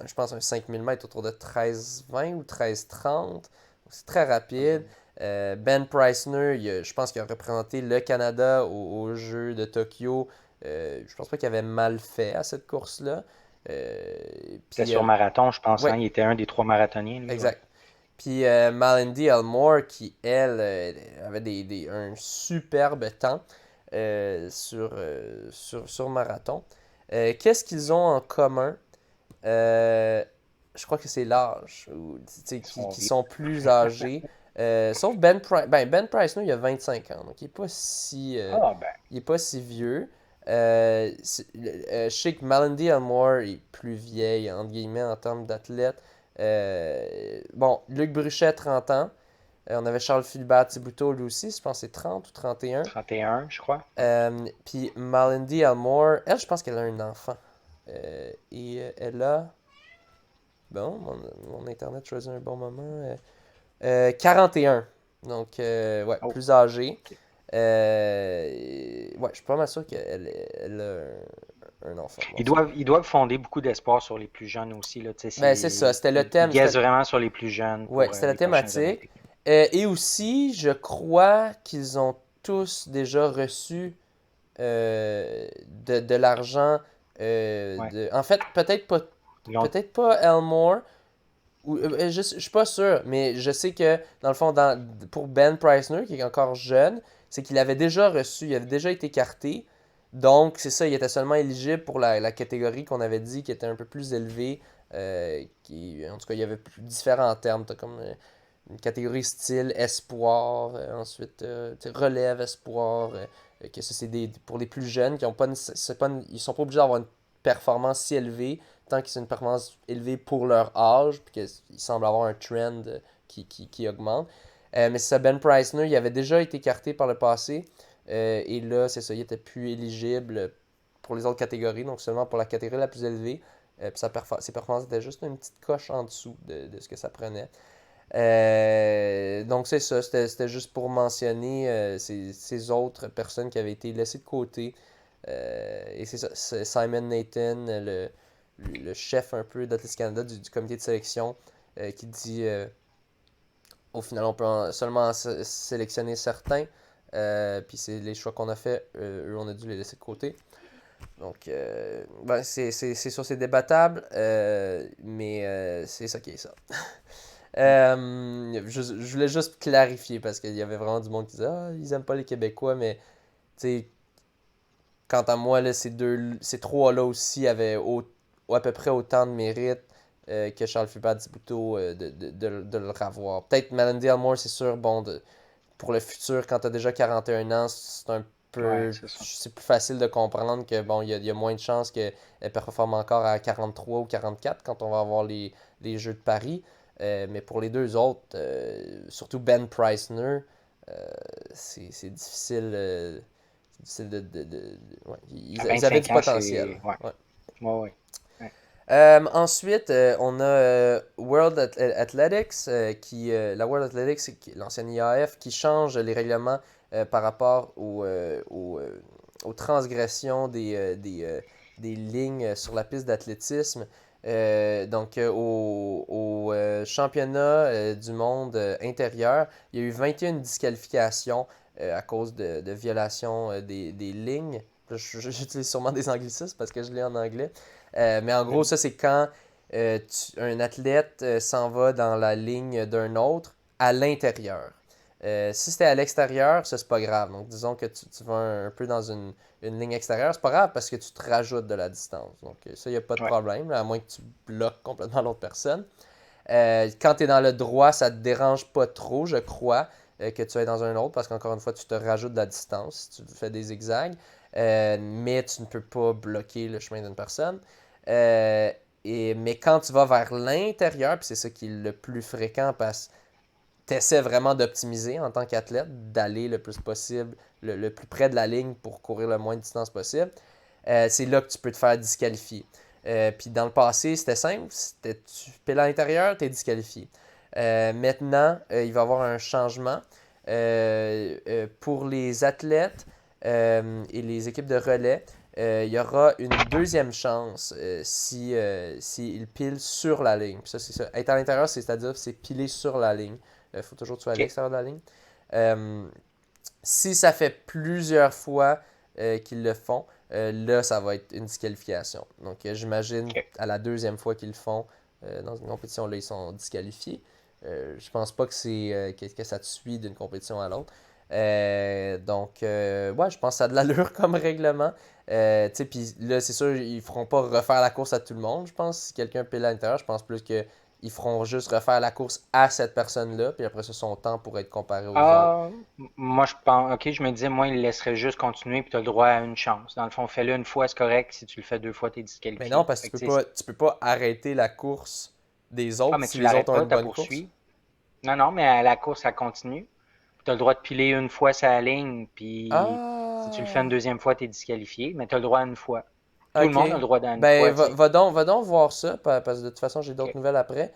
je pense, un 5000 mètres autour de 13,20 ou 13,30. C'est très rapide. Ben Preisner, je pense qu'il a représenté le Canada aux Jeux de Tokyo. Je pense pas qu'il avait mal fait à cette course-là. Euh, C'était puis, sur marathon, je pense, hein. ouais, Il était un des trois marathoniens, lui, ouais. exact. Puis Malindi Elmore, qui elle avait un superbe temps sur marathon. Qu'est-ce qu'ils ont en commun? Euh, je crois que c'est l'âge, tu sais, Ils sont qui vieux. sont plus âgés. Sauf Ben Price. Ben Price, il a 25 ans, donc Ah, ben, il est pas si vieux. Je sais que Malindi Elmore est plus vieille, entre guillemets, en termes d'athlète. Bon, Luc Bruchet, 30 ans. On avait Charles Philibert Thibodeau, lui aussi, je pense que c'est 30 ou 31. 31, je crois. Ouais. Puis Malindi Elmore, elle, je pense qu'elle a un enfant. Elle a. Bon, mon internet choisit un bon moment. 41. Donc, ouais, Oh, plus âgé. ok. Ouais, je suis pas mal sûr qu'elle a un enfant. Bon, ça. Ils doivent fonder beaucoup d'espoir sur les plus jeunes aussi, là. Tu sais, Ben, c'est ça, c'était le ils thème. gagnent vraiment sur les plus jeunes Ouais, pour c'était la les prochains thématique. Olympiques. Et aussi, je crois qu'ils ont tous déjà reçu de l'argent. Ouais. En fait, Ils ont... peut-être pas Elmore. Je suis pas sûr, mais je sais que, dans le fond, pour Ben Preisner, qui est encore jeune, c'est qu'il avait déjà reçu, il avait déjà été carté. Donc, c'est ça, il était seulement éligible pour la catégorie qu'on avait dit qui était un peu plus élevée. En tout cas, il y avait différents termes. T'as comme une catégorie style espoir, ensuite relève espoir. Que ça, c'est pour les plus jeunes qui ont pas, ils sont pas obligés d'avoir une performance si élevée tant que c'est une performance élevée pour leur âge, puis qu'il semble avoir un trend qui augmente. Mais c'est ça, Ben Preisner, il avait déjà été écarté par le passé, et là, c'est ça, il était plus éligible pour les autres catégories, donc seulement pour la catégorie la plus élevée. Puis ses performances étaient juste une petite coche en dessous de ce que ça prenait. Donc c'est ça, c'était juste pour mentionner ces autres personnes qui avaient été laissées de côté. Et c'est ça, c'est Simon Nathan, le chef un peu d'Athletics Canada du comité de sélection, qui dit au final on peut seulement sélectionner certains. Puis c'est les choix qu'on a fait, eux on a dû les laisser de côté. Donc ben, c'est sûr c'est débattable, mais c'est ça qui est ça. Je voulais juste clarifier parce qu'il y avait vraiment du monde qui disait ah, ils aiment pas les Québécois, mais tu sais, quant à moi, là, ces trois-là aussi avaient à peu près autant de mérite que Charles Philibert Thibodeau de le revoir. Peut-être Melanie Elmore, c'est sûr, bon, pour le futur, quand tu as déjà 41 ans, c'est un Ouais, peu. c'est ça. C'est plus facile de comprendre que bon, il y a moins de chances qu'elle performe encore à 43 ou 44 quand on va avoir les Jeux de Paris. Mais pour les deux autres, surtout Ben Preisner, c'est difficile. Ouais, À ils avaient 25 du ans, potentiel. c'est... Ouais, Ouais. ouais, ouais. Ouais. Ensuite, on a World Athletics, la World Athletics, l'ancienne IAF, qui change les règlements par rapport aux transgressions des lignes sur la piste d'athlétisme. Donc, aux championnat du monde intérieur, il y a eu 21 disqualifications à cause de violation des lignes. Là, j'utilise sûrement des anglicismes parce que je lis en anglais. Mais en gros, ça, c'est quand un athlète s'en va dans la ligne d'un autre à l'intérieur. Si c'était à l'extérieur, ça, c'est pas grave. Donc, disons que tu vas un peu dans une ligne extérieure, c'est pas grave parce que tu te rajoutes de la distance. Donc, ça, il n'y a pas de Ouais. problème, là, à moins que tu bloques complètement l'autre personne. Quand tu es dans le droit, ça te dérange pas trop, je crois, que tu es dans un autre, parce qu'encore une fois, tu te rajoutes de la distance, tu fais des zigzags, mais tu ne peux pas bloquer le chemin d'une personne. Euh, mais quand tu vas vers l'intérieur, puis c'est ça qui est le plus fréquent, parce que tu essaies vraiment d'optimiser en tant qu'athlète, d'aller le plus possible, le plus près de la ligne pour courir le moins de distance possible, c'est là que tu peux te faire disqualifier. Puis dans le passé, c'était simple. Tu piles à l'intérieur, tu es disqualifié. Maintenant, il va y avoir un changement. Pour les athlètes et les équipes de relais, il y aura une deuxième chance si ils pilent sur la ligne. Puis ça, c'est ça. Être à l'intérieur, c'est-à-dire c'est piler sur la ligne. Il faut toujours que tu sois à OK. l'extérieur de la ligne. Euh, Si ça fait plusieurs fois qu'ils le font, là, ça va être une disqualification. Donc, j'imagine OK. à la deuxième fois qu'ils le font dans une compétition, là, ils sont disqualifiés. Je pense pas que ça te suit d'une compétition à l'autre. Ouais, je pense que ça a de l'allure comme règlement. Tu sais, puis là, c'est sûr, ils feront pas refaire la course à tout le monde, je pense. Si quelqu'un pile à l'intérieur, je pense plus que ils feront juste refaire la course à cette personne-là, puis après ça, son temps pourrait être comparé aux autres. Ah, moi, je pense, OK, je me disais, moi, il laisserait juste continuer, puis tu as le droit à une chance. Dans le fond, fais-le une fois, c'est correct. Si tu le fais deux fois, tu es Mais non, disqualifié. parce que Fait que, tu sais, tu peux pas arrêter la course des ah, autres mais si tu les autres l'arrêtes ont pas, une tu bonne course. poursuis. Non, non, mais à la course, ça continue. Tu as le droit de piler une fois sa ligne, puis si tu le fais une Ah, deuxième fois, tu es disqualifié, mais tu as le droit à une fois. Tout le ok. monde a le droit à une Ben, fois, tu sais. va donc voir ça, parce que de toute façon, j'ai d'autres OK. nouvelles après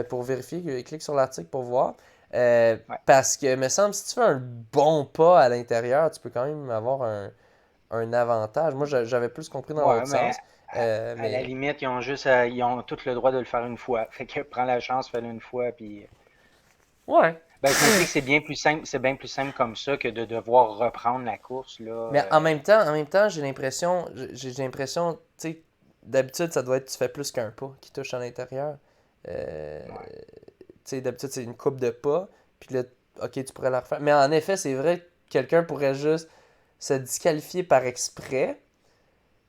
pour vérifier. Clique sur l'article pour voir. Ouais. Parce que, me semble, si tu fais un bon pas à l'intérieur, tu peux quand même avoir un avantage. Moi, j'avais plus compris dans Ouais, l'autre mais sens. à la Mais, limite, ils ont tout le droit de le faire une fois. Fait que prends la chance, fais-le une fois, puis ouais. ben, je me dis que c'est bien plus simple comme ça que de devoir reprendre la course, là. Mais en même temps, j'ai l'impression, tu sais, d'habitude, ça doit être, tu fais plus qu'un pas qui touche à l'intérieur. Ouais. Tu sais, d'habitude, c'est une coupe de pas, puis là, ok, tu pourrais la refaire. Mais en effet, c'est vrai que quelqu'un pourrait juste se disqualifier par exprès,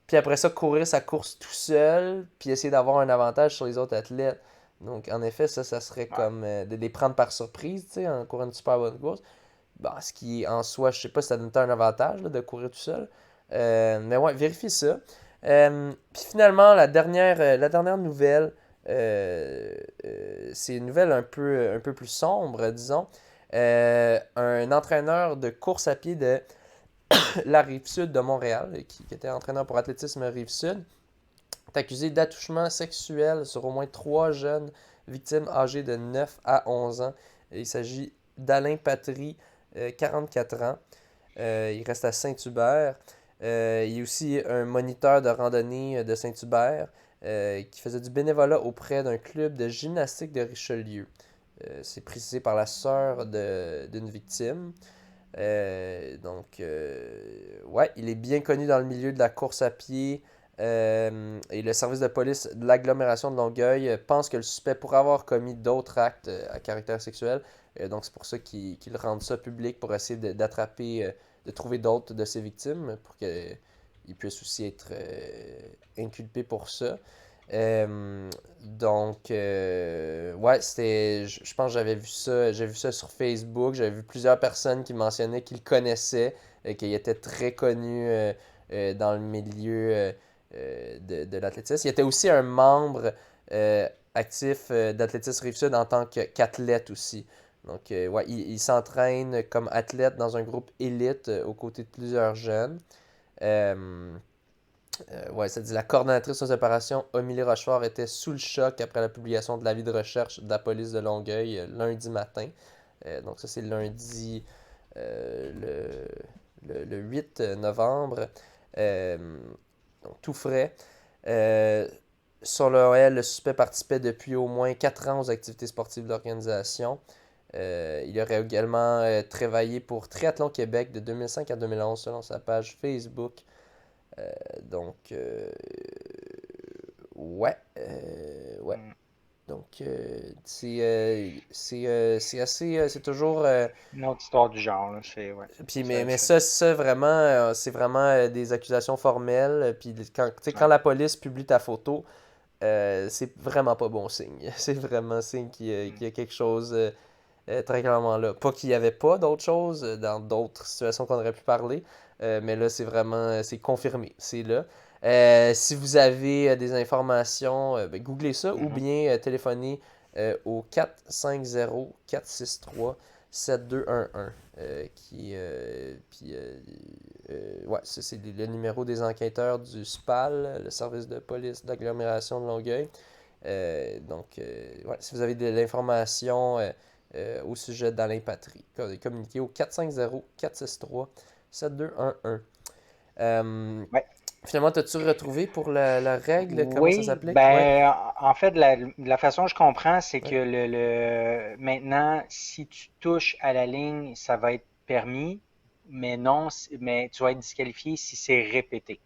puis après ça, courir sa course tout seul, puis essayer d'avoir un avantage sur les autres athlètes. Donc, en effet, ça serait Ouais. comme de les prendre par surprise, tu sais, en courant une super bonne course. Bah, ce qui, en soi, je sais pas si ça donne un avantage là, de courir tout seul. Mais ouais, vérifie ça. Puis finalement, la dernière nouvelle, c'est une nouvelle un peu plus sombre, disons. Un entraîneur de course à pied de la Rive-Sud de Montréal, qui était entraîneur pour athlétisme Rive-Sud, est accusé d'attouchement sexuel sur au moins trois jeunes victimes âgées de 9 à 11 ans. Il s'agit d'Alain Patry, 44 ans. Il reste à Saint-Hubert. Il y a aussi un moniteur de randonnée de Saint-Hubert qui faisait du bénévolat auprès d'un club de gymnastique de Richelieu. C'est précisé par la sœur d'une victime. Ouais, il est bien connu dans le milieu de la course à pied. Et le service de police de l'agglomération de Longueuil pense que le suspect pourrait avoir commis d'autres actes à caractère sexuel. Donc c'est pour ça qu'ils rendent ça public pour essayer d'attraper, de trouver d'autres de ses victimes pour qu'ils puissent aussi être inculpés pour ça. Ouais, je pense que j'ai vu ça sur Facebook, j'avais vu plusieurs personnes qui mentionnaient qu'ils le connaissaient, qu'il était très connu dans le milieu de l'athlétisme. Il était aussi un membre actif d'Athlétisme Rive-Sud en tant qu'athlète aussi. Donc, ouais, il s'entraîne comme athlète dans un groupe élite aux côtés de plusieurs jeunes. Euh, ouais, ça dit la coordonnatrice aux opérations, Omilie Rochefort, était sous le choc après la publication de l'avis de recherche de la police de Longueuil lundi matin. Donc ça, c'est lundi le 8 novembre. Euh, donc tout frais. Euh, selon elle, le suspect participait depuis au moins 4 ans aux activités sportives de l'organisation. Il aurait également travaillé pour Triathlon Québec de 2005 à 2011 selon sa page Facebook. Donc, ouais. Ouais. Mm. Donc, c'est assez. C'est toujours. Une autre histoire du genre, là, ouais. Puis, mais ça vraiment, c'est vraiment des accusations formelles. Puis, quand, tu sais, quand la police publie ta photo, c'est vraiment pas bon signe. C'est vraiment signe qu'il y a quelque chose très clairement là. Pas qu'il n'y avait pas d'autres choses dans d'autres situations qu'on aurait pu parler, mais là, c'est vraiment, c'est confirmé. C'est là. Si vous avez des informations, ben, googlez ça ou bien téléphonez au 450-463-7211. Ouais, ça, c'est le numéro des enquêteurs du SPAL, le service de police d'agglomération de Longueuil. Ouais, si vous avez de l'information au sujet d'Alain Patry, communiquez au 450-463-7211. Ouais. Finalement, t'as-tu retrouvé pour la règle, comment ça Oui, s'applique? Ouais. ben, en fait, la façon que je comprends, c'est que Ouais. maintenant, si tu touches à la ligne, ça va être permis, mais non, mais tu vas être disqualifié si c'est répété.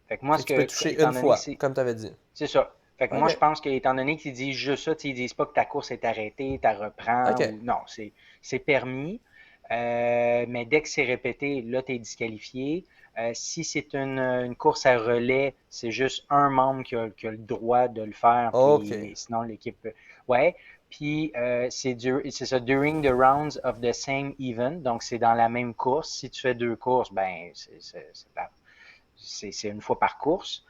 Fait que moi, Fait que tu peux toucher étant une donné que fois, c'est comme tu avais dit. c'est ça. Fait que moi, je OK. pense qu'étant donné qu'ils disent juste ça, tu sais, ils disent pas que ta course est arrêtée, tu reprends OK. ou non, c'est permis. Mais dès que c'est répété, là, tu es disqualifié. Si c'est une course à relais, c'est juste un membre qui a le droit de le faire, OK. puis sinon l'équipe. Ouais. Puis c'est ça, during the rounds of the same event, donc c'est dans la même course. Si tu fais deux courses, ben c'est une fois par course.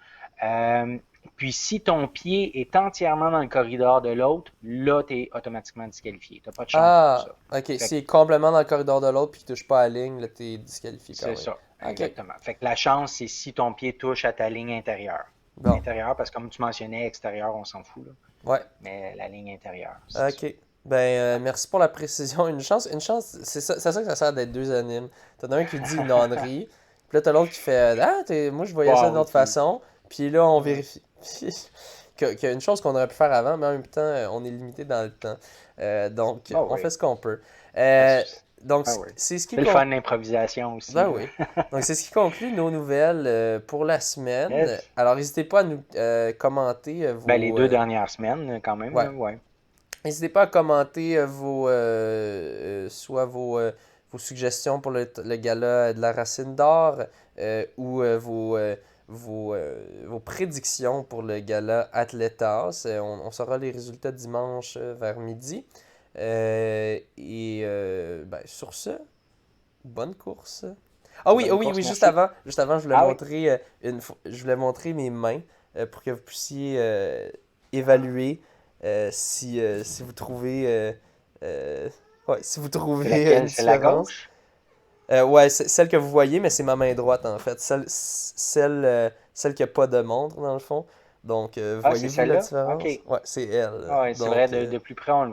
Euh, Puis si ton pied est entièrement dans le corridor de l'autre, là, tu es automatiquement disqualifié. Tu n'as pas de chance pour Ah, ça. OK. Fait que S'il est complètement dans le corridor de l'autre puis qu'il touche pas à la ligne, là, t'es disqualifié quand c'est même. ça, OK. exactement. Fait que la chance, c'est si ton pied touche à ta ligne intérieure. Bon. Intérieure, parce que comme tu mentionnais, extérieur, on s'en fout, là. Ouais. Mais la ligne intérieure, c'est ça. OK. Ben, merci pour la précision. Une chance, c'est ça que ça sert d'être deux animes. T'en as un qui dit une ânerie, puis là, t'as l'autre qui fait ah, moi, je voyais ça d'une Wow, autre façon, puis là, on ouais. vérifie. Une chose qu'on aurait pu faire avant, mais en même temps, on est limité dans le temps. Donc, Bah on fait oui. ce qu'on peut. Ah, Donc, ah oui. c'est ce qui C'est le conclut. fun d'improvisation aussi, Ben là. oui. Donc, c'est ce qui conclut nos nouvelles pour la semaine. Yes. Alors, n'hésitez pas à nous commenter Ben, les vos. deux dernières semaines, quand même, Ouais. là, ouais. N'hésitez pas à commenter soit vos suggestions pour le gala de la Racine d'Or ou vos prédictions pour le gala Atletas. On saura les résultats dimanche vers midi. Ben, sur ce, bonne course. Bonne Oui, course, juste merci. avant, je voulais Ah oui. montrer je voulais montrer mes mains pour que vous puissiez évaluer si vous trouvez ouais, si vous trouvez une Laquelle? C'est la différence. gauche? Ouais, c'est celle que vous voyez, mais c'est ma main droite en fait. Celle qui a pas de montre dans le fond. Donc, Ah, c'est voyez-vous la celle-là? OK. différence? Ouais, c'est elle. Ah ouais, c'est vrai, Donc, de plus près, on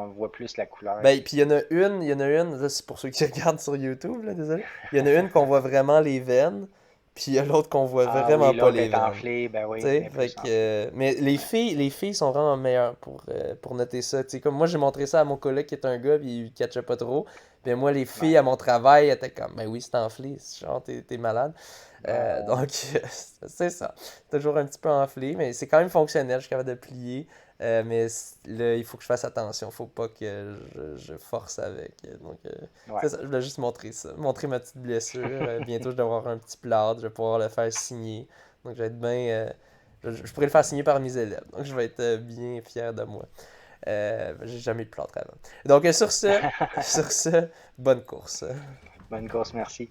voit plus la couleur. ben, puis il y en a une, là, c'est pour ceux qui regardent sur YouTube, là, désolé. Il y en a une qu'on voit vraiment les veines, puis il y a l'autre qu'on voit Ah oui, vraiment pas l'autre les est veines. enflé, ben Tu oui, elle sais, est fait plus que, enflée. mais les filles sont vraiment meilleures pour noter ça. Tu sais, comme moi, j'ai montré ça à mon collègue qui est un gars, puis il catchait pas trop. Puis moi, les filles Ouais. à mon travail étaient comme, ben oui, c'est enflé, genre, t'es malade. Ah, Donc, c'est ça. Toujours un petit peu enflé, mais c'est quand même fonctionnel, je suis capable de plier. Mais là, il faut que je fasse attention, faut pas que je force avec. Donc, ouais. c'est ça, je voulais juste montrer ça. Montrer ma petite blessure. Bientôt, je vais avoir un petit plâtre, je vais pouvoir le faire signer. Donc, je vais être bien. Je pourrais le faire signer par mes élèves. Donc, je vais être bien fier de moi. J'ai jamais eu de plâtre avant. Donc, sur ce, bonne course. Bonne course, merci.